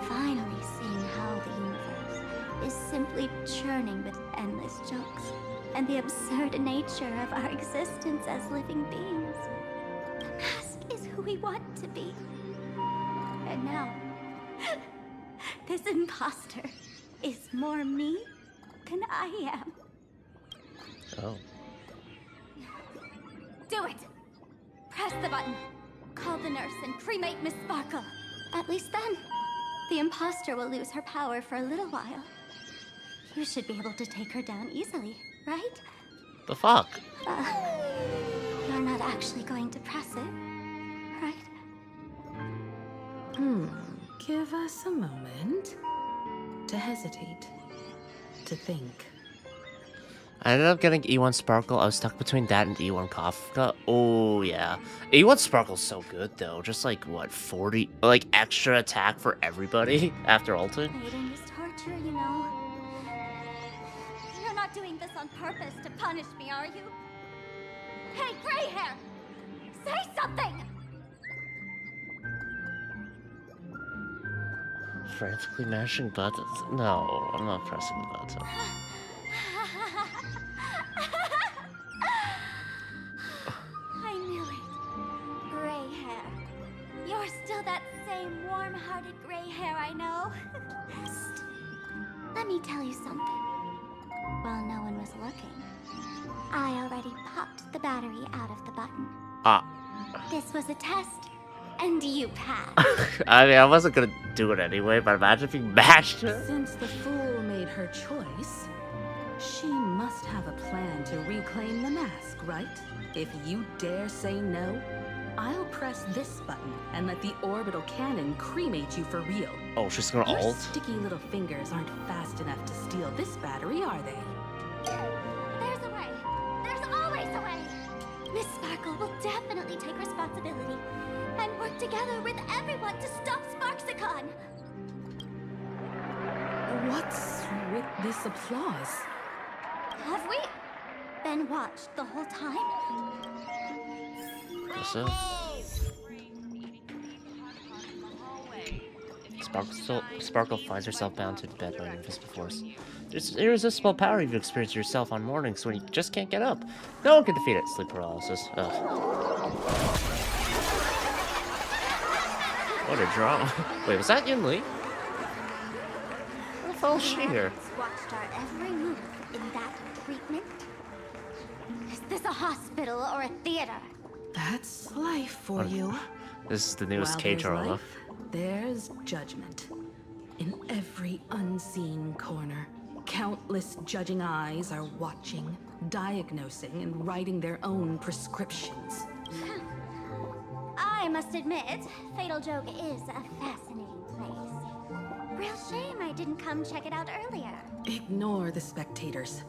Finally seeing how the universe is simply churning with endless jokes, and the absurd nature of our existence as living beings. The mask is who we want to be. And now, this imposter is more me than I am. Oh. Do it! Press the button. Call the nurse and cremate Miss Sparkle. At least then, the imposter will lose her power for a little while. You should be able to take her down easily, right? The fuck? You're not actually going to press it, right? Give us a moment to hesitate, to think. I ended up getting E1 Sparkle. I was stuck between that and E1 Kafka. Oh, yeah. E1 Sparkle's so good, though. Just like, what, 40? Like, extra attack for everybody after ulting? Waiting is torture, you know. You're not doing this on purpose to punish me, are you? Hey, gray hair! Say something! Frantically mashing buttons? No, I'm not pressing the button. I knew it. Gray hair. You're still that same warm-hearted gray hair I know. Let me tell you something. While no one was looking, I already popped the battery out of the button. This was a test, and you passed. I mean, I wasn't gonna do it anyway, but imagine if you mashed it. Since the fool made her choice, she must have a plan to reclaim the mask, right? If you dare say no, I'll press this button and let the orbital cannon cremate you for real. Oh, she's gonna Your ult? sticky little fingers aren't fast enough to steal this battery, are they? There's a way. There's always a way. Miss Sparkle will definitely take responsibility and work together with everyone to stop Sparksicon. What's with this applause? Have we been watched the whole time? So, Sparkle finds herself bound to the bed by an invisible force. It's irresistible power you've experienced yourself on mornings when you just can't get up. No one can defeat it. Sleep paralysis. Ugh. What a drama. Wait, was that Yin Li? What the hell is she here? Watched our every move in that treatment. Is this a hospital or a theater? That's life for you. This is the newest While K there's drama. life, there's judgment. In every unseen corner, countless judging eyes are watching, diagnosing, and writing their own prescriptions. I must admit, Fatal Joke is a fascinating place. Real shame I didn't come check it out earlier. Ignore the spectators.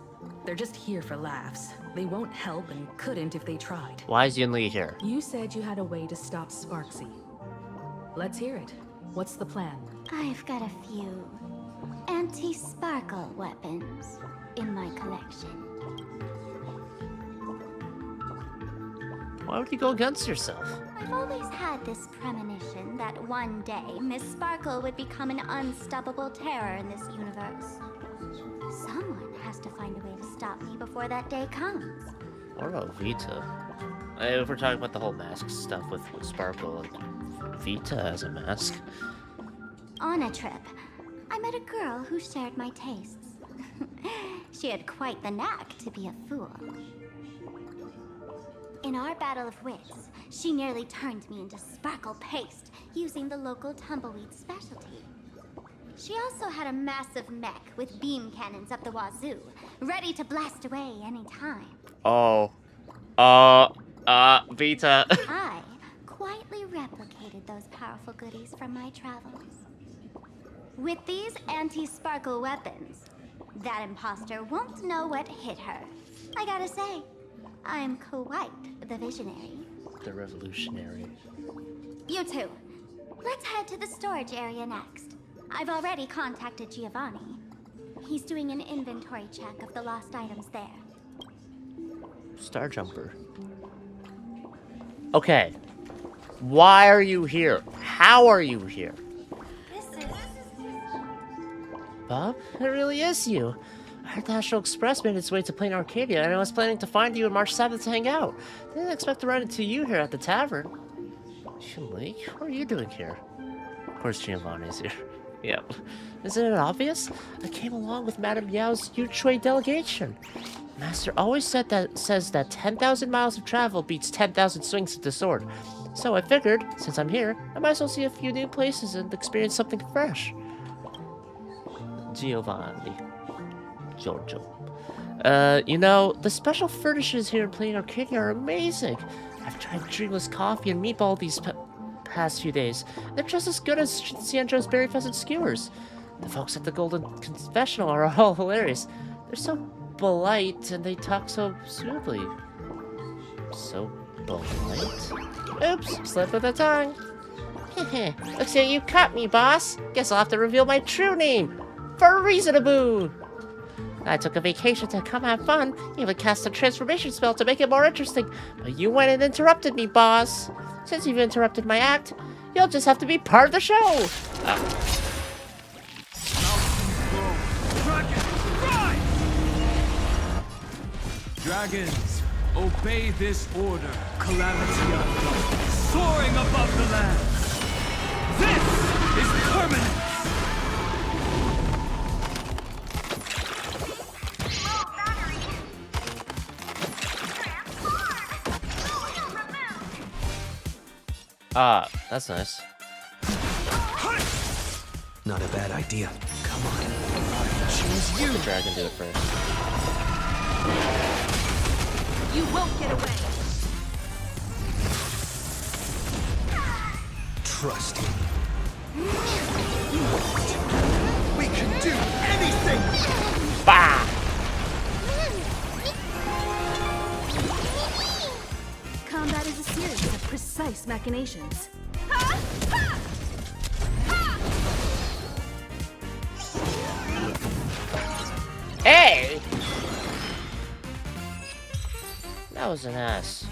They're just here for laughs. They won't help and couldn't if they tried. Why is Yin Li here? You said you had a way to stop Sparksy. Let's hear it. What's the plan? I've got a few anti-sparkle weapons in my collection. Why would you go against yourself? I've always had this premonition that one day Miss Sparkle would become an unstoppable terror in this universe. Someone has to find a way to stop me before that day comes. What about Vita? If we're talking about the whole mask stuff with Sparkle, like, Vita has a mask. On a trip, I met a girl who shared my tastes. She had quite the knack to be a fool. In our battle of wits, she nearly turned me into sparkle paste using the local tumbleweed specialty. She also had a massive mech with beam cannons up the wazoo, ready to blast away any time. Oh. Vita. I quietly replicated those powerful goodies from my travels. With these anti-sparkle weapons, that imposter won't know what hit her. I gotta say, I'm quite the visionary. The revolutionary. You two, let's head to the storage area next. I've already contacted Giovanni. He's doing an inventory check of the lost items there. Star Jumper. Okay. Why are you here? How are you here? Bob, it really is you. I heard the Astral Express made its way to Plain Arcadia, and I was planning to find you on March 7th to hang out. Didn't expect to run into you here at the tavern. Yin Li, what are you doing here? Of course Giovanni's here. Yep. Isn't it obvious? I came along with Madame Yao's Yuchui delegation. Master always says that 10,000 miles of travel beats 10,000 swings with the sword. So I figured, since I'm here, I might as well see a few new places and experience something fresh. Giovanni. Giorgio. You know, the special furnishings here in Plain Arcadia are amazing. I've tried Dreamless Coffee and Meatball these past few days. They're just as good as Cianjo's Berry Pheasant Skewers. The folks at the Golden Confessional are all hilarious. They're so polite and they talk so smoothly. So polite? Oops, slip of the tongue. Looks like you caught me, boss. Guess I'll have to reveal my true name. For reasonable. I took a vacation to come have fun, even cast a transformation spell to make it more interesting, but you went and interrupted me, boss. Since you've interrupted my act, you'll just have to be part of the show. Dragons, obey this order. Calamitia, soaring above the lands. This is permanent. That's nice. Not a bad idea. Come on. Choose you. The dragon do it first. You won't get away. Trust me. We can do anything! Bah! Combat is a series of precise machinations. Hey! That was an ass.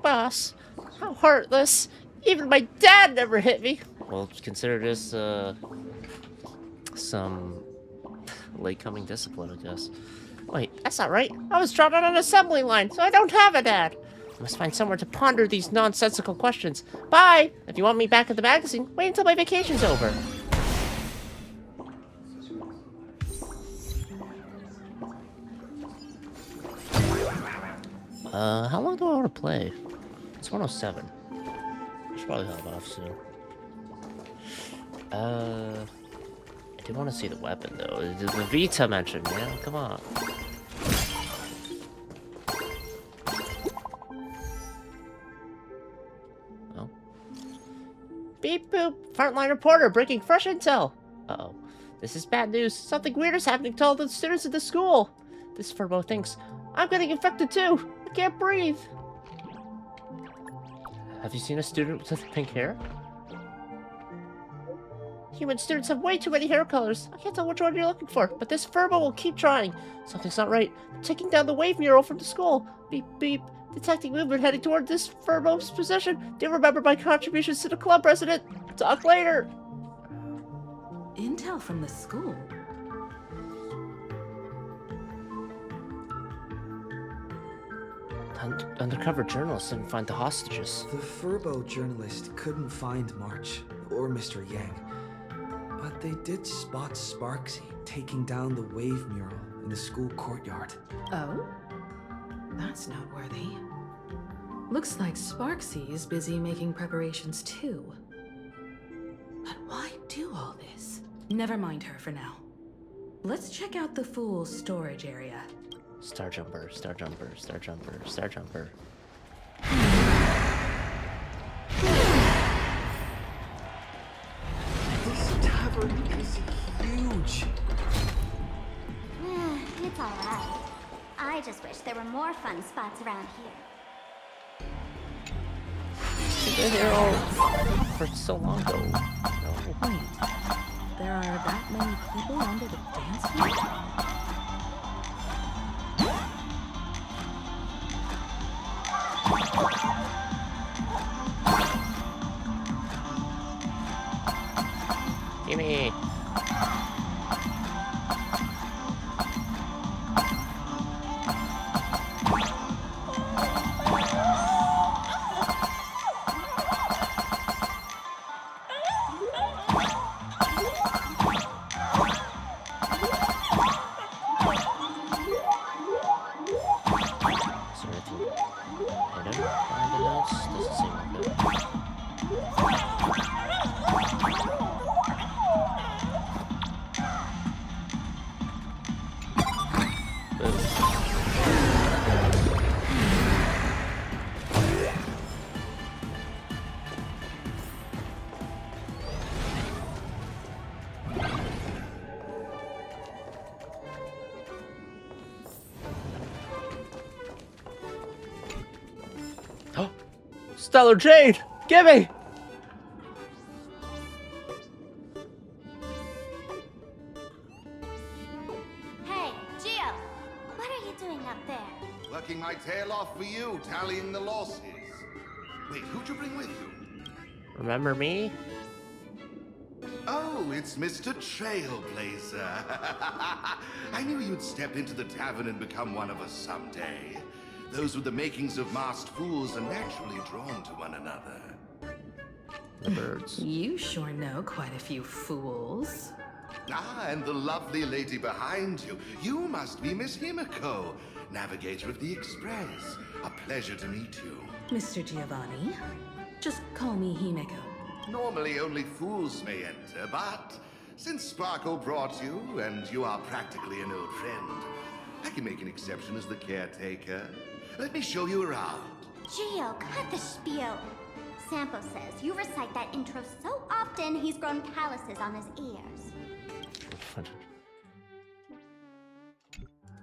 Boss, how heartless. Even my dad never hit me. Well, consider this, some late coming discipline, I guess. Wait, that's not right. I was dropped on an assembly line, so I don't have a dad. I must find somewhere to ponder these nonsensical questions. Bye! If you want me back at the magazine, wait until my vacation's over. How long do I want to play? It's 107. I should probably hop off soon. I do want to see the weapon, though. The Vita mentioned, man. Come on. Oh. Beep boop! Frontline reporter breaking fresh intel! Uh-oh. This is bad news. Something weird is happening to all the students at the school. This Furbo thinks, I'm getting infected too! I can't breathe! Have you seen a student with pink hair? Human students have way too many hair colors. I can't tell which one you're looking for, but this Furbo will keep trying. Something's not right. They're taking down the wave mural from the school. Beep, beep. Detecting movement heading toward this Furbo's position. Do you remember my contributions to the club, President? Talk later. Intel from the school? Undercover journalists didn't find the hostages. The Furbo journalist couldn't find March or Mr. Yang, but they did spot Sparksy taking down the wave mural in the school courtyard. Oh? That's noteworthy. Looks like Sparksy is busy making preparations too. But why do all this? Never mind her for now. Let's check out the Fool's storage area. Star Jumper, Star Jumper, Star Jumper, Star Jumper. This tavern is huge. It's alright. I just wish there were more fun spots around here. You've been here all for so long ago. Wait, there are that many people under the dance floor? Gimme. Stellar Jade! Gimme! Hey, Gio! What are you doing up there? Working my tail off for you, tallying the losses. Wait, who'd you bring with you? Remember me? Oh, it's Mr. Trailblazer. I knew you'd step into the tavern and become one of us someday. Those with the makings of masked fools are naturally drawn to one another. The birds. You sure know quite a few fools. Ah, and the lovely lady behind you. You must be Miss Himiko, navigator of the Express. A pleasure to meet you. Mr. Giovanni, just call me Himiko. Normally only fools may enter, but since Sparkle brought you, and you are practically an old friend, I can make an exception as the caretaker. Let me show you around. Gio, cut the spiel. Sampo says you recite that intro so often he's grown calluses on his ears.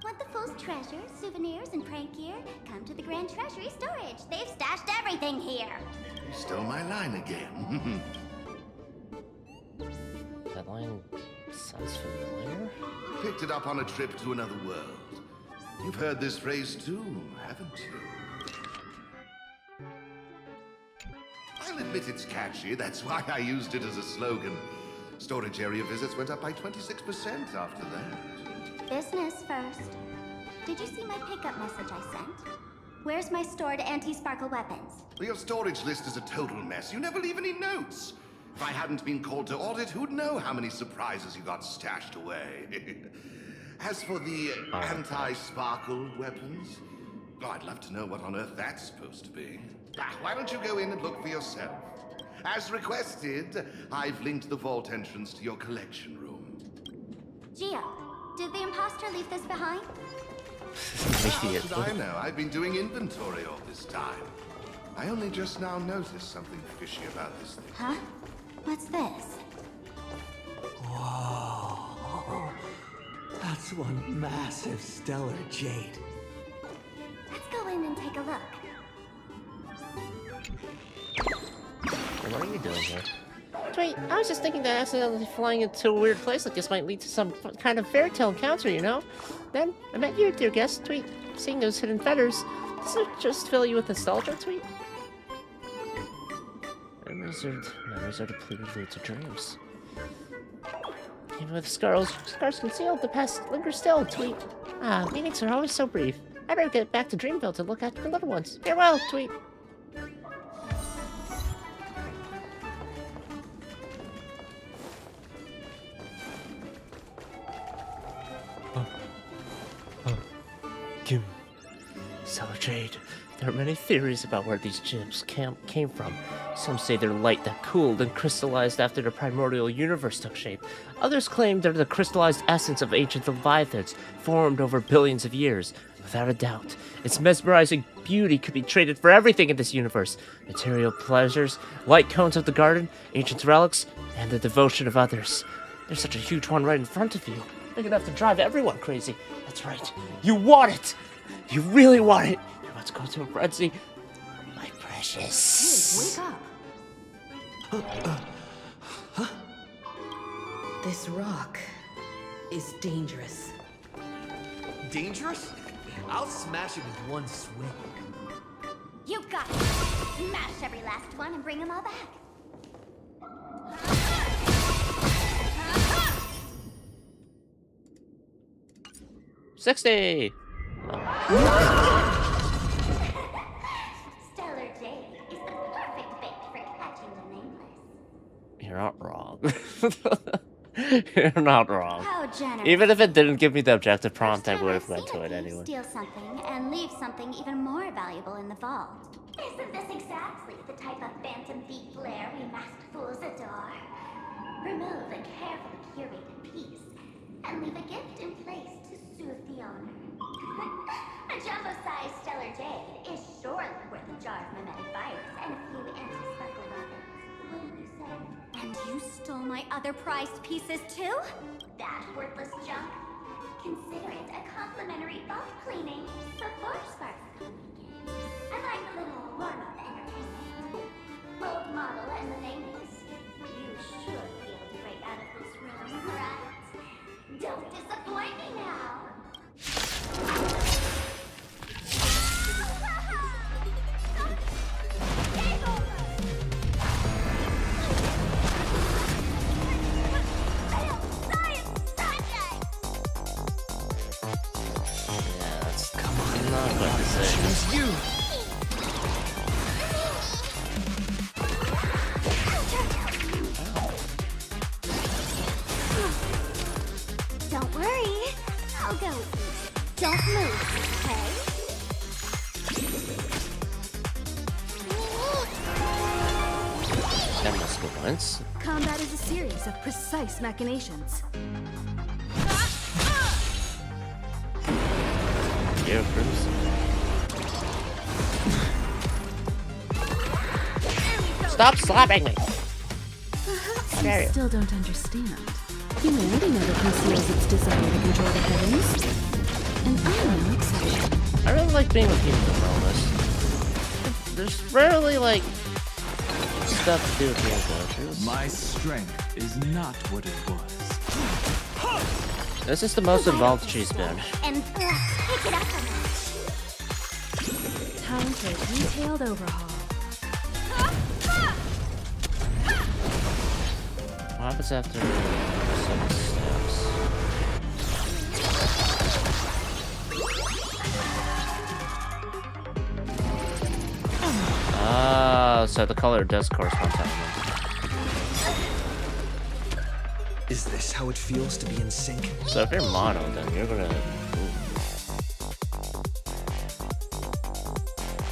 Want the Fool's treasure, souvenirs, and prank gear? Come to the Grand Treasury Storage. They've stashed everything here. You stole my line again. That line sounds familiar. Picked it up on a trip to another world. You've heard this phrase too, haven't you? I'll admit it's catchy, that's why I used it as a slogan. Storage area visits went up by 26% after that. Business first. Did you see my pickup message I sent? Where's my stored anti-sparkle weapons? Well, your storage list is a total mess. You never leave any notes. If I hadn't been called to audit, who'd know how many surprises you got stashed away? As for the anti-sparkle weapons, oh, I'd love to know what on earth that's supposed to be. Why don't you go in and look for yourself? As requested, I've linked the vault entrance to your collection room. Gio, did the imposter leave this behind? How should I know? I've been doing inventory all this time. I only just now noticed something fishy about this thing. Huh? What's this? Whoa. That's one massive stellar jade. Let's go in and take a look. What are you doing here? Wait, I was just thinking that accidentally flying into a weird place like this might lead to some kind of fairy tale encounter, you know? Then I met you, dear guest. Tweet. Seeing those hidden feathers, does it just fill you with nostalgia? Tweet. Memories are depleted to dreams. Even with scars concealed, the past lingers still. Tweet. Ah, meetings are always so brief. I better get back to Dreamville to look after the little ones. Farewell. Tweet. Kim. Stellar Jade. There are many theories about where these gems came from. Some say they're light that cooled and crystallized after the primordial universe took shape. Others claim they're the crystallized essence of ancient leviathans, formed over billions of years. Without a doubt, its mesmerizing beauty could be traded for everything in this universe. Material pleasures, light cones of the garden, ancient relics, and the devotion of others. There's such a huge one right in front of you. Big enough to drive everyone crazy. That's right. You want it! You really want it! You're about to go to a frenzy. My precious. Hey, wake up. This rock is dangerous. Dangerous? I'll smash it with one swing. You got it! Smash every last one and bring them all back. 60! Stellar Jade is the perfect bait for catching the nameless. You're not wrong. You're not wrong. How generous. Even if it didn't give me the objective prompt, I would have went Seen to a it thief anyway. steal something and leave something even more valuable in the vault. Isn't this exactly the type of phantom thief flair we masked fools adore? Remove a carefully curated piece and leave a gift in place to soothe the owner. A jumbo-sized Stellar Jade is surely worth a jar of mimetic virus and a few anti-sparkle weapons. Wouldn't you say? And you stole my other prized pieces too? That worthless junk? Consider it a complimentary vault cleaning before Sparks come again. I like a little warm-up entertainment. Both model and the name is. You should be able to break out of this room, right? Don't disappoint me now. You! Don't worry. I'll go. Don't move, okay? That must go once. Combat is a series of precise machinations. Yeah, Bruce. Stop slapping me! Perhaps There you you- still don't understand. Humanity never conceals its desire to control the heavens. And I'm no exception. I really like being with people in all this. There's rarely, like, stuff to do with the adventures. My strength is not what it was. This is the most involved she's been. And let's pick it up a notch. Time for a detailed overhaul. What happens after 7 steps? Ah, so the color does correspond to element. Is this how it feels to be in sync? So if you're mono, then you're gonna...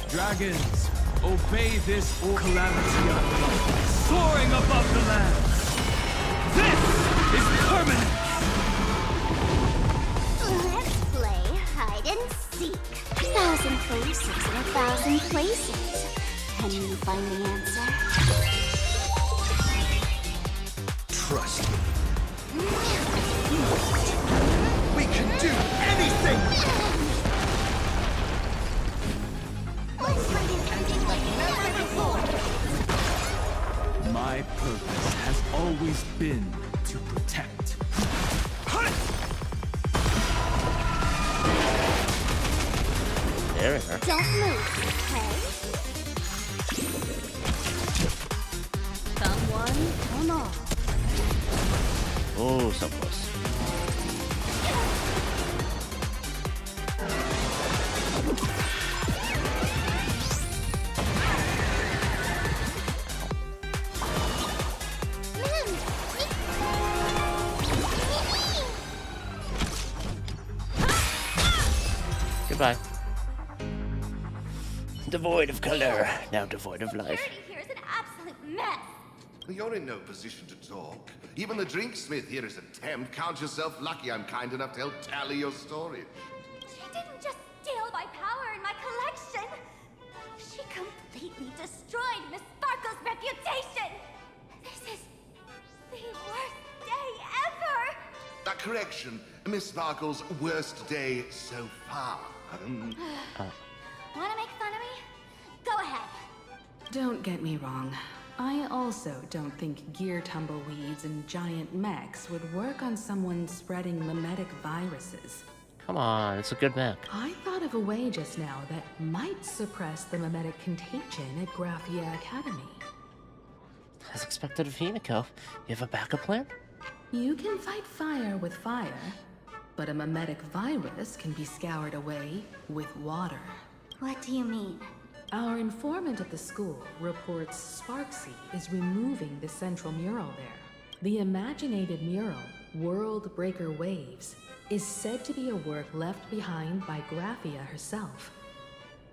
Dragons, obey this calamity unknown, soaring above the land. This is permanent. Let's play hide and seek. 1,000 faces in 1,000 places. Can you find the answer? Trust me. We can do anything! Let's find an ending like never before! My purpose has always been to protect. There we go. Don't move, okay? Come one, come all. Oh, so close. Goodbye. Devoid of color, now devoid of life. Here's an absolute mess. You're in no position to talk. Even the drinksmith here is a temp. Count yourself lucky I'm kind enough to help tally your storage. She didn't just steal my power and my collection. She completely destroyed Miss Sparkle's reputation. This is the worst day ever. A correction. Miss Sparkle's worst day so far. Wanna make fun of me? Go ahead. Don't get me wrong. I also don't think gear tumbleweeds and giant mechs would work on someone spreading mimetic viruses. Come on, it's a good mech. I thought of a way just now that might suppress the mimetic contagion at Graphia Academy. As expected of Himiko, you have a backup plan? You can fight fire with fire, but a mimetic virus can be scoured away with water. What do you mean? Our informant at the school reports Sparksy is removing the central mural there. The imaginated mural, World Breaker Waves, is said to be a work left behind by Graphia herself.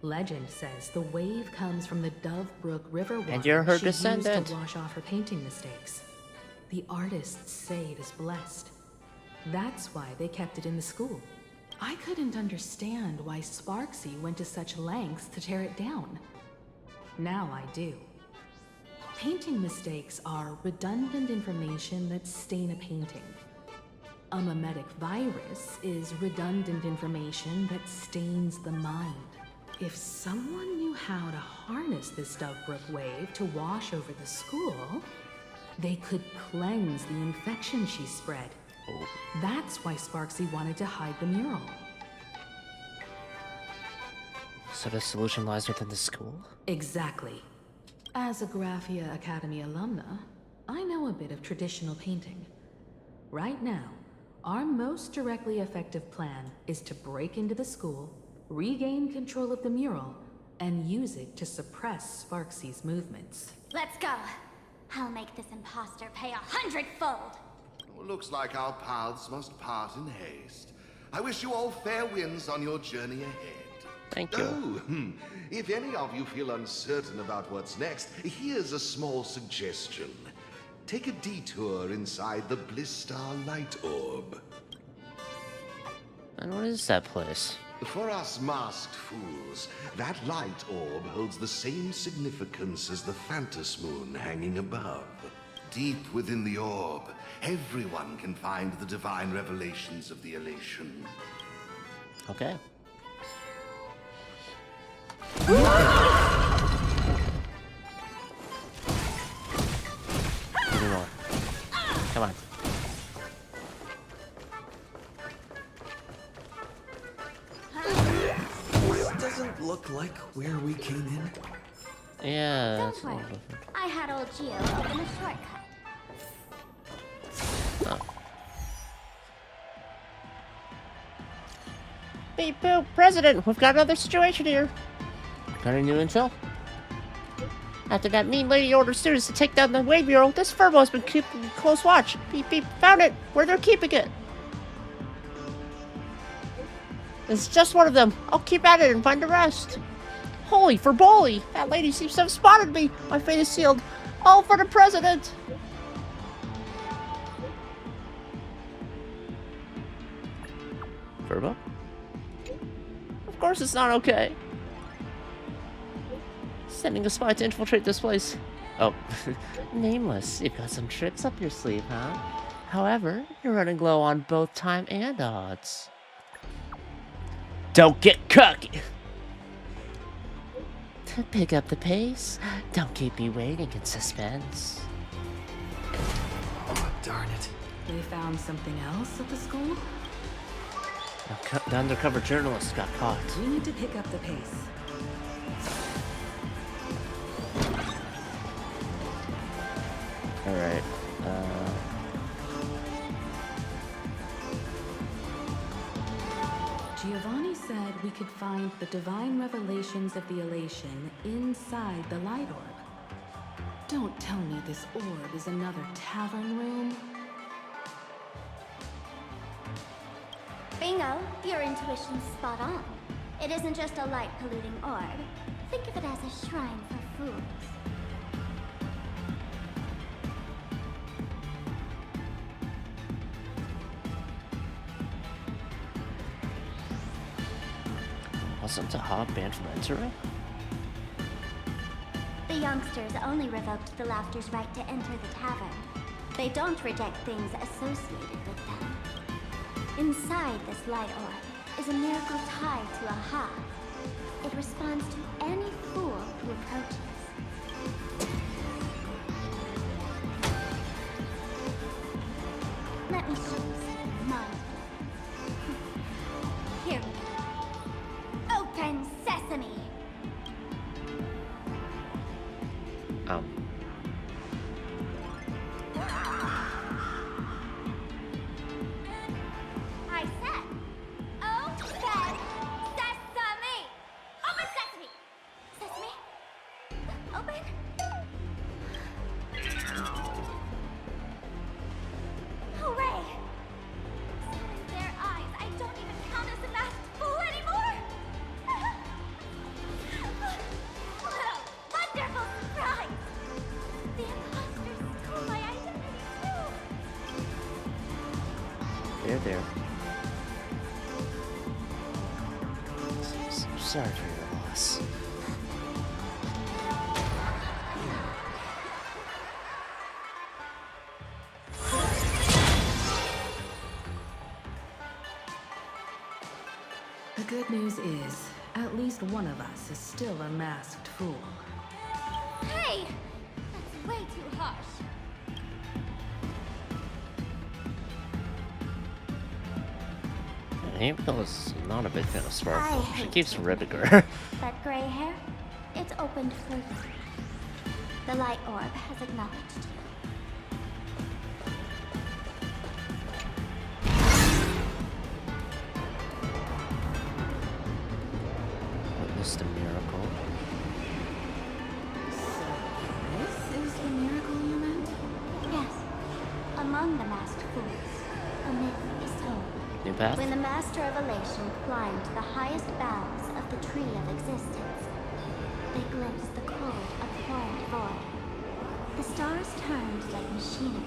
Legend says the wave comes from the Dovebrook River water And you're her she used descendant. to wash off her painting mistakes. The artists say it is blessed. That's why they kept it in the school. I couldn't understand why Sparksy went to such lengths to tear it down. Now I do. Painting mistakes are redundant information that stain a painting. A mimetic virus is redundant information that stains the mind. If someone knew how to harness this Dovebrook wave to wash over the school, they could cleanse the infection she spread. That's why Sparksy wanted to hide the mural. So the solution lies within the school? Exactly. As a Graphia Academy alumna, I know a bit of traditional painting. Right now, our most directly effective plan is to break into the school, regain control of the mural, and use it to suppress Sparksy's movements. Let's go. I'll make this imposter pay 100-fold. Well, looks like our paths must part in haste. I wish you all fair winds on your journey ahead. Thank you. Oh, if any of you feel uncertain about what's next, here's a small suggestion. Take a detour inside the Blistar Light Orb. And what is that place? For us masked fools, that light orb holds the same significance as the Phantos Moon hanging above. Deep within the orb, everyone can find the divine revelations of the Elation. Okay. Give me more. Come on. This doesn't look like where we came in. Yeah, Don't that's a little worry. different. I had old Gio open a shortcut. Beep boop, President, we've got another situation here. Got any new intel? After that mean lady ordered students to take down the Wave Bureau, this Furbo has been keeping close watch. Beep beep, found it, where they're keeping it. It's just one of them. I'll keep at it and find the rest. Holy Furboli, that lady seems to have spotted me. My fate is sealed. All for the President. Furbo? Of course it's not okay. Sending a spy to infiltrate this place. Oh, Nameless, you've got some tricks up your sleeve, huh? However, you're running low on both time and odds. Don't get cocky! To pick up the pace, don't keep me waiting in suspense. Oh, darn it. They found something else at the school? The undercover journalist got caught. We need to pick up the pace. Alright, Giovanni said we could find the divine revelations of the elation inside the light orb. Don't tell me this orb is another tavern room. Bingo, your intuition's spot on. It isn't just a light-polluting orb. Think of it as a shrine for fools. wasn't Taha banned from entering? The youngsters only revoked the Laughter's right to enter the tavern. They don't reject things associated with them. Inside this light orb is a miracle tied to a Ha. It responds to any fool who approaches. Let me show you something mind-blowing. Here we go. Open sesame! I said, open sesame! Open sesame! Sesame? Open? Hooray! So in their eyes, I don't even count as a masked fool anymore! What a wonderful surprise! The imposters stole my identity too! There. Sorry for your loss. The good news is, at least one of us is still a masked fool. Hey! That's way too harsh. April is not a big fan of I Sparkle. She hate keeps ribbing her. That gray hair, it's opened for you. The light orb has acknowledged you. Witnessed a miracle. This is the miracle you meant? Yes. Among the masked fools, a myth is told. New path? When the Master of Elation climbed the highest boughs of the Tree of Existence, they glimpsed the cold, abhorrent void. The stars turned like machinery,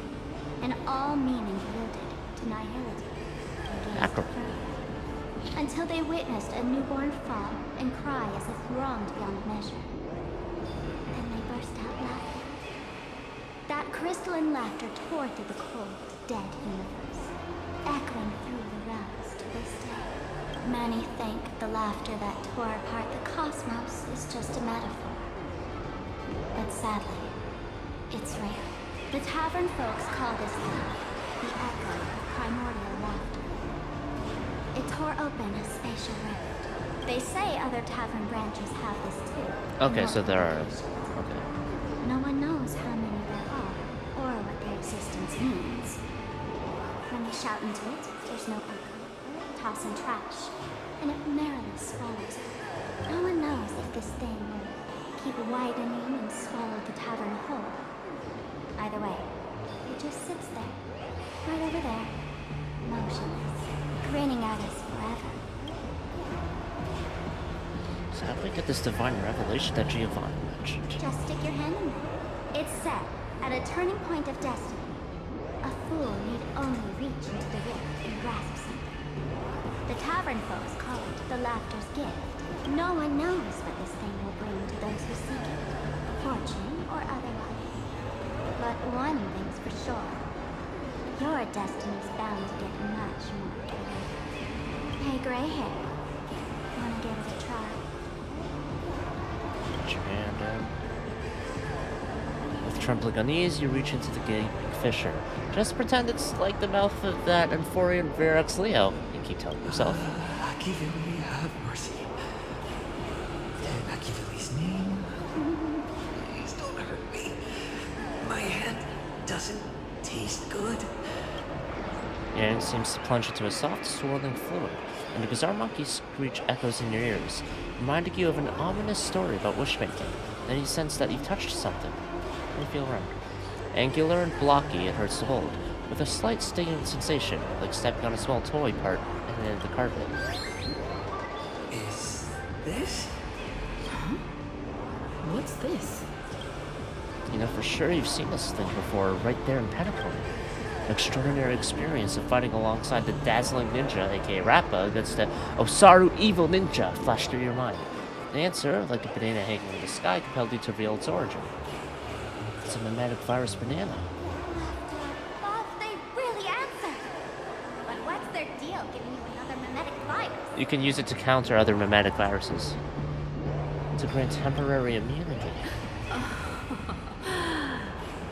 and all meaning yielded to nihility. They gazed further, until they witnessed a newborn fall and cry as if wronged beyond measure. Then they burst out laughing. That crystalline laughter tore through the cold, dead universe, echoing through the realms to this day. Many think the laughter that tore apart the cosmos is just a metaphor. But sadly, it's real. The tavern folks call this laugh the echo of primordial laughter. It tore open a spatial rift. They say other tavern branches have this too. Okay, so there are. Okay. No one knows how many there are, or what their existence means. When they shout into it, there's no echo. Tossing trash. and it merrily swallows it. No one knows if this thing will keep widening and swallow the tavern whole. Either way, it just sits there, right over there, motionless, grinning at us forever. So how do we get this divine revelation that Giovanni mentioned? Just stick your hand in there. It's said, at a turning point of destiny, a fool need only reach into the rift and grasp something. The tavern folks call it the Laughter's Gift. No one knows what this thing will bring to those who seek it, fortune or otherwise. But one thing's for sure. Your destiny's bound to get much more dirty. Hey, gray hair. Wanna give it a try? Put your hand in. With trembling unease, you reach into the gaping fissure. Just pretend it's like the mouth of that Amphorian Verax Leo, you keep telling yourself. Akivili, have mercy. In Akivili's name, please don't hurt me. My hand doesn't taste good. Your hand seems to plunge into a soft, swirling fluid, and a bizarre monkey screech echoes in your ears, reminding you of an ominous story about wishmaking. Then you sense that you've touched something. You feel around. Angular and blocky, it hurts to hold, with a slight stinging sensation, like stepping on a small toy part and then the carpet. Is this? Huh? What's this? You know for sure you've seen this thing before, right there in Penacony. An extraordinary experience of fighting alongside the dazzling ninja, aka Rappa, against the Osaru evil ninja, flashed through your mind. The answer, like a banana hanging in the sky, compelled you to reveal its origin. It's a mimetic virus banana. Bob, they really answered. But what's their deal giving you another mimetic virus? You can use it to counter other mimetic viruses. To grant temporary immunity.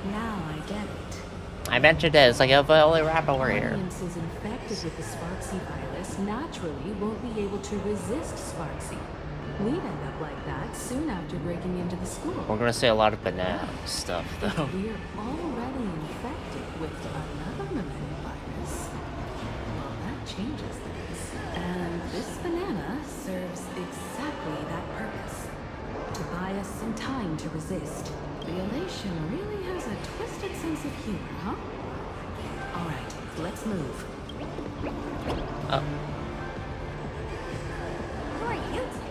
Now I get it. I mentioned this, like if only Rappa were here. Audiences infected with the Sparksy virus naturally won't be able to resist Sparksy. We'd end up like that soon after breaking into the school. We're gonna say a lot of banana stuff, though. We're already infected with another mimetic virus. Well, that changes things. And this banana serves exactly that purpose. To buy us some time to resist. The elation really has a twisted sense of humor, huh? Alright, let's move. Oh. Who are you two?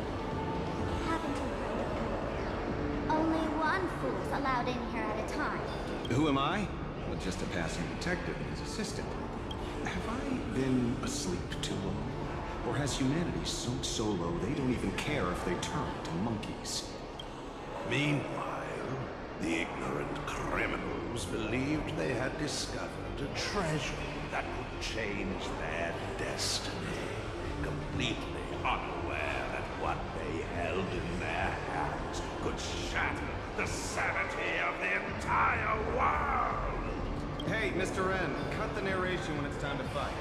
Haven't you heard of it? Only one fool's allowed in here at a time. Who am I? Well, just a passing detective and his assistant. Have I been asleep too long? Or has humanity sunk so low they don't even care if they turn to monkeys? Meanwhile, the ignorant criminals believed they had discovered a treasure that would change their destiny, completely unaware that what they held in their hands could shatter the sanity of the entire world. Hey, Mr. N, cut the narration when it's time to fight.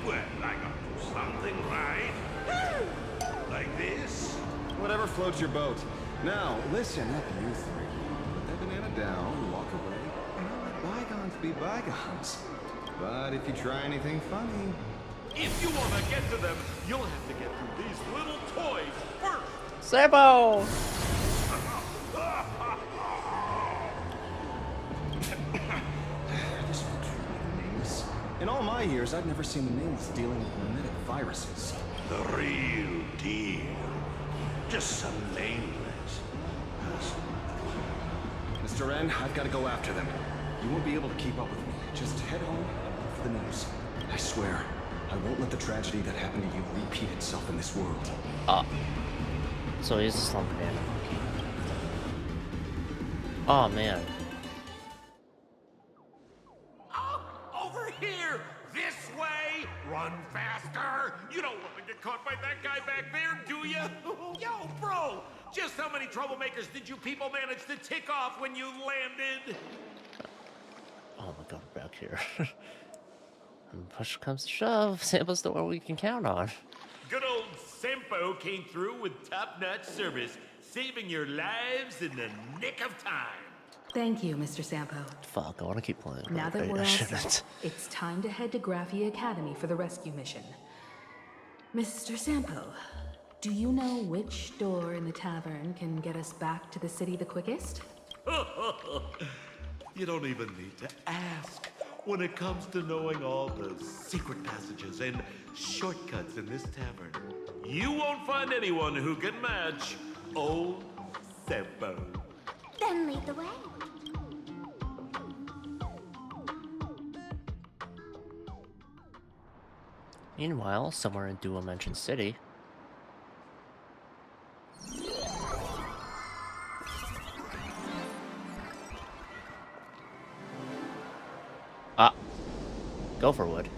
Well, I gotta do something right. Like this. Whatever floats your boat. Now, listen up, you three. Put that banana down, walk away, and I'll let bygones be bygones. But if you try anything funny... If you want to get to them, you'll have to get through these little toys first. Sampo! This folks really nameless. In all my years, I've never seen the nameless dealing with mimetic viruses. The real deal. Just some nameless person. Mr. N, I've got to go after them. You won't be able to keep up with me. Just head home and look for the news. I swear, I won't let the tragedy that happened to you repeat itself in this world. So he's a slump banana. Oh man. Over here! This way! Run faster! You don't want to get caught by that guy back there, do you? Yo, bro! Just how many troublemakers did you people manage to tick off when you landed? Oh my god, we're back here. And push comes to shove, Sampo's the one we can count on. Good old Sampo came through with top-notch service, saving your lives in the nick of time. Thank you, Mr. Sampo. Fuck, I want to keep playing. Now that Maybe we're I all shouldn't. set, it's time to head to Graphia Academy for the rescue mission. Mr. Sampo, do you know which door in the tavern can get us back to the city the quickest? You don't even need to ask. When it comes to knowing all the secret passages and shortcuts in this tavern, you won't find anyone who can match old Sampo. Then lead the way. Meanwhile, somewhere in Dual Mansion City. Ah, Gopherwood.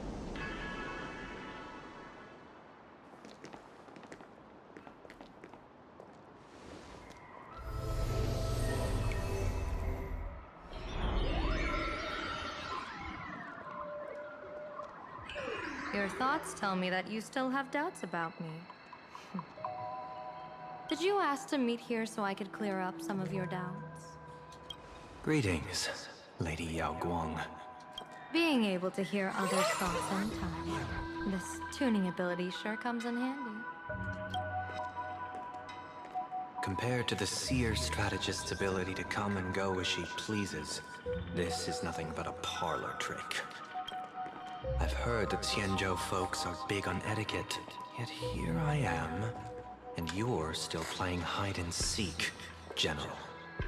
Your thoughts tell me that you still have doubts about me. Did you ask to meet here so I could clear up some of your doubts? Greetings, Lady Yao Guang. Being able to hear others' thoughts in time. This tuning ability sure comes in handy. Compared to the seer strategist's ability to come and go as she pleases, this is nothing but a parlor trick. I've heard that Xianzhou folks are big on etiquette, yet here I am, and you're still playing hide and seek, General.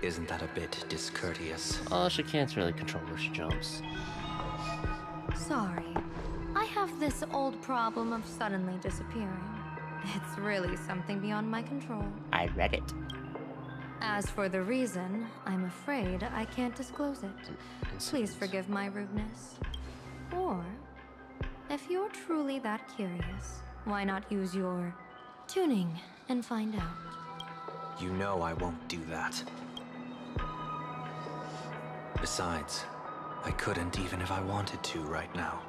Isn't that a bit discourteous? Oh, she can't really control where she jumps. Sorry. I have this old problem of suddenly disappearing. It's really something beyond my control. I read it. As for the reason, I'm afraid I can't disclose it. Please forgive my rudeness. Or, if you're truly that curious, why not use your tuning and find out? You know I won't do that. Besides, I couldn't even if I wanted to right now.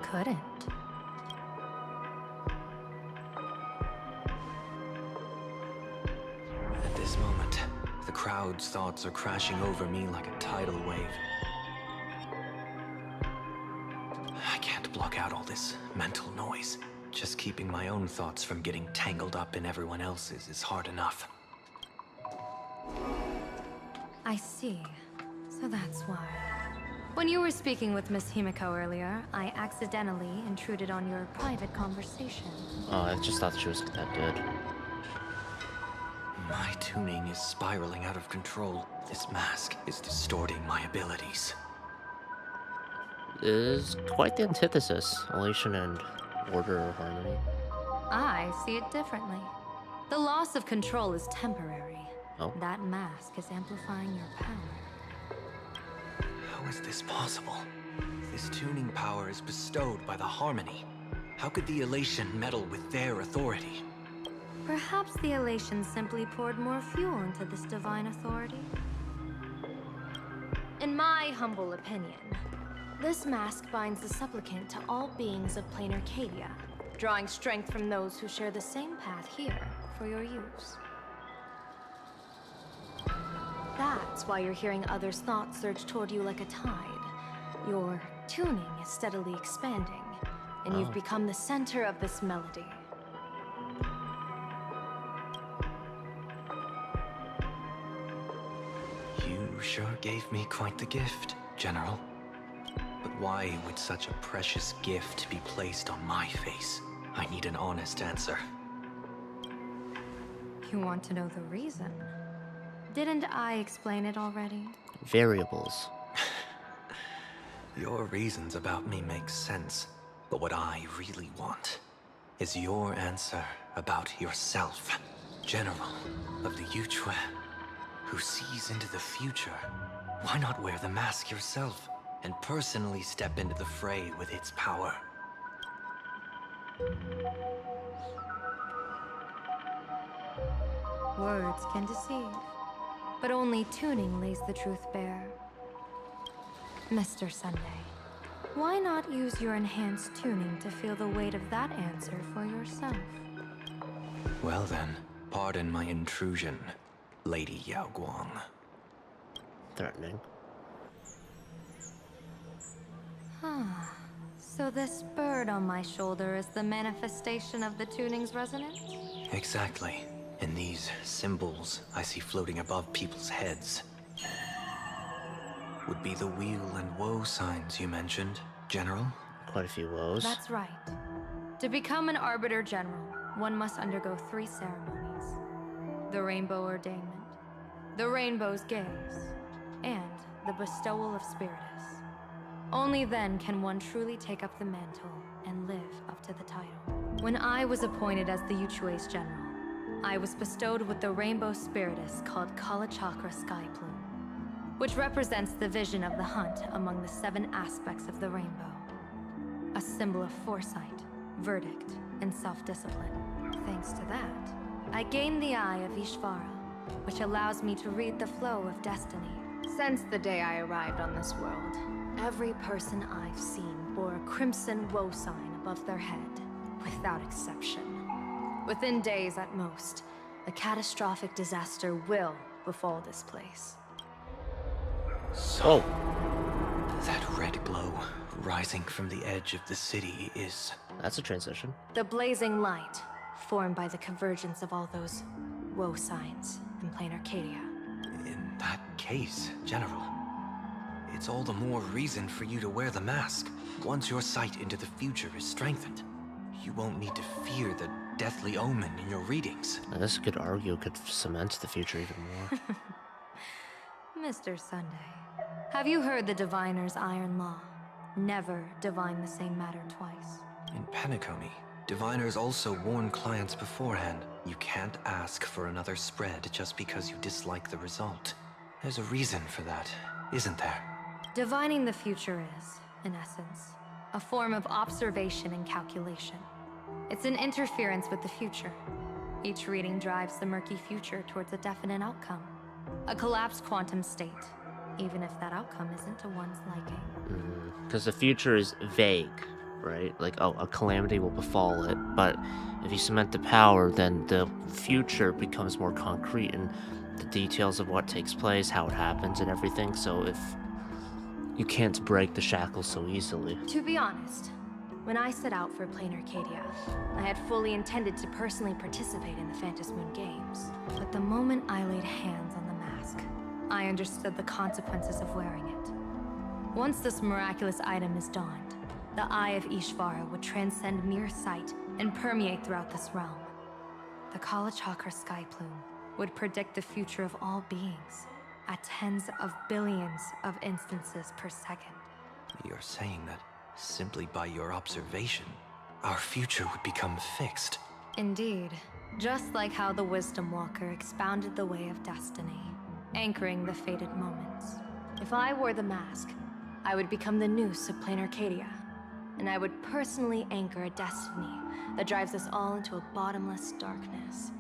Couldn't? At this moment, the crowd's thoughts are crashing over me like a tidal wave. I can't block out all this mental noise. Just keeping my own thoughts from getting tangled up in everyone else's is hard enough. I see. So that's why. When you were speaking with Miss Himiko earlier, I accidentally intruded on your private conversation. Oh, I just thought she wasn't that good. My tuning is spiraling out of control. This mask is distorting my abilities. It is quite the antithesis, elation and order or harmony. I see it differently. The loss of control is temporary. Oh. That mask is amplifying your power. How is this possible? This tuning power is bestowed by the harmony. How could the elation meddle with their authority? Perhaps the elation simply poured more fuel into this divine authority. In my humble opinion, this mask binds the supplicant to all beings of plain Arcadia, drawing strength from those who share the same path here for your use. That's why you're hearing others' thoughts surge toward you like a tide. Your tuning is steadily expanding, and you've become the center of this melody. You sure gave me quite the gift, General. But why would such a precious gift be placed on my face? I need an honest answer. You want to know the reason? Didn't I explain it already? Variables. Your reasons about me make sense, but what I really want is your answer about yourself, General of the Yuchue, who sees into the future. Why not wear the mask yourself and personally step into the fray with its power? Words can deceive, but only tuning lays the truth bare. Mr. Sunday, why not use your enhanced tuning to feel the weight of that answer for yourself? Well then, pardon my intrusion, Lady Yao Guang. Threatening. So this bird on my shoulder is the manifestation of the tuning's resonance? Exactly. And these symbols I see floating above people's heads would be the wheel and woe signs you mentioned, General? Quite a few woes. That's right. To become an Arbiter General, one must undergo 3 ceremonies. The Rainbow Ordainment, the Rainbow's Gaze, and the Bestowal of Spiritus. Only then can one truly take up the mantle and live up to the title. When I was appointed as the Yuchue's General, I was bestowed with the Rainbow Spiritus called Kalachakra Sky Plume, which represents the vision of the hunt among the 7 aspects of the rainbow. A symbol of foresight, verdict, and self-discipline. Thanks to that, I gained the Eye of Ishvara, which allows me to read the flow of destiny. Since the day I arrived on this world, every person I've seen bore a crimson woe sign above their head, without exception. Within days at most, a catastrophic disaster will befall this place. So, that red glow rising from the edge of the city is... That's a transition. The blazing light, formed by the convergence of all those woe signs in plain Arcadia. In that case, General, it's all the more reason for you to wear the mask. Once your sight into the future is strengthened, you won't need to fear the deathly omen in your readings. I guess you could argue it could cement the future even more. Mr. Sunday, have you heard the Diviner's iron law? Never divine the same matter twice. In Penacony, diviners also warn clients beforehand. You can't ask for another spread just because you dislike the result. There's a reason for that, isn't there? Divining the future is, in essence, a form of observation and calculation. It's an interference with the future. Each reading drives the murky future towards a definite outcome. A collapsed quantum state, even if that outcome isn't to one's liking. Because the future is vague, right? Like, oh, a calamity will befall it, but if you cement the power, then the future becomes more concrete and the details of what takes place, how it happens, and everything. So if you can't break the shackles so easily. To be honest, when I set out for Plain Arcadia, I had fully intended to personally participate in the Phantom Moon Games. But the moment I laid hands on the mask, I understood the consequences of wearing it. Once this miraculous item is donned, the Eye of Ishvara would transcend mere sight and permeate throughout this realm. The Kalachakra Sky Plume would predict the future of all beings at tens of billions of instances per second. You're saying that simply by your observation, our future would become fixed. Indeed, just like how the Wisdom Walker expounded the way of destiny, anchoring the fated moments. If I wore the mask, I would become the noose of Plain Arcadia, and I would personally anchor a destiny that drives us all into a bottomless darkness.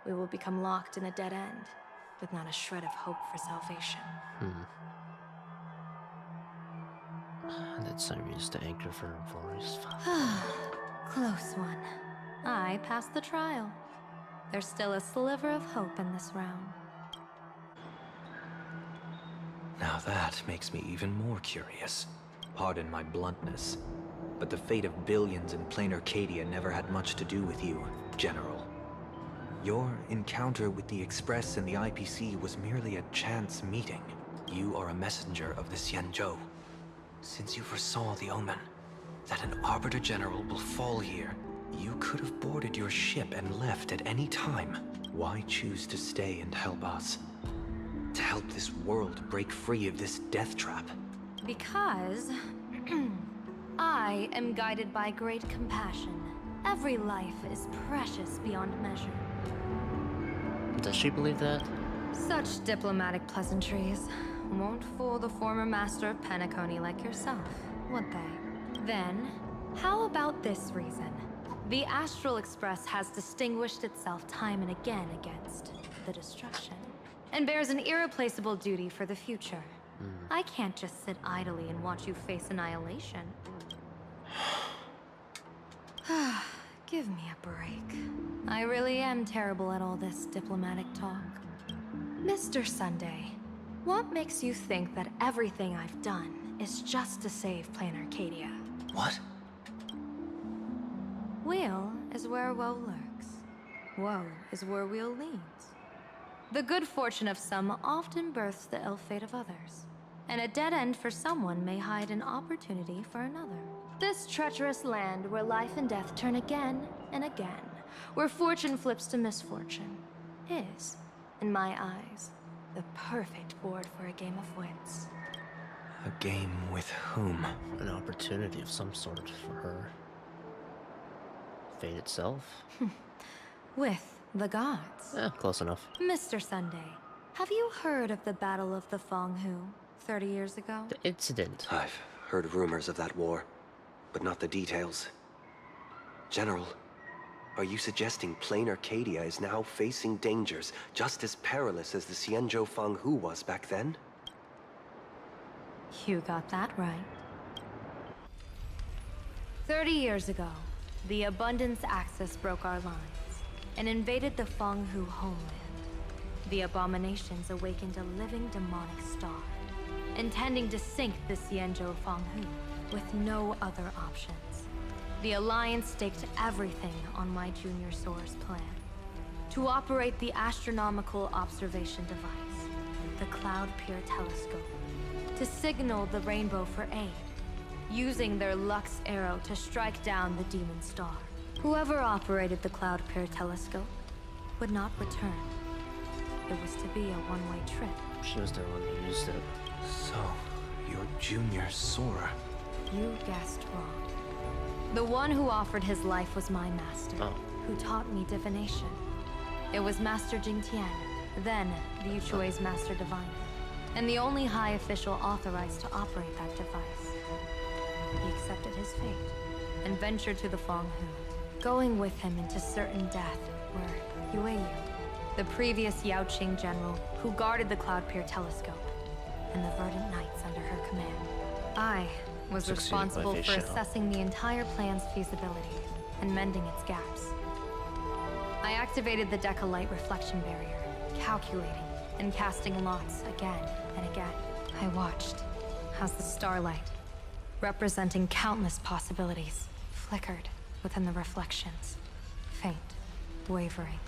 We will become locked in a dead end, with not a shred of hope for salvation. That's Cyrus to anchor for Forest. Close one. I passed the trial. There's still a sliver of hope in this realm. Now that makes me even more curious. Pardon my bluntness, but the fate of billions in Plain Arcadia never had much to do with you, General. Your encounter with the Express and the IPC was merely a chance meeting. You are a messenger of the Xianzhou. Since you foresaw the omen, that an Arbiter General will fall here, you could have boarded your ship and left at any time. Why choose to stay and help us? To help this world break free of this death trap? Because I am guided by great compassion. Every life is precious beyond measure. Does she believe that? Such diplomatic pleasantries won't fool the former master of Penacony like yourself, would they? Then, how about this reason? The Astral Express has distinguished itself time and again against the destruction, and bears an irreplaceable duty for the future. I can't just sit idly and watch you face annihilation. Give me a break. I really am terrible at all this diplomatic talk. Mr. Sunday, what makes you think that everything I've done is just to save Plain Arcadia? What? Weal is where woe lurks. Woe is where weal leads. The good fortune of some often births the ill fate of others. And a dead end for someone may hide an opportunity for another. This treacherous land where life and death turn again and again, where fortune flips to misfortune, is, in my eyes, the perfect board for a game of wits. A game with whom? An opportunity of some sort for her. Fate itself? With the gods. Close enough. Mr. Sunday, have you heard of the Battle of the Fong Hu 30 years ago? The incident. I've heard rumors of that war, but not the details. General, are you suggesting Plain Arcadia is now facing dangers just as perilous as the Xianzhou Fang Hu was back then? You got that right. 30 years ago, the Abundance Axis broke our lines and invaded the Fang Hu homeland. The abominations awakened a living demonic star, intending to sink the Xianzhou Fang Hu with no other options. The Alliance staked everything on my Junior Soar's plan. To operate the astronomical observation device, the Cloud Pier Telescope, to signal the rainbow for aid, using their Lux Arrow to strike down the Demon Star. Whoever operated the Cloud Pier Telescope would not return. It was to be a one-way trip. She was the one who used it. So, you're Junior Soar. You guessed wrong. The one who offered his life was my master, who taught me divination. It was Master Jing Tian, then Liu Chui's Master Diviner, and the only high official authorized to operate that device. He accepted his fate and ventured to the Fang Hu. Going with him into certain death were Yueyu, the previous Yao Qing general who guarded the Cloud Pier Telescope, and the Verdant Knights under her command. I was responsible for assessing the entire plan's feasibility and mending its gaps. I activated the Decalite reflection barrier, calculating and casting lots again and again. I watched as the starlight, representing countless possibilities, flickered within the reflections, faint, wavering,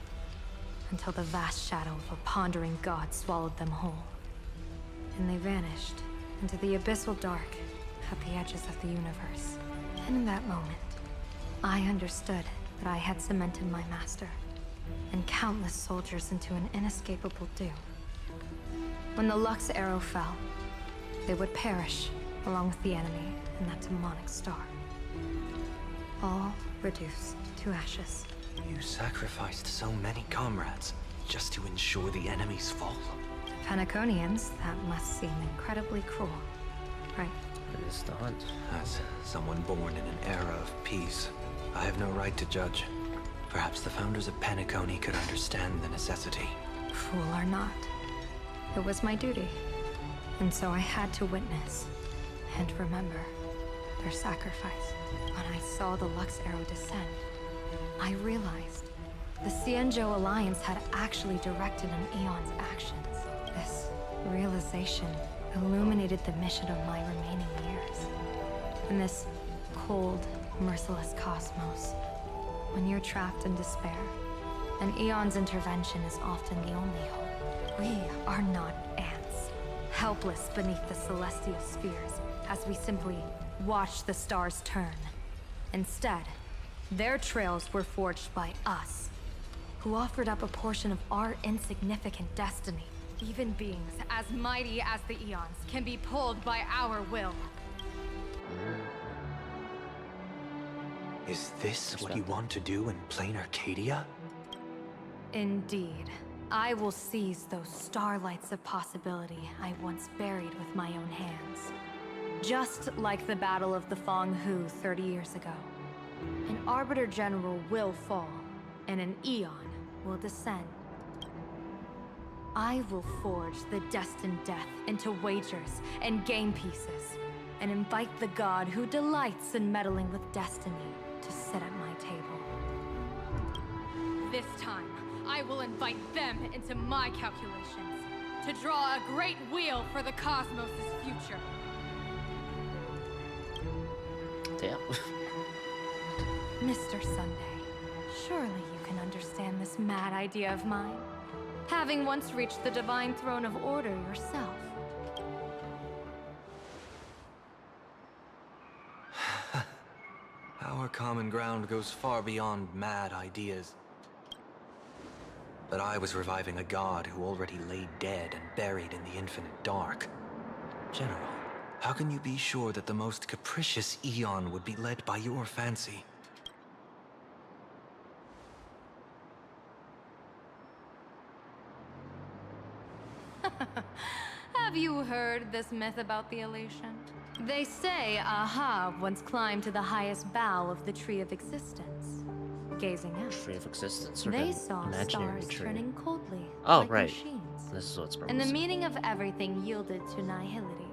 until the vast shadow of a pondering god swallowed them whole. And they vanished into the abyssal dark at the edges of the universe. And in that moment, I understood that I had cemented my master and countless soldiers into an inescapable doom. When the Lux Arrow fell, they would perish along with the enemy and that demonic star. All reduced to ashes. You sacrificed so many comrades just to ensure the enemy's fall. To Penaconians, that must seem incredibly cruel, right? It is the hunt. As someone born in an era of peace, I have no right to judge. Perhaps the founders of Penacony could understand the necessity. Fool or not, it was my duty. And so I had to witness and remember their sacrifice. When I saw the Lux Arrow descend, I realized the Xianzhou Alliance had actually directed an Aeon's actions. This realization illuminated the mission of my remaining years. In this cold, merciless cosmos, when you're trapped in despair, an Aeon's intervention is often the only hope. We are not ants, helpless beneath the celestial spheres as we simply watch the stars turn. Instead, their trails were forged by us, who offered up a portion of our insignificant destiny. Even beings as mighty as the Aeons can be pulled by our will. Is this what you want to do in Plain Arcadia? Indeed. I will seize those starlights of possibility I once buried with my own hands. Just like the Battle of the Fang Hu 30 years ago. An Arbiter General will fall, and an Aeon will descend. I will forge the destined death into wagers and game pieces, and invite the god who delights in meddling with destiny to sit at my table. This time, I will invite them into my calculations, to draw a great wheel for the cosmos' future. Damn. Mr. Sunday, surely you can understand this mad idea of mine, having once reached the divine throne of order yourself. Our common ground goes far beyond mad ideas. But I was reviving a god who already lay dead and buried in the infinite dark. General, how can you be sure that the most capricious Eon would be led by your fancy? Have you heard this myth about the elation? They say Ahab once climbed to the highest bough of the Tree of Existence. Gazing out, Tree of Existence or they the saw imaginary stars tree? turning coldly, Oh, like right. machines. This is what's And the meaning of everything yielded to nihility.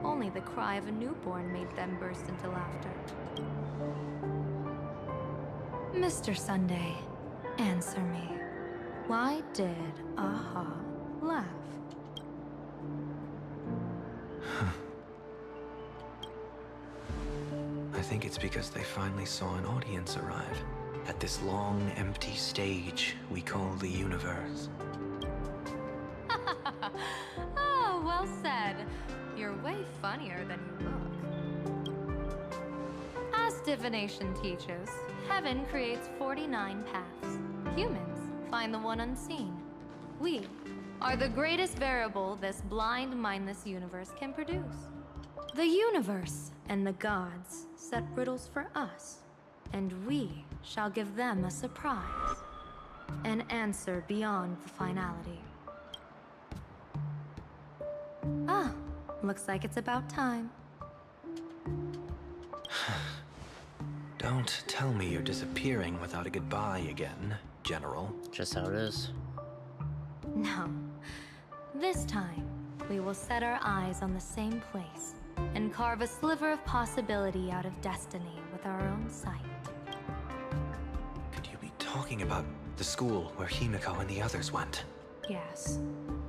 Only the cry of a newborn made them burst into laughter. Mr. Sunday, answer me. Why did Ahab laugh? I think it's because they finally saw an audience arrive at this long, empty stage we call the universe. Oh, well said. You're way funnier than you look. As divination teaches, heaven creates 49 paths. Humans find the one unseen. We are the greatest variable this blind, mindless universe can produce. The universe and the gods set riddles for us, and we shall give them a surprise. An answer beyond the finality. Ah, looks like it's about time. Don't tell me you're disappearing without a goodbye again, General. Just how it is. No. This time, we will set our eyes on the same place and carve a sliver of possibility out of destiny with our own sight. Could you be talking about the school where Himiko and the others went? Yes.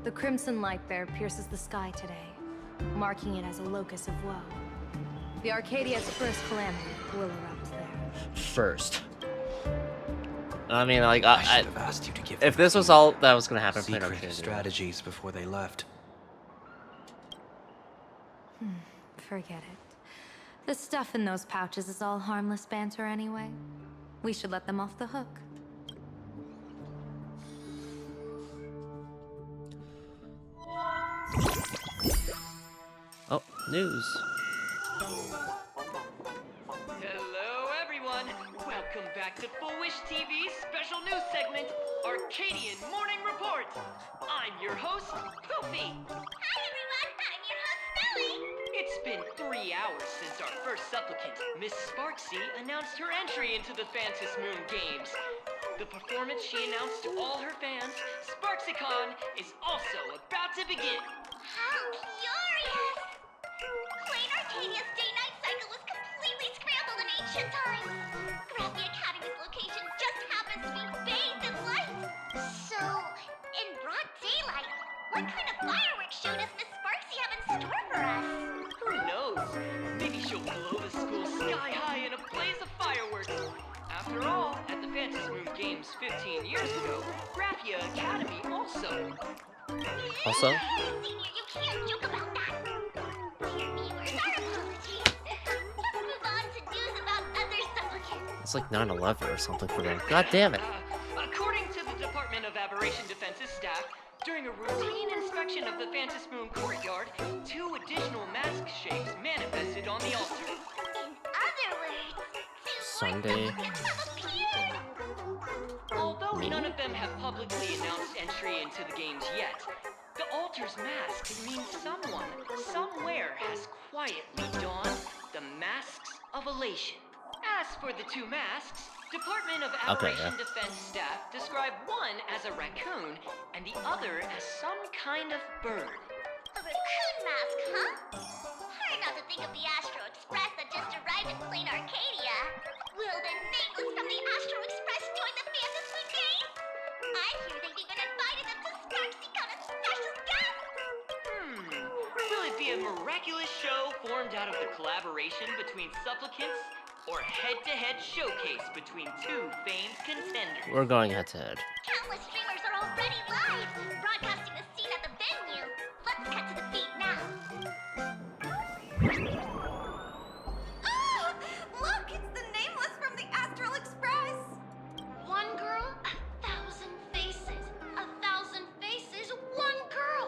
The crimson light there pierces the sky today, marking it as a locus of woe. The Arcadia's first calamity will erupt there. First. I mean, like, I should have asked you to give if them this was all that was gonna happen, secret Planar Arcadia. strategies before they left. Forget it. The stuff in those pouches is all harmless banter anyway. We should let them off the hook. Oh, news. Hello, everyone. Welcome back to Full Wish TV's special news segment, Arcadian Morning Report. I'm your host, Poofy. Hi, everyone. I'm your host, Smelly. It's been 3 hours since our first supplicant, Miss Sparksy, announced her entry into the Phantom Moon Games. The performance she announced to all her fans, SparksyCon, is also about to begin. How curious! Plain Arcadia's day-night cycle was completely scrambled in ancient times. Graphia Academy's location just happens to be bathed in light. So, in broad daylight, what kind of fireworks show does Miss Sparksy have in store for us? Who knows? Maybe she'll blow the school sky high in a blaze of fireworks. After all, at the Phantom Moon Games 15 years ago, Graphia Academy also. Also? Senior, you can't joke about that. Dear viewers, our apologies. Let's move on to news about other supplicants. It's like 9/11 or something for them. God damn it. According to the Department of Aberration Defense's staff, during a routine inspection of the Phantom Moon courtyard, 2 additional mask shapes manifested on the altar. In other words, Sunday. Although none of them have publicly announced entry into the games yet, the altar's masks mean someone, somewhere has quietly donned the masks of elation. As for the 2 masks, Department of Aberration Defense staff describe one as a raccoon and the other as some kind of bird. A raccoon mask, huh? Hard not to think of the Astro Express that just arrived in Plain Arcadia. Will the nameless from the Astro Express join the Phantom Moon Games? I hear they've even invited them to SparksyCon as special guests. Will it be a a miraculous show formed out of the collaboration between supplicants or head-to-head showcase between two famed contenders. We're going head-to-head. Countless streamers are already live, broadcasting the scene at the venue. Let's cut to the beat now. Oh, look, it's the Nameless from the Astral Express. One girl, 1,000 faces. 1,000 faces, one girl.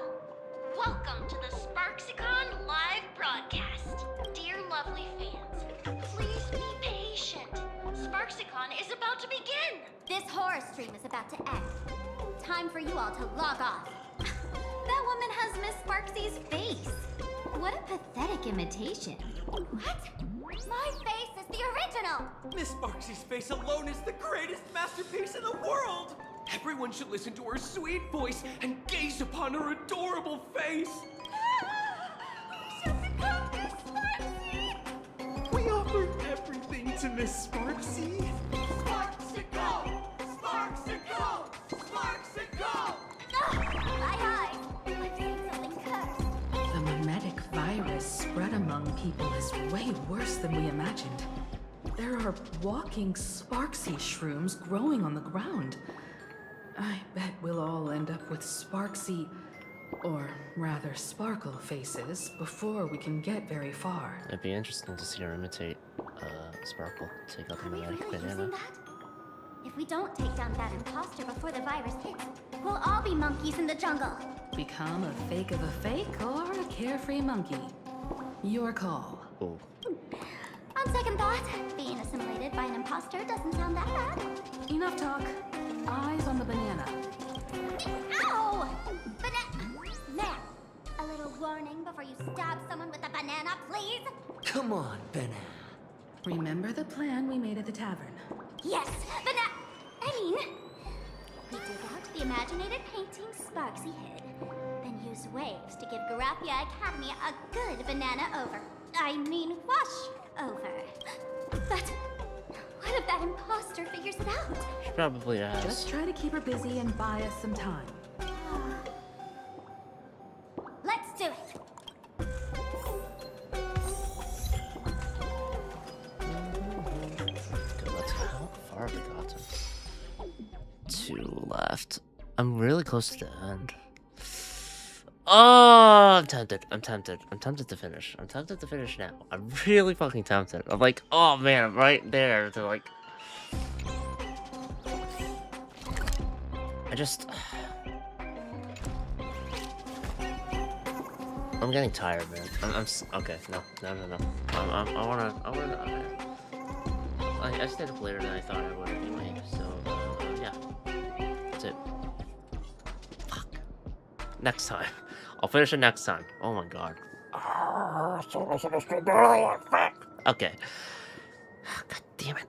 Welcome to the Sparksicon live broadcast. Dear lovely fans, please be patient. Sparksicon is about to begin. This horror stream is about to end. Time for you all to log off. That woman has Miss Sparksy's face. What a pathetic imitation. What? My face is the original. Miss Sparksy's face alone is the greatest masterpiece in the world. Everyone should listen to her sweet voice and gaze upon her adorable face. We offer everything to Miss Sparksy. Sparksicle! Sparksicle! Sparksicle! My eyes. I've seen something cursed. The mimetic virus spread among people is way worse than we imagined. There are walking Sparksy shrooms growing on the ground. I bet we'll all end up with Sparksy, or rather Sparkle faces before we can get very far. It'd be interesting to see her imitate Sparkle take out the mimetic Really banana. using that? If we don't take down that imposter before the virus hits, we'll all be monkeys in the jungle. Become a fake of a fake or a carefree monkey. Your call. Oh. On second thought, being assimilated by an imposter doesn't sound that bad. Enough talk. Eyes on the banana. Ow! Now, a little warning before you stab someone with a banana, please? Come on, banana. Remember the plan we made at the tavern? Yes, we dig out the imaginated painting Sparksy hid, then use waves to give Garafia Academy a good banana wash over. But what if that imposter figures it out? She probably has. Just try to keep her busy and buy us some time. Let's do it. How far have we gotten? 2 left. I'm really close to the end. Oh, I'm tempted. I'm tempted. I'm tempted to finish. I'm tempted to finish now. I'm really fucking tempted. I'm like, oh man, I'm right there to like. I'm getting tired, man. Okay. No. I wanna. I stayed up later than I thought I would anyway. So yeah, that's it. Fuck. Next time. I'll finish it next time. Oh my god. Okay. God damn it.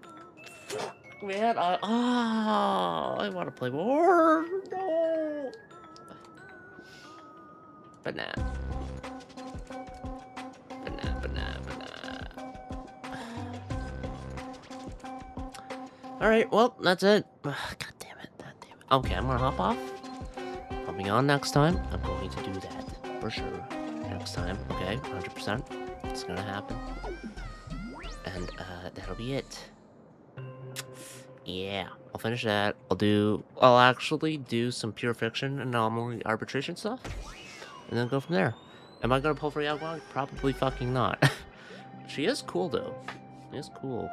Man, I want to play more. No. Banana. Alright, well, that's it. God damn it. Okay, I'm gonna hop off. I'll be on next time. I'm going to do that. For sure. Next time. Okay, 100%. It's gonna happen. And, that'll be it. Yeah, I'll finish that. I'll actually do some pure fiction anomaly arbitration stuff. And then go from there. Am I gonna pull for Yaguang? Probably fucking not. She is cool, though. She is cool.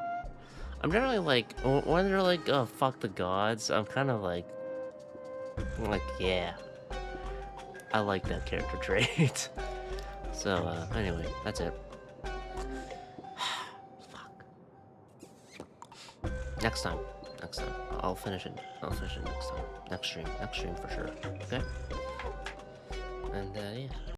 I'm generally like, when they're like, oh, fuck the gods, I'm kind of like, yeah. I like that character trait. So, anyway, that's it. Fuck. Next time. I'll finish it next time. Next stream for sure. Okay? And, yeah.